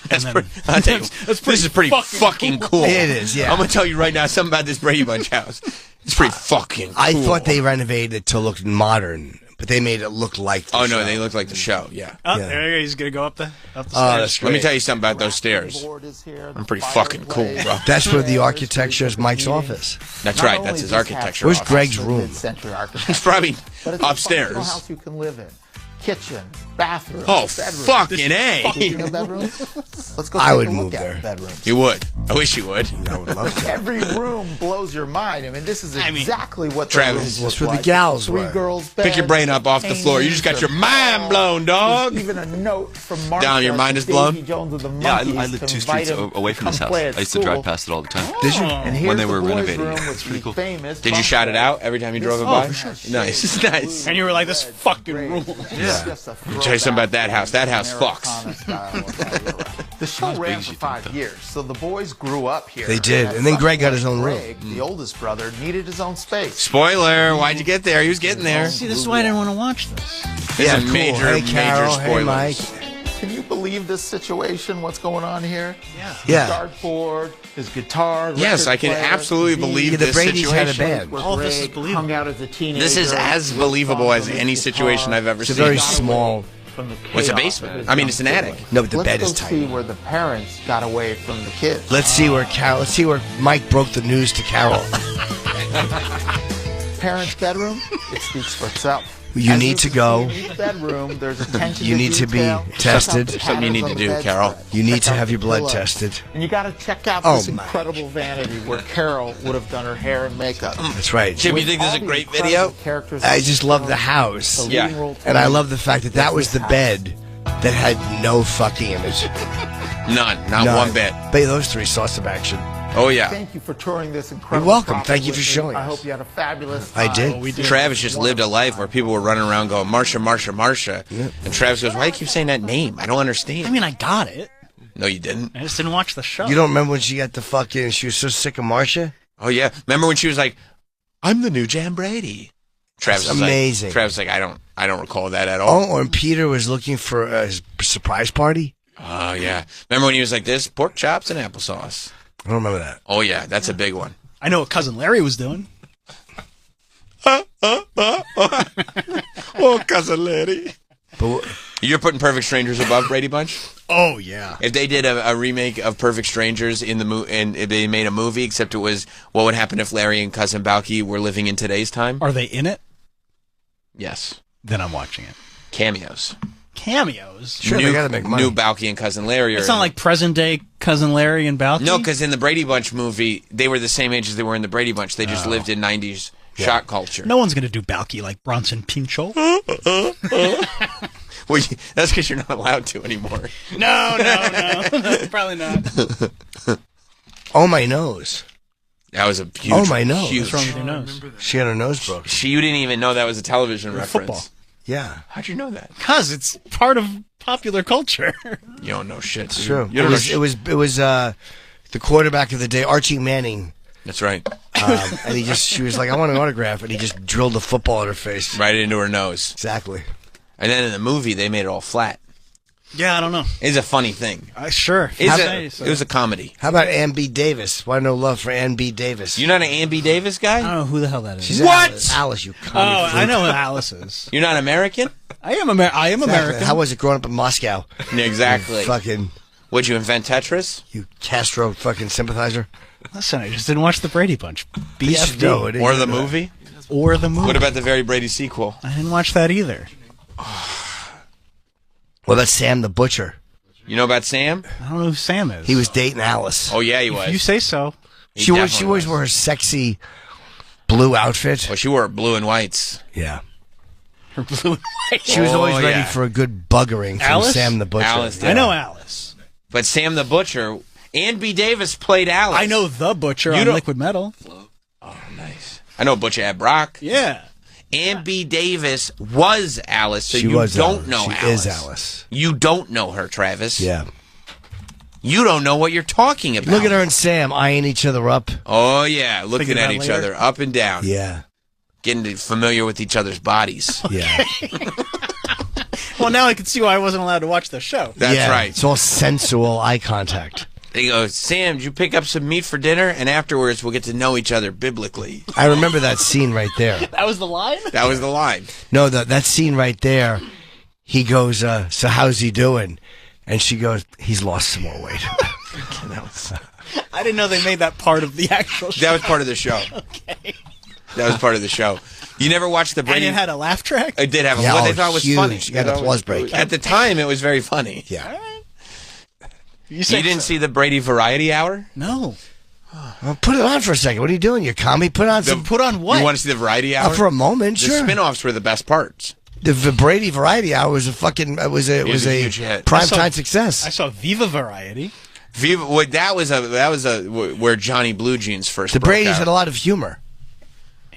That's pretty, I'll tell you, this is pretty fucking cool. It is, yeah. I'm going to tell you right now something about this Brady Bunch house. It's pretty fucking cool. I thought they renovated it to look modern, but they made it look like the show. No, they look like the show, yeah. Oh, Yeah. there you go. He's gonna go up the stairs. That's Let me great. tell you something about those stairs. I'm pretty fucking cool, bro. That's where the architecture is Mike's office. That's right, that's his architecture Where's office. Greg's room? Mid-century architecture. It's probably But it's a upstairs. functional house you can live in. Kitchen, bathroom, Oh, bedroom. fucking A. Fucking a bedroom. Let's go I take would a look move at there. bedrooms. You would. I wish you would. I would love to. Every room blows your mind. I mean, this is exactly what the Travis, rooms that's look where the like. gals Three were. girls' Pick your beds, brain up off the floor. You just got your mind blown, dog. There's even a note from Martha Down, your mind to is blown? Davy Jones of the Yeah, Monkees I lived to 2 invite streets him away to from this come house. play at I used to school. drive past it all the time. Did you? And here's When they the were boys' renovating room it. with It's pretty the cool. famous Did you shout it bunk out every time you drove it Oh, by? for sure. Nice, nice. And you were like, this fucking rule. Yeah. Let me tell you something about that house. That house fucks. The show ran for 5 years, so the boys grew up here. They did, and then Greg got his own room. Greg, the oldest brother, needed his own space. Spoiler, why'd you get there? He was getting there. See, this is why I didn't want to watch this. This Yeah, is cool. major, Hey, Carol. major Hey, spoilers. Mike. Can you believe this situation? What's going on here? Yeah. Yeah. His dartboard, his guitar. Yes, record I can player, absolutely TV. believe Yeah, the this Brady's had a situation. band. Where All this is Greg believable. hung out as a teenager. This is as believable as any situation I've ever It's a seen. very small. From the What's a chaos basement? of his I mean, it's an young attic. sibling. No, but the Let's bed go is see tiny. where the parents got away from the kids. Let's see where Mike broke the news to Carol. Parents' bedroom, it speaks for itself. You As need to see go. in each bedroom, there's attention You need to be detail. tested. Check out the Something you need patterns to on do, the Carol. bedspread. You need Check to out have the your blood pillows. tested. And you got to check out Oh, this my. incredible vanity where Carol would have done her hair and makeup. That's right. Jim, you With think this is all a the great incredible video? characters I in just the love the film, house. the Yeah. leading role And I player love the fact that that was this the house. bed that had no fucking image. None. Not one bit. But those three saw some action. Oh, yeah. Thank you for touring this incredible. You're welcome. property Thank you with for me. showing I us. hope you had a fabulous time. I did. Travis just lived a life where people were running around going, Marsha, Marsha, Marsha. Yeah. And Travis goes, why do you keep saying that name? I don't understand. I mean, I got it. No, you didn't. I just didn't watch the show. You don't remember when she got the fucking, she was so sick of Marsha? Oh, yeah. Remember when she was like, I'm the new Jan Brady? Travis That's was amazing. Like, Travis was like, I don't recall that at all. Oh, and Peter was looking for his surprise party? Oh, yeah. Remember when he was like this? Pork chops and applesauce. I don't remember that. Oh, yeah. That's a big one. I know what Cousin Larry was doing. Oh, Cousin Larry. You're putting Perfect Strangers above Brady Bunch? Oh, yeah. If they did a remake of Perfect Strangers in the and if they made a movie, except it was what would happen if Larry and Cousin Balky were living in today's time? Are they in it? Yes. Then I'm watching it. Cameos. Cameos? Sure, they gotta make money. New Balky and Cousin Larry. It's not like present day Cousin Larry and Balky? No, because in the Brady Bunch movie, they were the same age as they were in the Brady Bunch. They just lived in 90s shot culture. No one's going to do Balky like Bronson Pinchot. Well, that's because you're not allowed to anymore. No. Probably not. Oh, my nose. That was a huge. Oh, my nose. Huge. What's wrong with your nose? She had her nose broke. You didn't even know that was a television reference. Football. Yeah. How'd you know that? Because it's part of popular culture. You don't know shit. It's true. You don't know shit. It was the quarterback of the day, Archie Manning. That's right. And she was like, I want an autograph, and he just drilled the football in her face. Right into her nose. Exactly. And then in the movie, they made it all flat. Yeah, I don't know. It's a funny thing. Sure. It was a comedy. How about Ann B. Davis? Why no love for Ann B. Davis? You're not an Ann B. Davis guy? I don't know who the hell that is. She's What? Alice, you Oh, comic I know who Alice is. You're not American? I am American. How was it growing up in Moscow? Yeah, exactly. You fucking, Would you invent Tetris? you Castro fucking sympathizer. Listen, I just didn't watch the Brady Bunch. You should know it. Or the movie? Or the movie. What about the very Brady sequel? I didn't watch that either. What about Sam the Butcher? You know about Sam? I don't know who Sam is. He was dating Alice. Oh, yeah, he was. If you say so. She always wore her sexy blue outfit. Well, she wore blue and whites. Yeah. Her blue and white. She was always ready for a good buggering from Alice? Sam the Butcher. Alice, I know Alice. But Sam the Butcher, Ann B. Davis played Alice. I know the Butcher on Liquid Metal. Oh, nice. I know Butcher at Brock. Yeah. Ann B. Davis was Alice, so She you was don't Alice. know She Alice. is Alice. You don't know her, Travis. Yeah. You don't know what you're talking about. Look at her and Sam eyeing each other up. Oh, yeah. Looking Thinking at about each later? other up and down. Yeah. Getting familiar with each other's bodies. Yeah. Well, now I can see why I wasn't allowed to watch the show. That's Yeah, right. It's all sensual eye contact. They go, Sam, did you pick up some meat for dinner? And afterwards, we'll get to know each other biblically. I remember that scene right there. That was the line? That was the line. No, that scene right there. He goes, so how's he doing? And she goes, he's lost some more weight. I didn't know they made that part of the actual show. That was part of the show. Okay. That was part of the show. You never watched the Brady... And it had a laugh track? It did have a... Yeah, what they oh, thought was huge. funny. You got an applause break. At the time, it was very funny. Yeah. You didn't see the Brady Variety Hour? No. Well, put it on for a second. What are you doing? You commie? Put on some. Put on what? You want to see the Variety Hour? For a moment, the sure. spin-offs were the best parts. The Brady Variety Hour was a fucking was a huge hit. primetime success. I saw Viva Variety. Viva, well, that was where Johnny Blue Jeans first The broke Brady's out. had a lot of humor.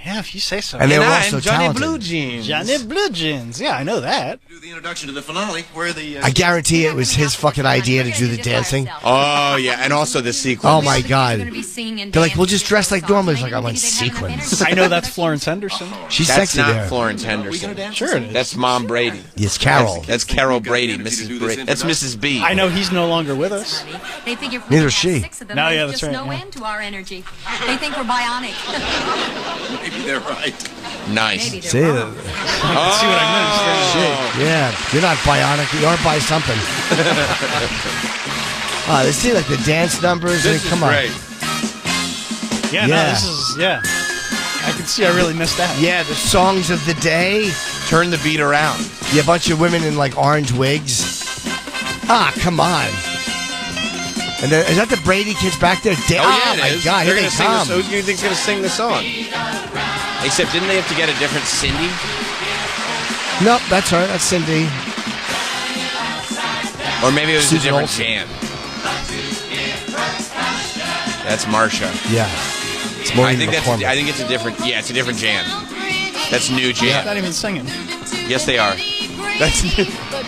Yeah, if you say so. And they were I'm also Johnny talented. Blue Jeans. Johnny Blue Jeans. Yeah, I know that. Do the introduction to the finale where the I guarantee it was his fucking idea to do the dancing. Oh, yeah, and also the sequence. Oh, my God. They're like, we'll just dress like normal. He's like, I want sequins. I know that's Florence Henderson. She's That's sexy not there. Florence Henderson. Sure it is. That's Mom Brady. It's Carol. That's Carol Brady, Mrs. Brady. That's Mrs. B. I know he's no longer with us. They figure if Neither we is she. have 6 of them, No, there's yeah, that's just right, no yeah. end to our energy. They think we're bionic. maybe they're right. Nice. Maybe See, they're wrong. See what I missed? shit. Yeah, you're not bionic. You are by something. They see like the dance numbers. This is come on. great. Yeah, no, this is, yeah. I can see I really missed that. Yeah, the songs of the day. Turn the beat around. Yeah, a bunch of women in like orange wigs. Ah, come on. And is that the Brady kids back there? Oh, yeah, oh it my is. God, They're here gonna they sing come. Who do you think's going to sing the song? Except, didn't they have to get a different Cindy? Nope, that's her. That's Cindy. Or maybe it was Susan a different Olsen. jam. That's Marsha. Yeah. It's I think it's a different. Yeah, it's a different Jan. That's new Jan. They're not even singing. Yes, they are. That's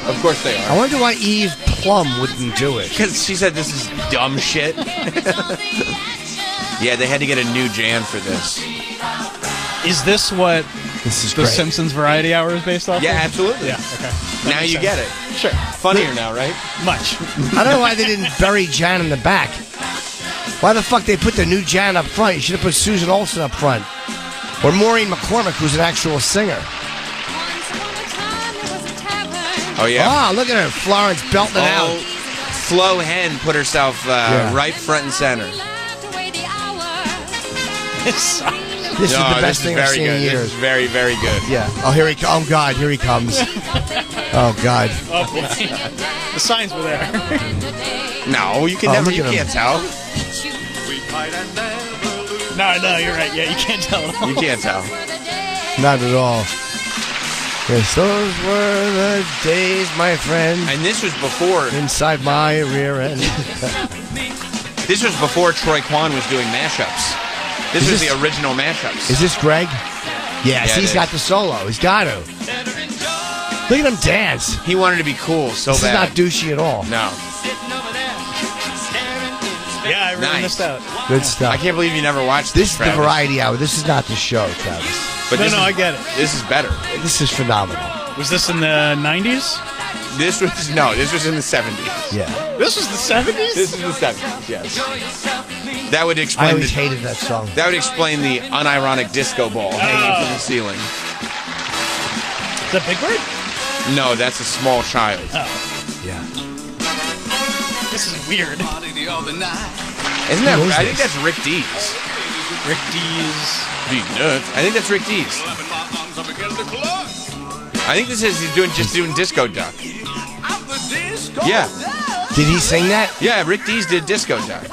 of course they I are. wonder why Eve Plum wouldn't do it. Because she said this is dumb shit. Yeah, they had to get a new Jan for this. Is this what This is the great. Simpsons Variety Hour is based off Yeah, of? absolutely. Yeah, okay. Now you get it. Sure. Funnier now, right? Much. I don't know why they didn't bury Jan in the back. Why the fuck they put the new Jan up front? You should have put Susan Olsen up front. Or Maureen McCormick, who's an actual singer. Oh, yeah. Ah, look at her. Florence belting out. Flo Hen put herself right front and center. This is the best thing I've seen in years. This is very, very good. Yeah. Oh, here he comes. Oh, God, here he comes. Oh, God. Oh, boy. The signs were there. No, you can never. You can't tell. No, you're right. Yeah, you can't tell at all. You can't tell. Not at all. Yes, those were the days, my friend. And this was before. Inside my rear end. This was before Troy Kwan was doing mashups. This was the original mashups. Is this Greg? Yes, he's got the solo. He's got to. Look at him dance. He wanted to be cool so this bad. This is not douchey at all. No. Yeah, I really missed out. Good stuff. I can't believe you never watched This this. is the Travis. Variety Hour. This is not the show, Travis. But I get it. This is better. This is phenomenal. Was this in the 90s? This was in the 70s. Yeah. This was the 70s? This is the 70s, yes. That would explain I always hated that song. That would explain the unironic disco ball hanging from the ceiling. Is that Big Bird? No, that's a small child. Oh. Yeah. This is weird. Isn't that? I think that's Rick Dees. Rick Dees. I think that's Rick Dees. I think this is he's doing Disco Duck. Yeah. Did he sing that? Yeah, Rick Dees did Disco Duck.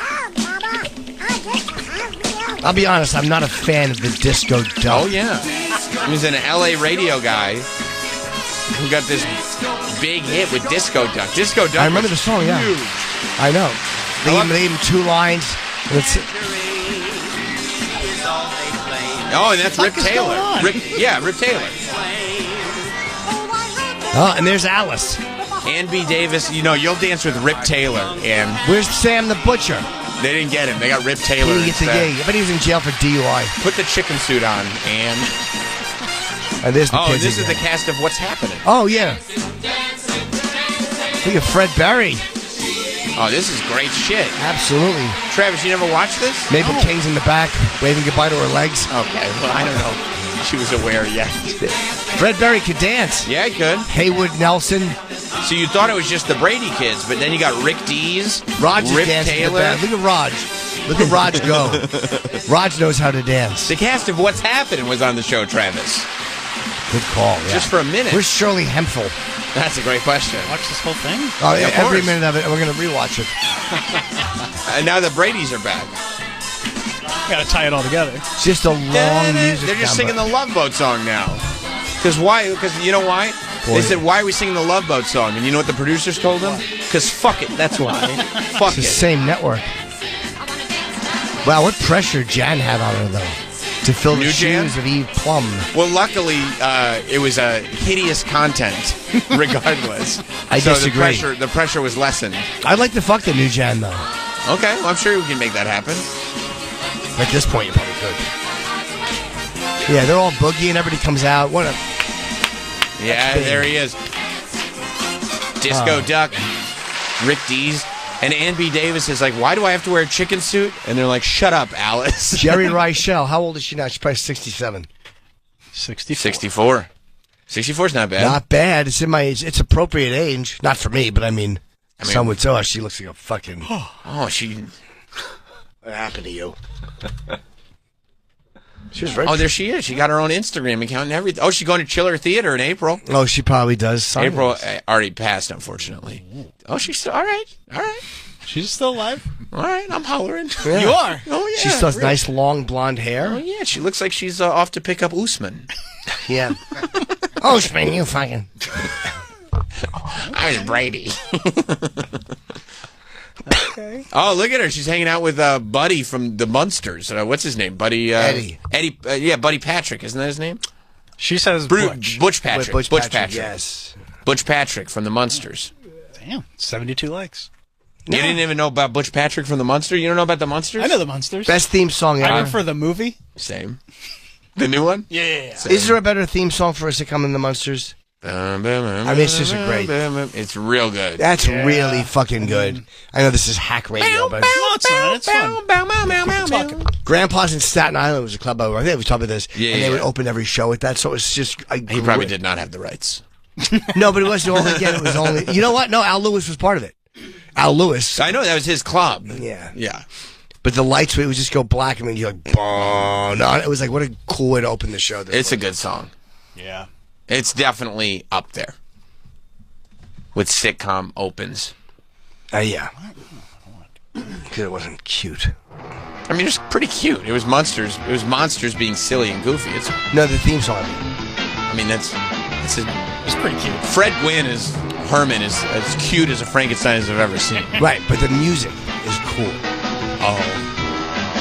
I'll be honest, I'm not a fan of the Disco Duck. Oh yeah. He was an LA radio guy who got this big hit with Disco Duck. Disco Duck. I remember the song, yeah. Huge. I know. They gave him 2 lines. Oh, and that's Rip Taylor. Rip Taylor. Oh, and there's Alice. Ann B. Davis. You know, you'll dance with Rip Taylor. And where's Sam the Butcher? They didn't get him. They got Rip Taylor. He didn't get the gig. I bet he was in jail for DUI. Put the chicken suit on, and there's the kids this is again. the cast of What's Happening. Oh, yeah. Look at Fred Berry. Oh, this is great shit. Absolutely. Travis, you never watched this? Mabel King's in the back, waving goodbye to her legs. Okay, well, I don't know. She was aware yet. Fred Berry could dance. Yeah, he could. Haywood Nelson. So you thought it was just the Brady kids, but then you got Rick Dees, Rog is Rip dancing Taylor. Look at Rog. Look at Rog go. Rog knows how to dance. The cast of What's Happening was on the show, Travis. Good call, yeah. Just for a minute. Where's Shirley Hemphill? That's a great question. Watch this whole thing? Oh, Yeah, every course. minute of it, and we're going to rewatch it. And now the Bradys are back. Got to tie it all together. It's just a long music They're just number. singing the Love Boat song now. Because why? Because you know why? They said, why are we singing the Love Boat song? And you know what the producers told them? Because fuck it, that's why. Fuck It's the it. same network. Wow, what pressure Jan had on her, though, to fill the New Jan? shoes of Eve Plum. Well, luckily, it was hideous content, regardless. I disagree. The pressure was lessened. I'd like to fuck the new Jan, though. Okay, well, I'm sure we can make that happen. At this point, you probably could. Yeah, they're all boogie and everybody comes out. What a... Yeah, there he is. Disco Duck, Rick Dees, and Ann B. Davis is like, why do I have to wear a chicken suit? And they're like, shut up, Alice. Jerry Reichel, how old is she now? She's probably 67. 64. 64's not bad. Not bad. It's in my age. It's appropriate age. Not for me, but I mean some would say, oh, she looks like a fucking... Oh, she... What happened to you? She was very... Oh, there she is. She got her own Instagram account and everything. Oh, she's going to Chiller Theater in April. Oh, she probably does. April already passed, unfortunately. Oh, she's still... All right. She's still alive? All right, I'm hollering. Yeah. You are? Oh, yeah. She still has nice, long, blonde hair. Oh, yeah. She looks like she's off to pick up Usman. Yeah. Usman, you fucking... I was Brady. Okay. Oh, look at her. She's hanging out with Buddy from the Munsters. What's his name? Buddy. Eddie. Eddie. Yeah, Buddy Patrick. Isn't that his name? She says Butch. Butch Patrick. Butch Butch Patrick, Patrick. yes. Butch Patrick from the Munsters. Damn, 72 likes. You didn't even know about Butch Patrick from the Munsters? You don't know about the Munsters? I know the Munsters. Best theme song ever. I went for the movie. Same. The new one? Yeah. Is there a better theme song for a sitcom than the Munsters? I mean, it's just a great. It's real good. That's really fucking good. I know this is hack radio, but It's fun. Grandpa's in Staten Island was a club over. I think we talked about this, Yeah, and they yeah. would open every show with that. So it's just He probably did not have the rights. No, but it wasn't only. Again, it was only. You know what? No, Al Lewis was part of it. Al Lewis. I know that was his club. Yeah. Yeah. But the lights would just go black. I mean, you're like, boom. No, it was like, what a cool way to open the show. It's a good song. Yeah. It's definitely up there with sitcom opens. Yeah. Because it wasn't cute. I mean, it was pretty cute. It was monsters. It was monsters being silly and goofy. It's. No, the theme song. I mean, it's pretty cute. Fred Gwynn as Herman is as cute as a Frankenstein as I've ever seen. Right, but the music is cool. Oh.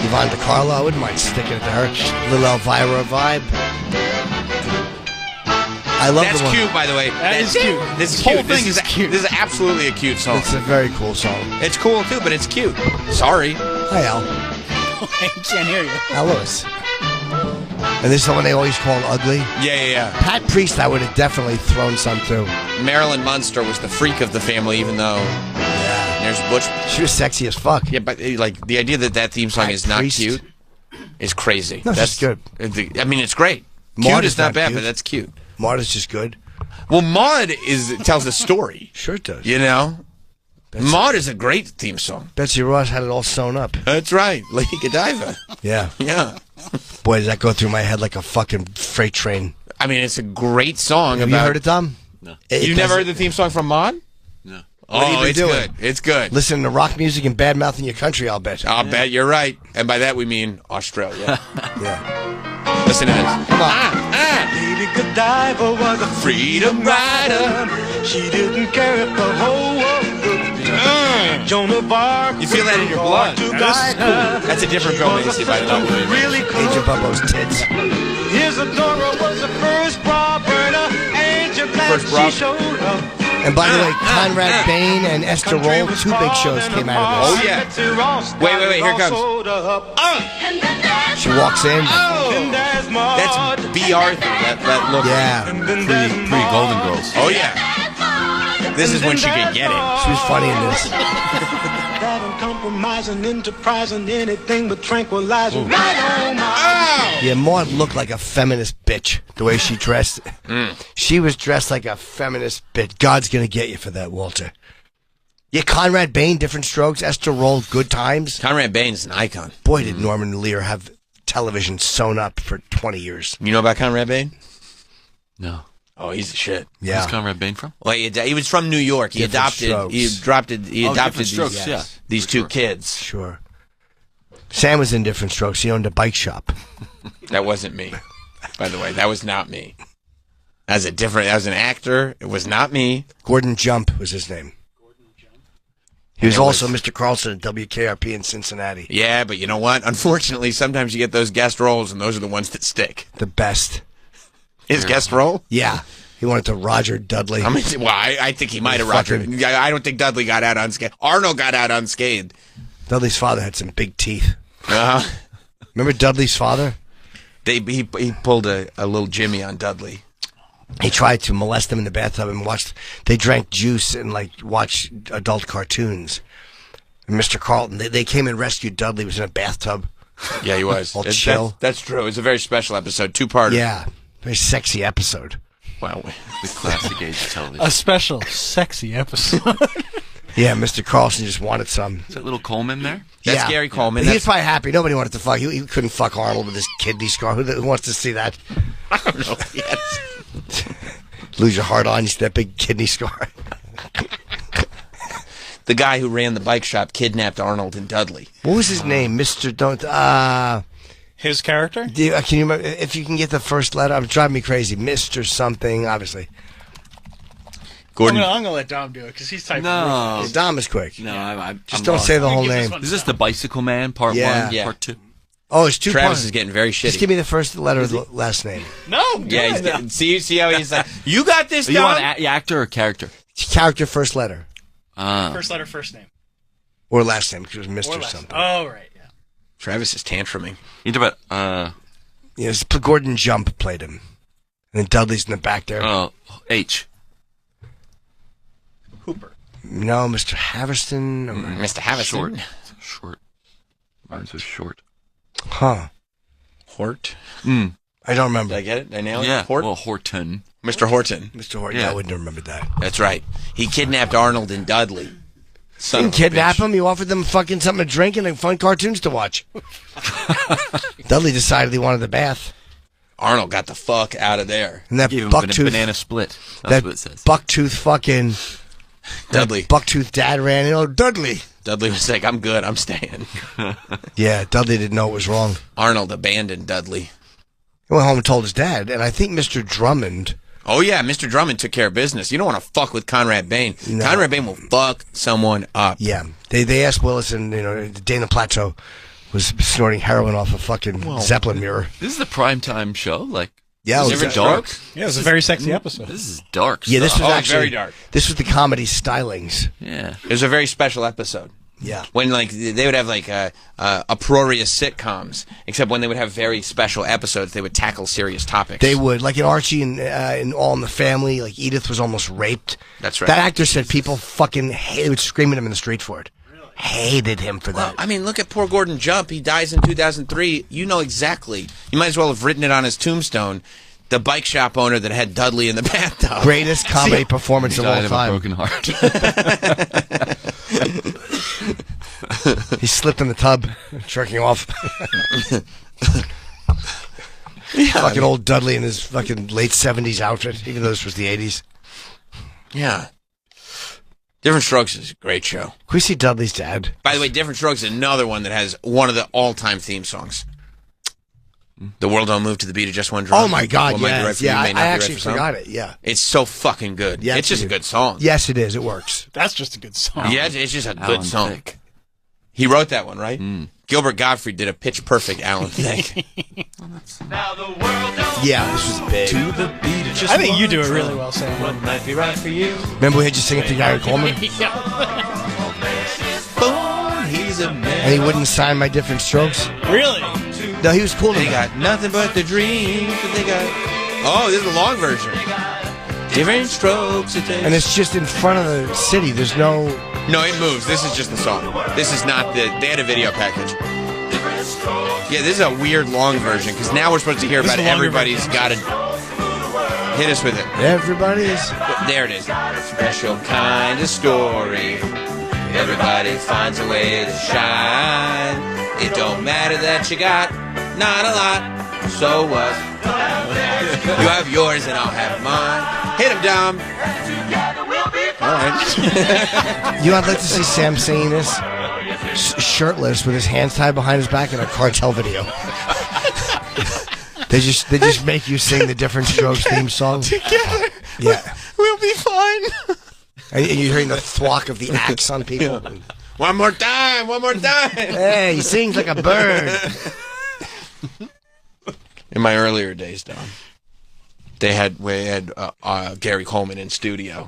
Yvonne DiCarlo, I wouldn't mind sticking it to her. Little Elvira vibe. I love That's the one. cute, by the way. That is cute. This is This whole cute. thing is cute. This is absolutely a cute song. It's a very cool song. It's cool too, but it's cute. Sorry. Hi, Al. I can't hear you. Al Lewis. And this is the one they always call ugly. Yeah. Pat Priest, I would have definitely thrown some too. Marilyn Munster was the freak of the family, even though there's Butch. She was sexy as fuck. Yeah, but like the idea that theme song Pat is not Priest. cute is crazy. No, it's just good. I mean, it's great. Maud Cute is is not not bad, cute. but that's cute. Maud is just good. Well, Maud tells a story. Sure it does. You know, Maud is a great theme song. Betsy Ross had it all sewn up. That's right, Lady Godiva. Yeah. Yeah. Boy, did that go through my head like a fucking freight train. I mean, it's a great song. Have you heard it, Tom? No. You never heard the theme song from Maud? No. Oh, What have you been it's doing? good. It's good. Listening to rock music and bad mouthing your country, I'll bet. I'll bet you're right. And by that we mean Australia. Yeah. Listen to this. Come on. Lady Godiva was a freedom rider. She didn't care if the whole world looked at Joan of Arc. You feel that in your blood. That's a different Bill Macy, by the way. Really cool. Agent Bubbo's tits. Isadora was the first bra burner. Angel First bra- she showed up. And by the way, Conrad Bain and Esther Roll, two big shows came out of Oh, this. yeah. Wait, here it comes. She walks in. That's B. Arthur, that look. Yeah. Pre-Golden Girls. Oh, yeah. This is when she could get it. She was funny in this. That uncompromising, enterprising, anything but tranquilizing. Right on my Yeah, Maud looked like a feminist bitch, the way she dressed. She was dressed like a feminist bitch. God's gonna get you for that, Walter. Yeah, Conrad Bain, Different Strokes. Esther Roll, Good Times. Conrad Bain's an icon. Boy, did Norman Lear have television sewn up for 20 years. You know about Conrad Bain? No. Oh, he's the shit. Yeah. Where's Conrad Bain from? Well, he was from New York. He Different adopted Strokes. Different Strokes, yeah. these two kids. Sure. Sam was in Different Strokes. He owned a bike shop. That wasn't me. By the way, that was not me. That was an actor. It was not me. Gordon Jump was his name. He was also Mr. Carlson at WKRP in Cincinnati. Yeah, but you know what? Unfortunately, sometimes you get those guest roles, and those are the ones that stick. The best. His guest role? Yeah. He wanted to Roger Dudley. I think he might have Roger. I don't think Dudley got out unscathed. Arnold got out unscathed. Dudley's father had some big teeth. Uh-huh. Remember Dudley's father? He pulled a little Jimmy on Dudley. He tried to molest them in the bathtub and they drank juice and watched adult cartoons. And Mr. Carlton, they came and rescued Dudley. He was in a bathtub. Yeah, he was. All chill. That's true. It was a very special episode. Two-parter. Yeah. Very sexy episode. Wow. The classic age of television. A special sexy episode. Yeah, Mr. Carlson just wanted some. Is that little Coleman there? That's Gary Coleman. He was probably happy. Nobody wanted to fuck. He couldn't fuck Arnold with his kidney scar. Who wants to see that? I don't know. Yes. Lose your heart on you see that big kidney scar. The guy who ran the bike shop kidnapped Arnold and Dudley. What was his name? Mr. Don't. His character? Can you remember? If you can get the first letter, I'm driving me crazy. Mr. something, obviously. Gordon. I'm gonna let Dom do it because he's typing. No. Yeah, Dom is quick. No, I'm Just I'm don't lost. say the whole name. Is this the Bicycle Man Part Yeah. 1, Yeah. Part 2? Oh, it's 2 Travis parts. is getting very shitty. Just give me the first letter of the last name. No. Yeah, he's getting, see how he's like, you got this, Are you Dom? on actor or character? Character, first letter. First letter, first name. Or last name, because it was Mr. Or last something. Oh, right. Yeah. Travis is tantruming. You talk about, Yes, Gordon Jump played him. And then Dudley's in the back there. H. Hooper. No, Mr. Haverston. Or... Mr. Haverston. Short. Mine says short. Huh. Hort. I don't remember. Did I get it? Did I nail it? Yeah. Hort? Well, Horton. Mr. Horton. Mr. Horton. Yeah, I wouldn't have remembered that. That's right. He kidnapped Arnold and Dudley. Son He of a didn't kidnap bitch. him. He offered them fucking something to drink and fun cartoons to watch. Dudley decided he wanted the bath. Arnold got the fuck out of there. And that Gave him a bucktooth banana split. That's that what it says. bucktooth fucking Dudley. bucktooth dad ran in. Oh, Dudley. Dudley was like, I'm good. I'm staying. Yeah, Dudley didn't know it was wrong. Arnold abandoned Dudley. He went home and told his dad, and I think Mr. Drummond. Oh, yeah. Mr. Drummond took care of business. You don't want to fuck with Conrad Bain. No. Conrad Bain will fuck someone up. Yeah, they asked Willis, and Dana Plateau was snorting heroin off a fucking Zeppelin mirror. This is the primetime show. Like, Yeah, this it is was dark. Yeah, it was a very sexy episode. This is dark. Yeah, this was stuff. actually very dark. This was the comedy stylings. Yeah. It was a very special episode. Yeah. When like they would have like uproarious sitcoms, except when they would have very special episodes, they would tackle serious topics. They would, like in Archie and All in the Family, like Edith was almost raped. That's right. That actor said people fucking they would scream at him in the street for it. Really? Hated him for that. I mean, look at poor Gordon Jump. He dies in 2003. You know exactly. You might as well have written it on his tombstone. The bike shop owner that had Dudley in the bathtub. Greatest comedy performance of all Died of a time. broken heart. He slipped in the tub, jerking off. Fucking old Dudley in his fucking late 70s outfit, even though this was the 80s. Yeah. Different Strokes is a great show. Can we see Dudley's dad? By the way, Different Strokes is another one that has one of the all-time theme songs. The World Don't Move to the Beat of Just One Drum. Oh my God, What might be yes. right for Yeah, you may I not be right actually for some. forgot it, yeah. It's so fucking good. Yes, it's just it a is. good song. Yes, it is. It works. That's just a good song. Yeah, it's just a Alan good song. Thicke. He wrote that one, right? Gilbert Gottfried did a pitch-perfect Alan Thicke. Yeah, this was big. To the beat of just I think you one do it really drum. well, Sam. What might be right for you? Remember we had you singing to Gary Coleman? Boy, he's a man. And he wouldn't sign my Different Strokes? Really? No, he was cool to They me. got nothing but the dreams that they got. Oh, this is the long version. Different strokes it takes. And it's just in front of the city. There's no... No, it moves. This is just the song. This is not the... They had a video package. Yeah, this is a weird long version, because now we're supposed to hear This about is a longer everybody's got to... Hit us with it. Everybody's... There it is. Special kind of story. Everybody finds a way to shine. It don't matter that you got not a lot. So what? You have yours and I'll have mine. Hit him, Dom. All right. You know, I'd like to see Sam singing this shirtless with his hands tied behind his back in a cartel video. They just make you sing the Different Strokes theme song. Together. Yeah. We'll be fine. And you're hearing the thwack of the axe on people. Yeah. One more time. One more time. Hey, he sings like a bird. In my earlier days, Dom, we had Gary Coleman in studio,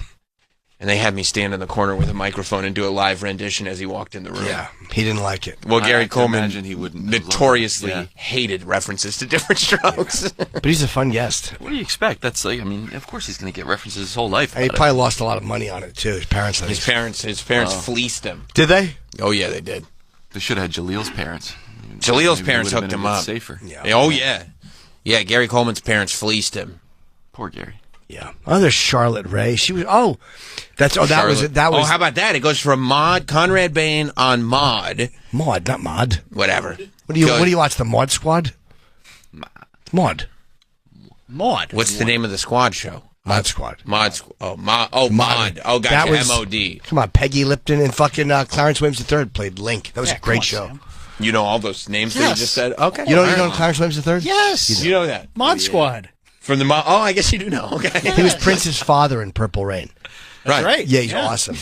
and they had me stand in the corner with a microphone and do a live rendition as he walked in the room. Yeah, he didn't like it. Well, Gary I can Coleman imagine he wouldn't notoriously love it. Yeah. hated references to Different Strokes. But he's a fun guest. What do you expect? That's like, I mean, of course he's going to get references his whole life. And he about probably lost a lot of money on it, too. His parents. His parents fleeced him. Did they? Oh yeah, they did. it. They should have had Jalil's parents. Jalil's Maybe it parents would've hooked been him a bit up. Safer. Yeah. Oh yeah, yeah. Gary Coleman's parents fleeced him. Poor Gary. Yeah. Oh, there's Charlotte Ray. She was. Oh, that was Charlotte. that was. Oh, how about that? It goes from Conrad Bain on Maude. Maude, not Maude. Whatever. What do you watch? The Maude Squad. Maude. Maud. What's the name of the squad show? Mod Squad. Mod. Maude. Oh, That gotcha. was- MOD. Come on, Peggy Lipton and fucking Clarence Williams III played Link. That was a great show. Sam. You know all those names that you Yes. just said? Okay. You know All right. Clarence Williams III? Yes. You know that. Mod Squad. From the Oh, I guess you do know. Okay. He was Prince's father in Purple Rain. Right. Yeah, he's awesome.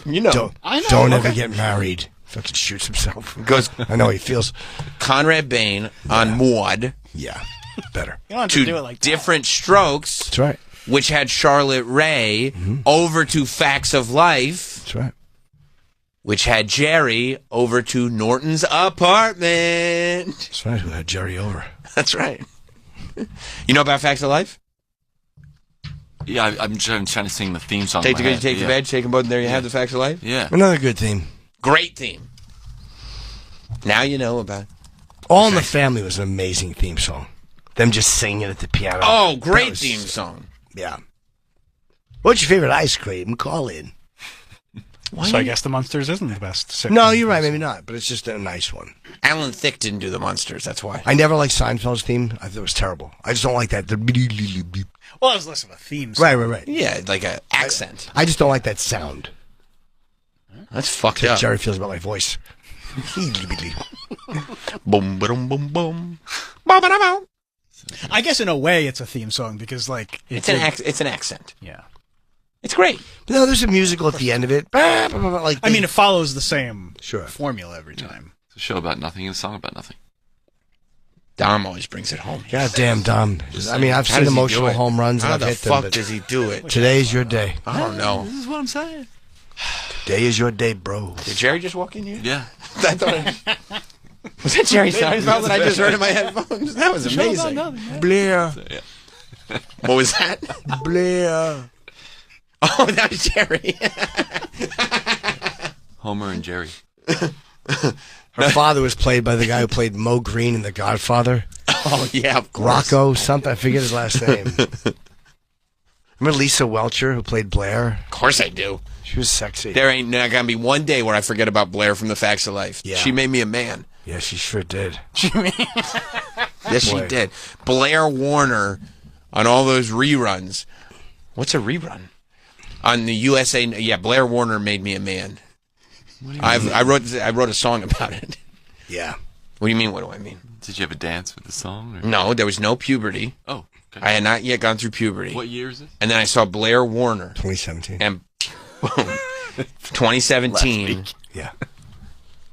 You know. Don't ever get married. Fucking shoots himself. Goes. I know how he feels. Conrad Bain on Maud. Yeah, better. You don't have to to do it like that. Different Strokes. That's right. Which had Charlotte Rae over to Facts of Life. That's right. Which had Jerry over to Norton's Apartment. That's right. Who had Jerry over? That's right. You know about Facts of Life? Yeah, I'm trying to sing the theme song. Take the in my good, you head. take the bad, shake them both, and there you have the Facts of Life? Yeah. Another good theme. Great theme. Now you know about All in the Family was an amazing theme song. Them just singing at the piano. Oh, great That was- theme song. Yeah. What's your favorite ice cream? Call in. So I guess the Munsters isn't the best. sitcom. No, you're right. Maybe not, but it's just a nice one. Alan Thicke didn't do the Monsters, that's why. I never liked Seinfeld's theme. I thought it was terrible. I just don't like that. Well, I was listening to themes. Right. Yeah, like an accent. I just don't like that sound. That's fucked That's how up. Jerry feels about my voice. Boom, boom, boom, boom. Ba-ba-da-bow. I guess in a way it's a theme song because like It's an accent. Yeah. It's great. No, there's a musical at the end of it. Like I mean, it follows the same Sure. formula every time. It's a show about nothing and a song about nothing. Dom always brings it home. God damn, Dom. I mean, I've How seen does he do emotional it? home runs and How I've the hit them. fuck But does he do it? today's your day. I don't know. This is what I'm saying. Today is your day, bro. Did Jerry just walk in here? Yeah. I thought was that Jerry Seinfeld that I just heard in my headphones? That was amazing. Blair. What was that? Blair. Oh, that was Jerry. Homer and Jerry. Her father was played by the guy who played Mo Green in The Godfather. Oh, yeah, of course. Rocco something. I forget his last name. Remember Lisa Welcher who played Blair? Of course I do. She was sexy. There ain't not gonna be one day where I forget about Blair from The Facts of Life. Yeah. She made me a man. Yeah, she sure did. Yes, she Boy. did. Blair Warner on all those reruns. What's a rerun? On the USA, yeah, Blair Warner made me a man. I wrote a song about it. Yeah. What do you mean? What do I mean? Did you have a dance with the song? Or? No, there was no puberty. Oh, okay. I had not yet gone through puberty. What year is this? And then I saw Blair Warner. 2017. And boom, 2017. Yeah.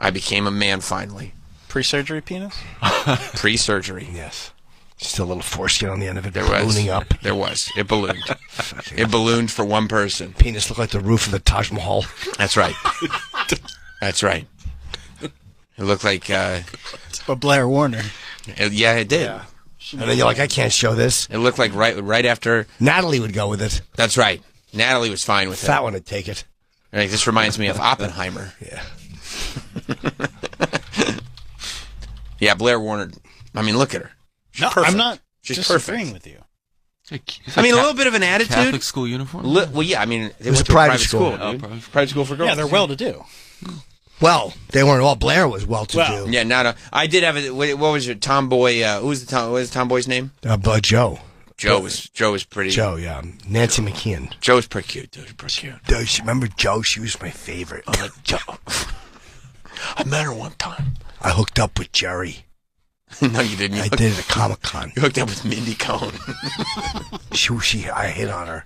I became a man finally. Pre-surgery penis? Pre-surgery. Yes. Just a little foreskin on the end of it. There was. Ballooning up. There was. It ballooned. It ballooned for one person. Penis looked like the roof of the Taj Mahal. That's right. That's right. It looked like... But Blair Warner. yeah, it did. Yeah. And then you're like, I can't show this. It looked like right after... Natalie would go with it. That's right. Natalie was fine with Fat it. one would take it. Like, this reminds me of Oppenheimer. Yeah. Yeah, Blair Warner. I mean, look at her. She's No, perfect. I'm not She's disagreeing perfect. with you. I mean, a little bit of an attitude. Catholic school uniform? Well, yeah, I mean, they was went a to private school. school. Dude. Private school for girls. Yeah, they're well-to-do. Well, they weren't all. Blair was well-to-do. Well, Yeah, not a. I did have a. What was your tomboy? Who was the tom? What was the tomboy's name? Joe. Joe was pretty. Joe, yeah. Nancy McKeon. Joe was pretty cute. Dude, pretty cute. Dude, remember Joe? She was my favorite. I'm like Joe. I met her one time. I hooked up with Jerry. No, you didn't. I did at Comic-Con. You hooked up with Mindy Cohn. I hit on her.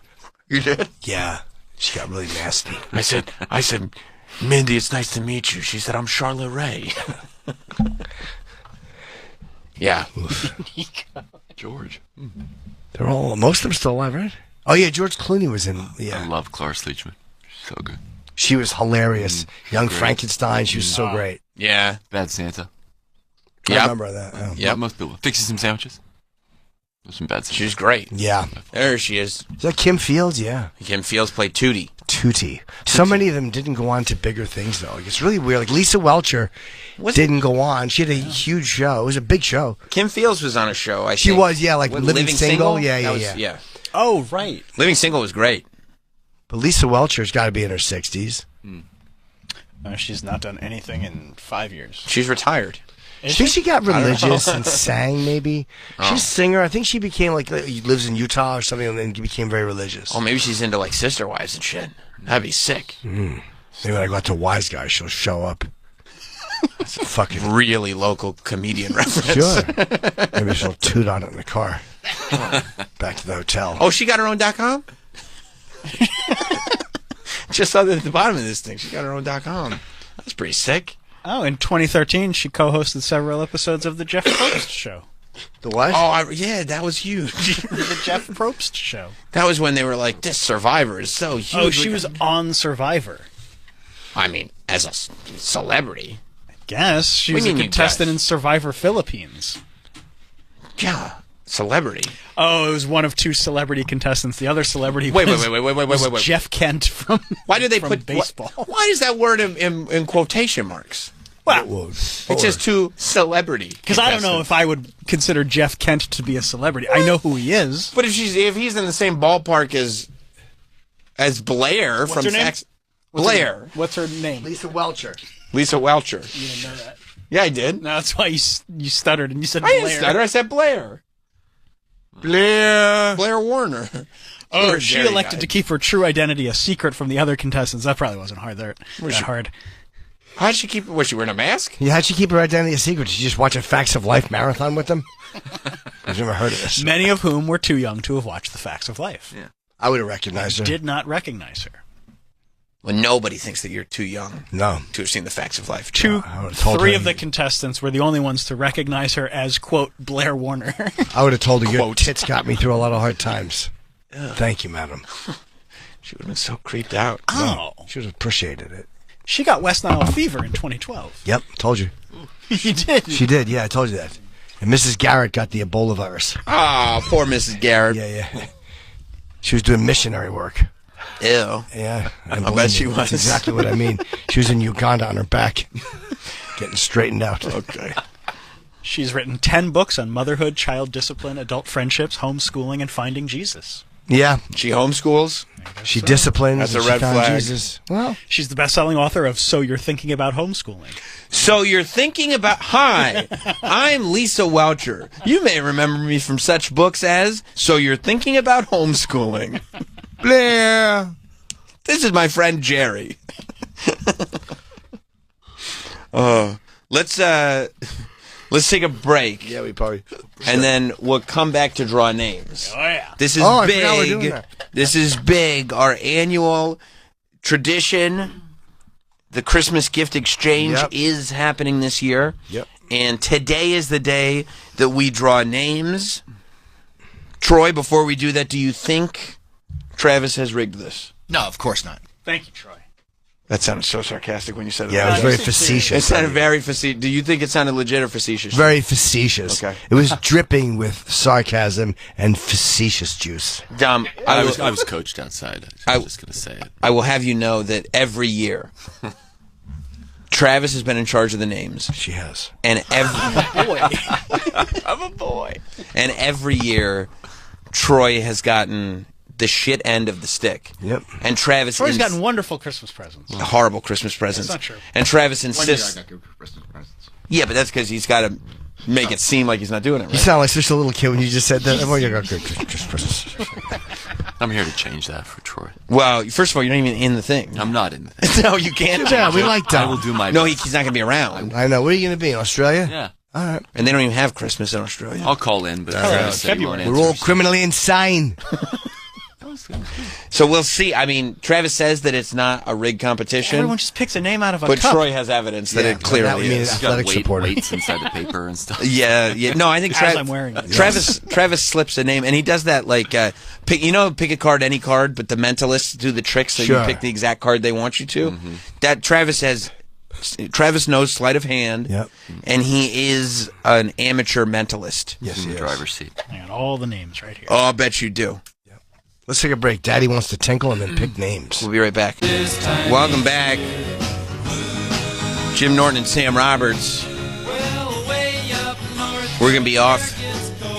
You did? Yeah. She got really nasty. I said, Mindy, it's nice to meet you. She said, I'm Charlotte Rae. Yeah. George. They're all, most of them still alive, right? Oh, yeah, George Clooney was in, I yeah. love Cloris Leachman. She's so good. She was hilarious. Young great. Frankenstein, she was so great. Yeah. Bad Santa. I Yep. remember that. Yeah. Yep. Most people. Fixing some sandwiches. There's some bad Santa. She's great. Yeah. There she is. Is that Kim Fields? Yeah. Kim Fields played Tootie. Tootie. So many of them didn't go on to bigger things, though. Like, it's really weird. Like, Lisa Welcher didn't go on. She had a huge show. It was a big show. Kim Fields was on a show, I think. She was, yeah, like What, Living Single? Yeah, That yeah, was- yeah. Oh, right. Living Single was great. But Lisa Welcher's got to be in her 60s. She's not done anything in 5 years. She's retired. I think she got I don't know. religious and sang, maybe. Oh. She's a singer. I think she became, like, lives in Utah or something, and then became very religious. Oh, maybe she's into, like, Sister Wives and shit. That'd be sick. Maybe when I go out to Wise Guy, she'll show up. That's a fucking... Really local comedian reference. Sure. Maybe she'll toot on it in the car. Back to the hotel. Oh, she got her own .com? just saw that at the bottom of this thing. She got her own .com. That's pretty sick. Oh, in 2013, she co-hosted several episodes of the Jeff Probst Show. The what? Oh, yeah, that was huge. The Jeff Probst Show. That was when they were like, this Survivor is so huge. Oh, she was on Survivor. I mean, as a celebrity. I guess. She was a contestant in Survivor Philippines. Yeah, celebrity. Oh, it was one of 2 celebrity contestants. The other celebrity was Wait. Jeff Kent from Why do they from put baseball. Why is that word in quotation marks? Well, it's just 2 celebrity. Because I don't know if I would consider Jeff Kent to be a celebrity. I know who he is. But if he's in the same ballpark as Blair What's from her name? Fax... Blair. What's her name? Lisa Welcher. Lisa Welcher. You didn't know that. Yeah, I did. No, that's why you stuttered and you said I Blair. didn't stutter. I said Blair. Blair Warner. Oh, she elected to keep her true identity a secret from the other contestants. That probably wasn't hard. Hard. How'd she keep it? Was she wearing a mask? Yeah, how'd she keep her identity a secret? Did she just watch a Facts of Life marathon with them? I've never heard of this. Many of whom were too young to have watched The Facts of Life. Yeah. I would have recognized her. Did not recognize her. Well, nobody thinks that you're too young to have seen The Facts of Life. 3 of the contestants were the only ones to recognize her as, quote, Blair Warner. I would have told her your tits got me through a lot of hard times. Ugh. Thank you, madam. She would have been so creeped out. Oh. No, she would have appreciated it. She got West Nile fever in 2012. Yep, told you. You did? She did, yeah, I told you that. And Mrs. Garrett got the Ebola virus. Oh, poor Mrs. Garrett. Yeah. She was doing missionary work. Ew. Yeah. I bet she was. That's exactly what I mean. She was in Uganda on her back, getting straightened out. Okay. She's written 10 books on motherhood, child discipline, adult friendships, homeschooling, and finding Jesus. Yeah. She homeschools? She disciplines. That's a and she red found flag. Jesus. Well, she's the best-selling author of So You're Thinking About Homeschooling. So you're thinking about... Hi, I'm Lisa Welcher. You may remember me from such books as So You're Thinking About Homeschooling. Blair. This is my friend Jerry. Let's take a break. Yeah, we probably... And then we'll come back to draw names. Oh, yeah. This is I forgot we're doing big. that. This is big. Our annual tradition, the Christmas gift exchange, is happening this year. Yep. And today is the day that we draw names. Troy, before we do that, do you think Travis has rigged this? No, of course not. Thank you, Troy. That sounded so sarcastic when you said it. Yeah, it was very facetious. It sounded very facetious. Do you think it sounded legit or facetious? Very facetious. Okay. It was dripping with sarcasm and facetious juice. Dom, I was coached outside. I was just going to say it. I will have you know that every year, Travis has been in charge of the names. She has. And every Boy. I'm a boy. And every year, Troy has gotten the shit end of the stick. Yep. And Travis... Troy's gotten wonderful Christmas presents. Horrible Christmas presents. That's not true. And Travis 1 year insists... I got good Christmas presents. Yeah, but that's because he's got to make it seem like he's not doing it right. You sound like such a little kid when you just said that. Oh, you got good Christmas. I'm here to change that for Troy. Well, first of all, you're not even in the thing. I'm not in the thing. No, you can't. Yeah, we like that. I will do my No, best. he's not going to be around. I know. Where are you going to be? In Australia? Yeah. All right. And they don't even have Christmas in Australia. I'll call in, but February. We're all criminally insane. So we'll see. I mean, Travis says that it's not a rigged competition. Everyone just picks a name out of a But cup. Troy has evidence that it clearly is. He's got Athletic supporter. weights inside the paper and stuff. Yeah. No, I think As I'm wearing it. Travis slips a name, and he does that like, pick a card, any card, but the mentalists do the trick so Sure. you pick the exact card they want you to. That Travis knows sleight of hand, and he is an amateur mentalist. Yes, in he the is. driver's seat. I got all the names right here. Oh, I'll bet you do. Let's take a break. Daddy wants to tinkle and then pick names. We'll be right back. Welcome back. Jim Norton and Sam Roberts. We're going to be off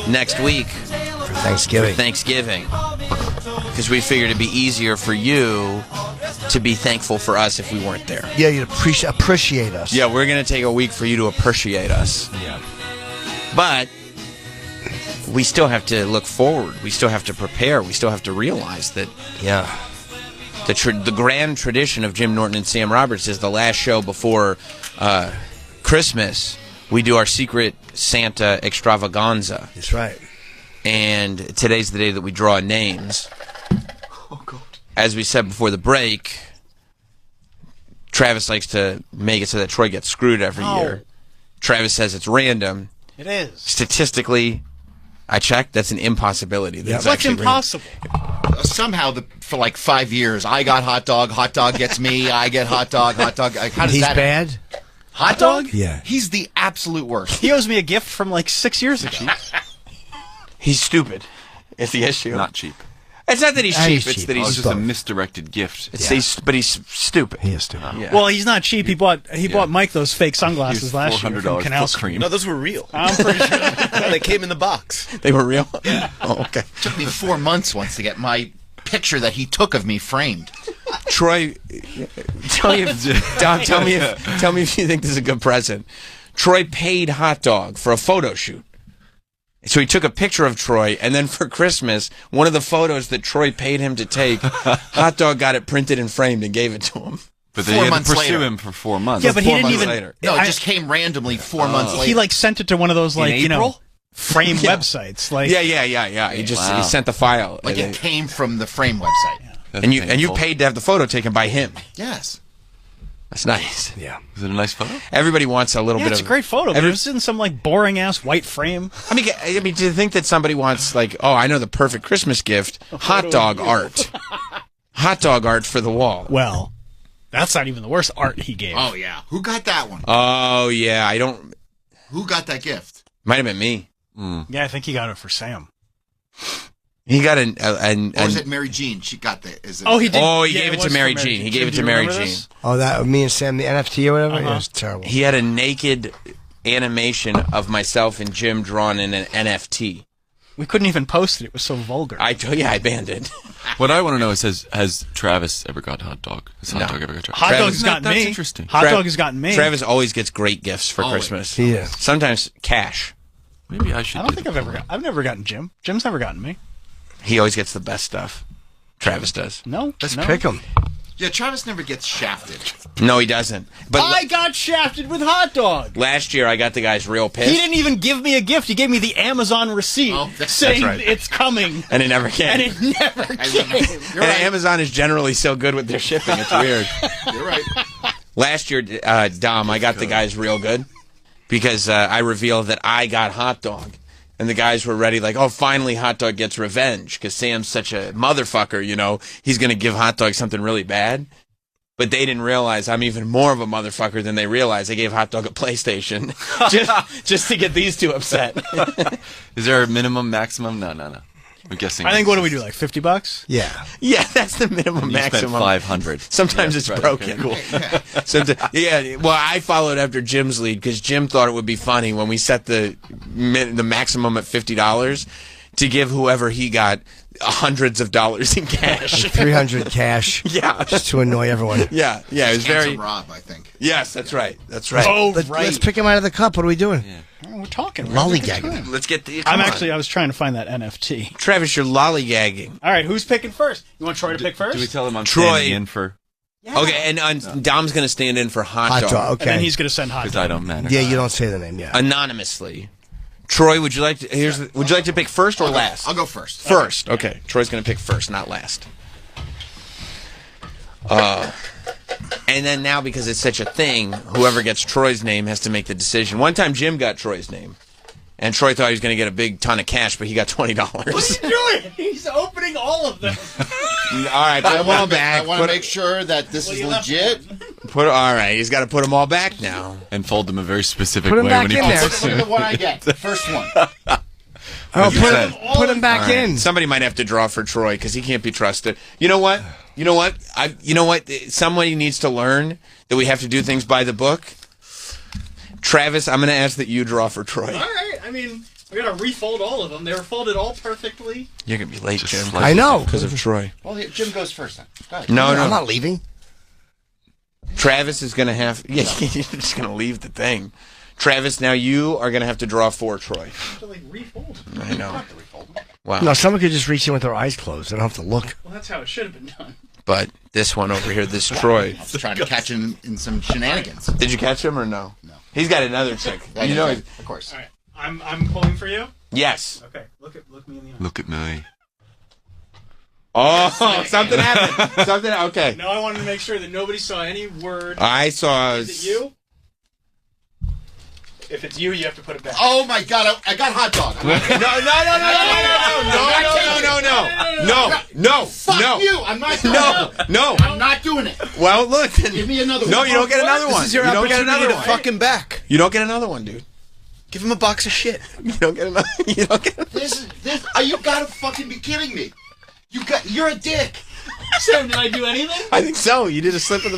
next week For Thanksgiving. because we figured it'd be easier for you to be thankful for us if we weren't there. Yeah, you'd appreciate us. Yeah, we're going to take a week for you to appreciate us. Yeah. But we still have to look forward. We still have to prepare. We still have to realize that the grand tradition of Jim Norton and Sam Roberts is the last show before Christmas. We do our secret Santa extravaganza. That's right. And today's the day that we draw names. Oh, God. As we said before the break, Travis likes to make it so that Troy gets screwed every year. Travis says it's random. It is. Statistically, I checked. That's an impossibility. That's What's actually impossible? Somehow, for like 5 years, I got hot dog gets me, I get hot dog. How does He's that bad? Hot dog? Yeah. He's the absolute worst. He owes me a gift from like 6 years ago. He's stupid. It's the issue. Not cheap. It's not that he's cheap. It's that It's he's just a misdirected gift. but he's stupid. He is stupid. Yeah. Well, he's not cheap. He bought Mike those fake sunglasses last year from Canal Street. No, those were real. I'm pretty sure. They came in the box. They were real? Oh, okay. Took me 4 months once to get my picture that he took of me framed. Troy, tell me if you think this is a good present. Troy paid Hot Dog for a photo shoot. So he took a picture of Troy, and then for Christmas, one of the photos that Troy paid him to take, Hot Dog got it printed and framed and gave it to him. But they had to pursue him for 4 months. Yeah, but he didn't even. No, it just came randomly 4 months later. He like sent it to one of those like In April? frame Yeah. websites. Like Yeah. He just he sent the file. Like it came from the frame website. And you paid to have the photo taken by him. Yes. That's nice. Yeah. Is it a nice photo? Everybody wants a little bit it's of. a great photo. But it was in some like boring ass white frame. I mean, do you think that somebody wants like, oh, I know the perfect Christmas gift, hot dog art, hot dog art for the wall? Well, that's not even the worst art he gave. Oh yeah, who got that one? Oh yeah, I don't. Who got that gift? Might have been me. Yeah, I think he got it for Sam. He got Or is it Mary Jean? She got the. Is it? Oh, he did. Oh, he Yeah, gave it it to was Mary for Jean. He Jim, gave it do to you Mary remember Jean. this? Oh, that me and Sam, the NFT or whatever? Yeah, it's terrible. He had a naked animation of myself and Jim drawn in an NFT. We couldn't even post it. It was so vulgar. I banned it. What I want to know is, has Travis ever got hot dog? Has hot dog ever got Travis? Hot dog's gotten That's me. interesting. Hot dog has gotten me. Travis always gets great gifts for Christmas. Yeah. Sometimes cash. Maybe I should. I don't think I've never gotten Jim. Jim's never gotten me. He always gets the best stuff. Travis does. No. Let's no. pick him. Yeah, Travis never gets shafted. No, he doesn't. But I got shafted with hot dog. last year, I got the guys real pissed. He didn't even give me a gift. He gave me the Amazon receipt saying right. it's coming. And it never came. And it never came. And Amazon is generally so good with their shipping. It's weird. You're right. Last year, Dom, I got the guys real good because I revealed that I got hot dog. And the guys were ready, like, oh, finally Hot Dog gets revenge because Sam's such a motherfucker, you know. He's going to give Hot Dog something really bad. But they didn't realize I'm even more of a motherfucker than they realized. They gave Hot Dog a PlayStation just to get these two upset. Is there a minimum, maximum? No. I'm guessing. I think, what do we do, like $50? Yeah. Yeah, that's the minimum You maximum. spent 500. Sometimes it's right, broken. okay, cool. Yeah, well, I followed after Jim's lead because Jim thought it would be funny when we set the maximum at $50 to give whoever he got hundreds of dollars in cash. 300 cash. Yeah. Just to annoy everyone. Yeah, it was very. Handsome Rob, I think. Yes, that's right. That's right. Oh, Let's pick him out of the cup. What are we doing? Oh, we're talking. Lollygagging. Let's get the. I was trying to find that NFT. Travis, you're lollygagging. All right, who's picking first? You want Troy to pick first? Do we tell him I'm Troy. standing in for? Okay, and Dom's going to stand in for hot dog. Okay. And then he's going to send hot Because dog. I don't matter. Yeah, you don't say the name. Yeah. Anonymously. Troy, would you like to? Would you like to pick first or last? I'll go first. First. Okay. Troy's going to pick first, not last. And then now, because it's such a thing, whoever gets Troy's name has to make the decision. One time, Jim got Troy's name, and Troy thought he was going to get a big ton of cash, but he got $20. What are you doing? He's opening all of them. All right, put them all back. I want to make sure that this is legit. All right, he's got to put them all back now. And fold them a very specific Put 'em way back when he in puts there. Look at the one I get. The first one. Put him back in. Somebody might have to draw for Troy because he can't be trusted. You know what? You know what? Somebody needs to learn that we have to do things by the book. Travis, I'm going to ask that you draw for Troy. All right. I mean, we got to refold all of them. They were folded all perfectly. You're going to be late, Jim. I know. Because of Troy. Well, Jim goes first then. Go ahead. No. I'm not leaving. Travis is going to have... Yeah, you're just going to leave the thing. Travis, now you are going to have to draw for Troy. To like refold. I know. Wow. No, someone could just reach in with their eyes closed. They don't have to look. Well, that's how it should have been done. But this one over here, this Troy. I was trying to catch him in some shenanigans. Did you catch him or no? No. He's got another trick. You know, of course. All right. I'm pulling for you. yes. Okay. Look me in the eye. Look at me. Oh, something happened. Something. Okay. No, I wanted to make sure that nobody saw any word. I saw. Is it you? If it's you, you have to put it back. Oh my God! I got hot dog. No. Fuck you! I'm not doing it. No. I'm not doing it. Well, look. Give me another one. No, you don't get another one. This is your you don't get opportunity another to one. fuck him back. You don't get another one, dude. Give him a box of shit. You don't get another. You don't get. This. You gotta fucking be kidding me. You're a dick. Sam, did I do anything? I think so. You did a slip of the.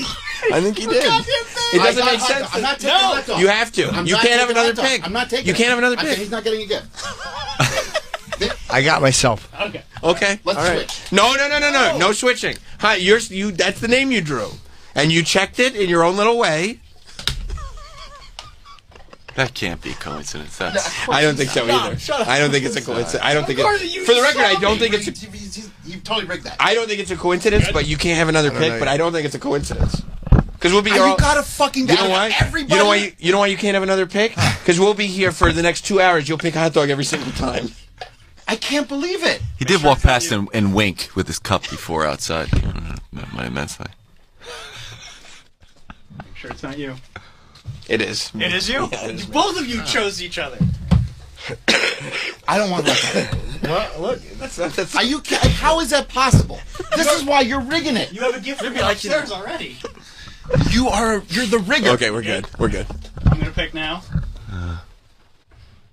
I think you did. It doesn't make sense. I'm not taking hot dog. You have to. You can't have another pick. I'm not taking. You can't have another pick. He's not getting a gift. I got myself. Okay. Okay. Let's all right. switch. No. No switching. Hi, you. That's the name you drew, and you checked it in your own little way. That can't be a coincidence. That's. I don't think so either. I don't think it's a coincidence. I don't think it. For the record, I don't think it's. You totally rigged that. I don't think it's a coincidence, but you can't have another pick. But I don't think it's a coincidence. Because we'll be here. You gotta fucking. You know why? Everybody. You know why you can't have another pick? Because we'll be here for the next 2 hours. You'll pick hot dog every single time. I can't believe it. He did walk past and wink with his cup before outside. My immensely. Make sure it's not you. It is. It is you? Yeah, it is Both of you chose each other. I don't want that. Well, look, that's. Are you? How is that possible? This is why you're rigging it. You have a gift for me upstairs already. You're the rigger. Okay, we're good. We're good. I'm gonna pick now.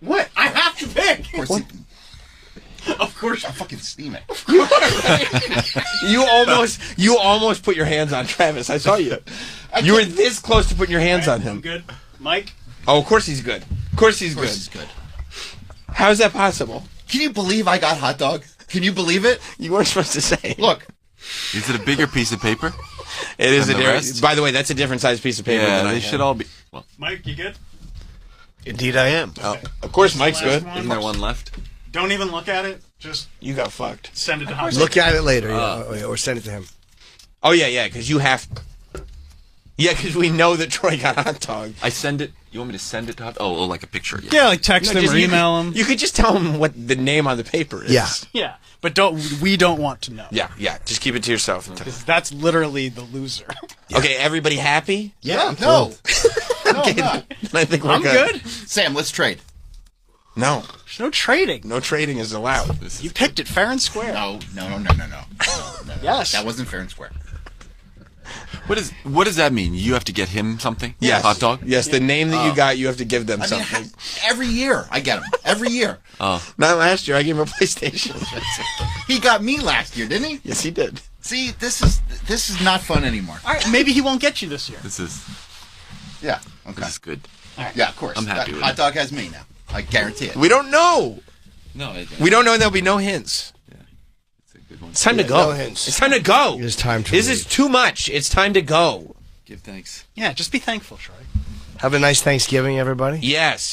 What? I have to pick. Of course. I'm fucking steaming. You almost put your hands on Travis. I saw you. You were this close to putting your hands on him. I'm good. Mike? Oh, of course he's good. Of course he's good. How is that possible? Can you believe I got hot dog? Can you believe it? You weren't supposed to say. Look. Is it a bigger piece of paper? It is a the different. rest? By the way, that's a different size piece of paper. Yeah, than I they have. should all be. Well, Mike, you good? Indeed, I am. Oh, of course, Mike's good. Last isn't there one left? Don't even look at it. Just You got fucked. send it to Hot Look at it later, or send it to him. Oh yeah, because you have. Yeah, because we know that Troy got hot dog. I send it. You want me to send it to hot? Oh, like a picture. Yeah, like text them or email them. You could just tell him what the name on the paper is. Yeah. Yeah, but we don't want to know. Yeah. Just keep it to yourself. Because that's literally the loser. Okay, everybody happy? Yeah. No. No, Okay, I'm not. I think we're I'm good. Sam, let's trade. No. There's no trading. No trading is allowed. You picked it fair and square. No. Yes. That wasn't fair and square. What does that mean? You have to get him something? Yes. Hot dog? Yes, the name that you got, you have to give them I mean, something. every year I get him. Every year. Oh. Not last year. I gave him a PlayStation. He got me last year, didn't he? Yes, he did. See, this is not fun anymore. All right, maybe he won't get you this year. This is Okay. this is good. Yeah, of course. I'm happy with Hot it. dog has me now. I guarantee it. We don't know. No, We don't know, and there'll be no hints. it's a good one. It's time to go. No hints. It's time to go. It is time to This leave. is too much. It's time to go. Give thanks. Yeah, just be thankful, Troy. Have a nice Thanksgiving, everybody. Yes.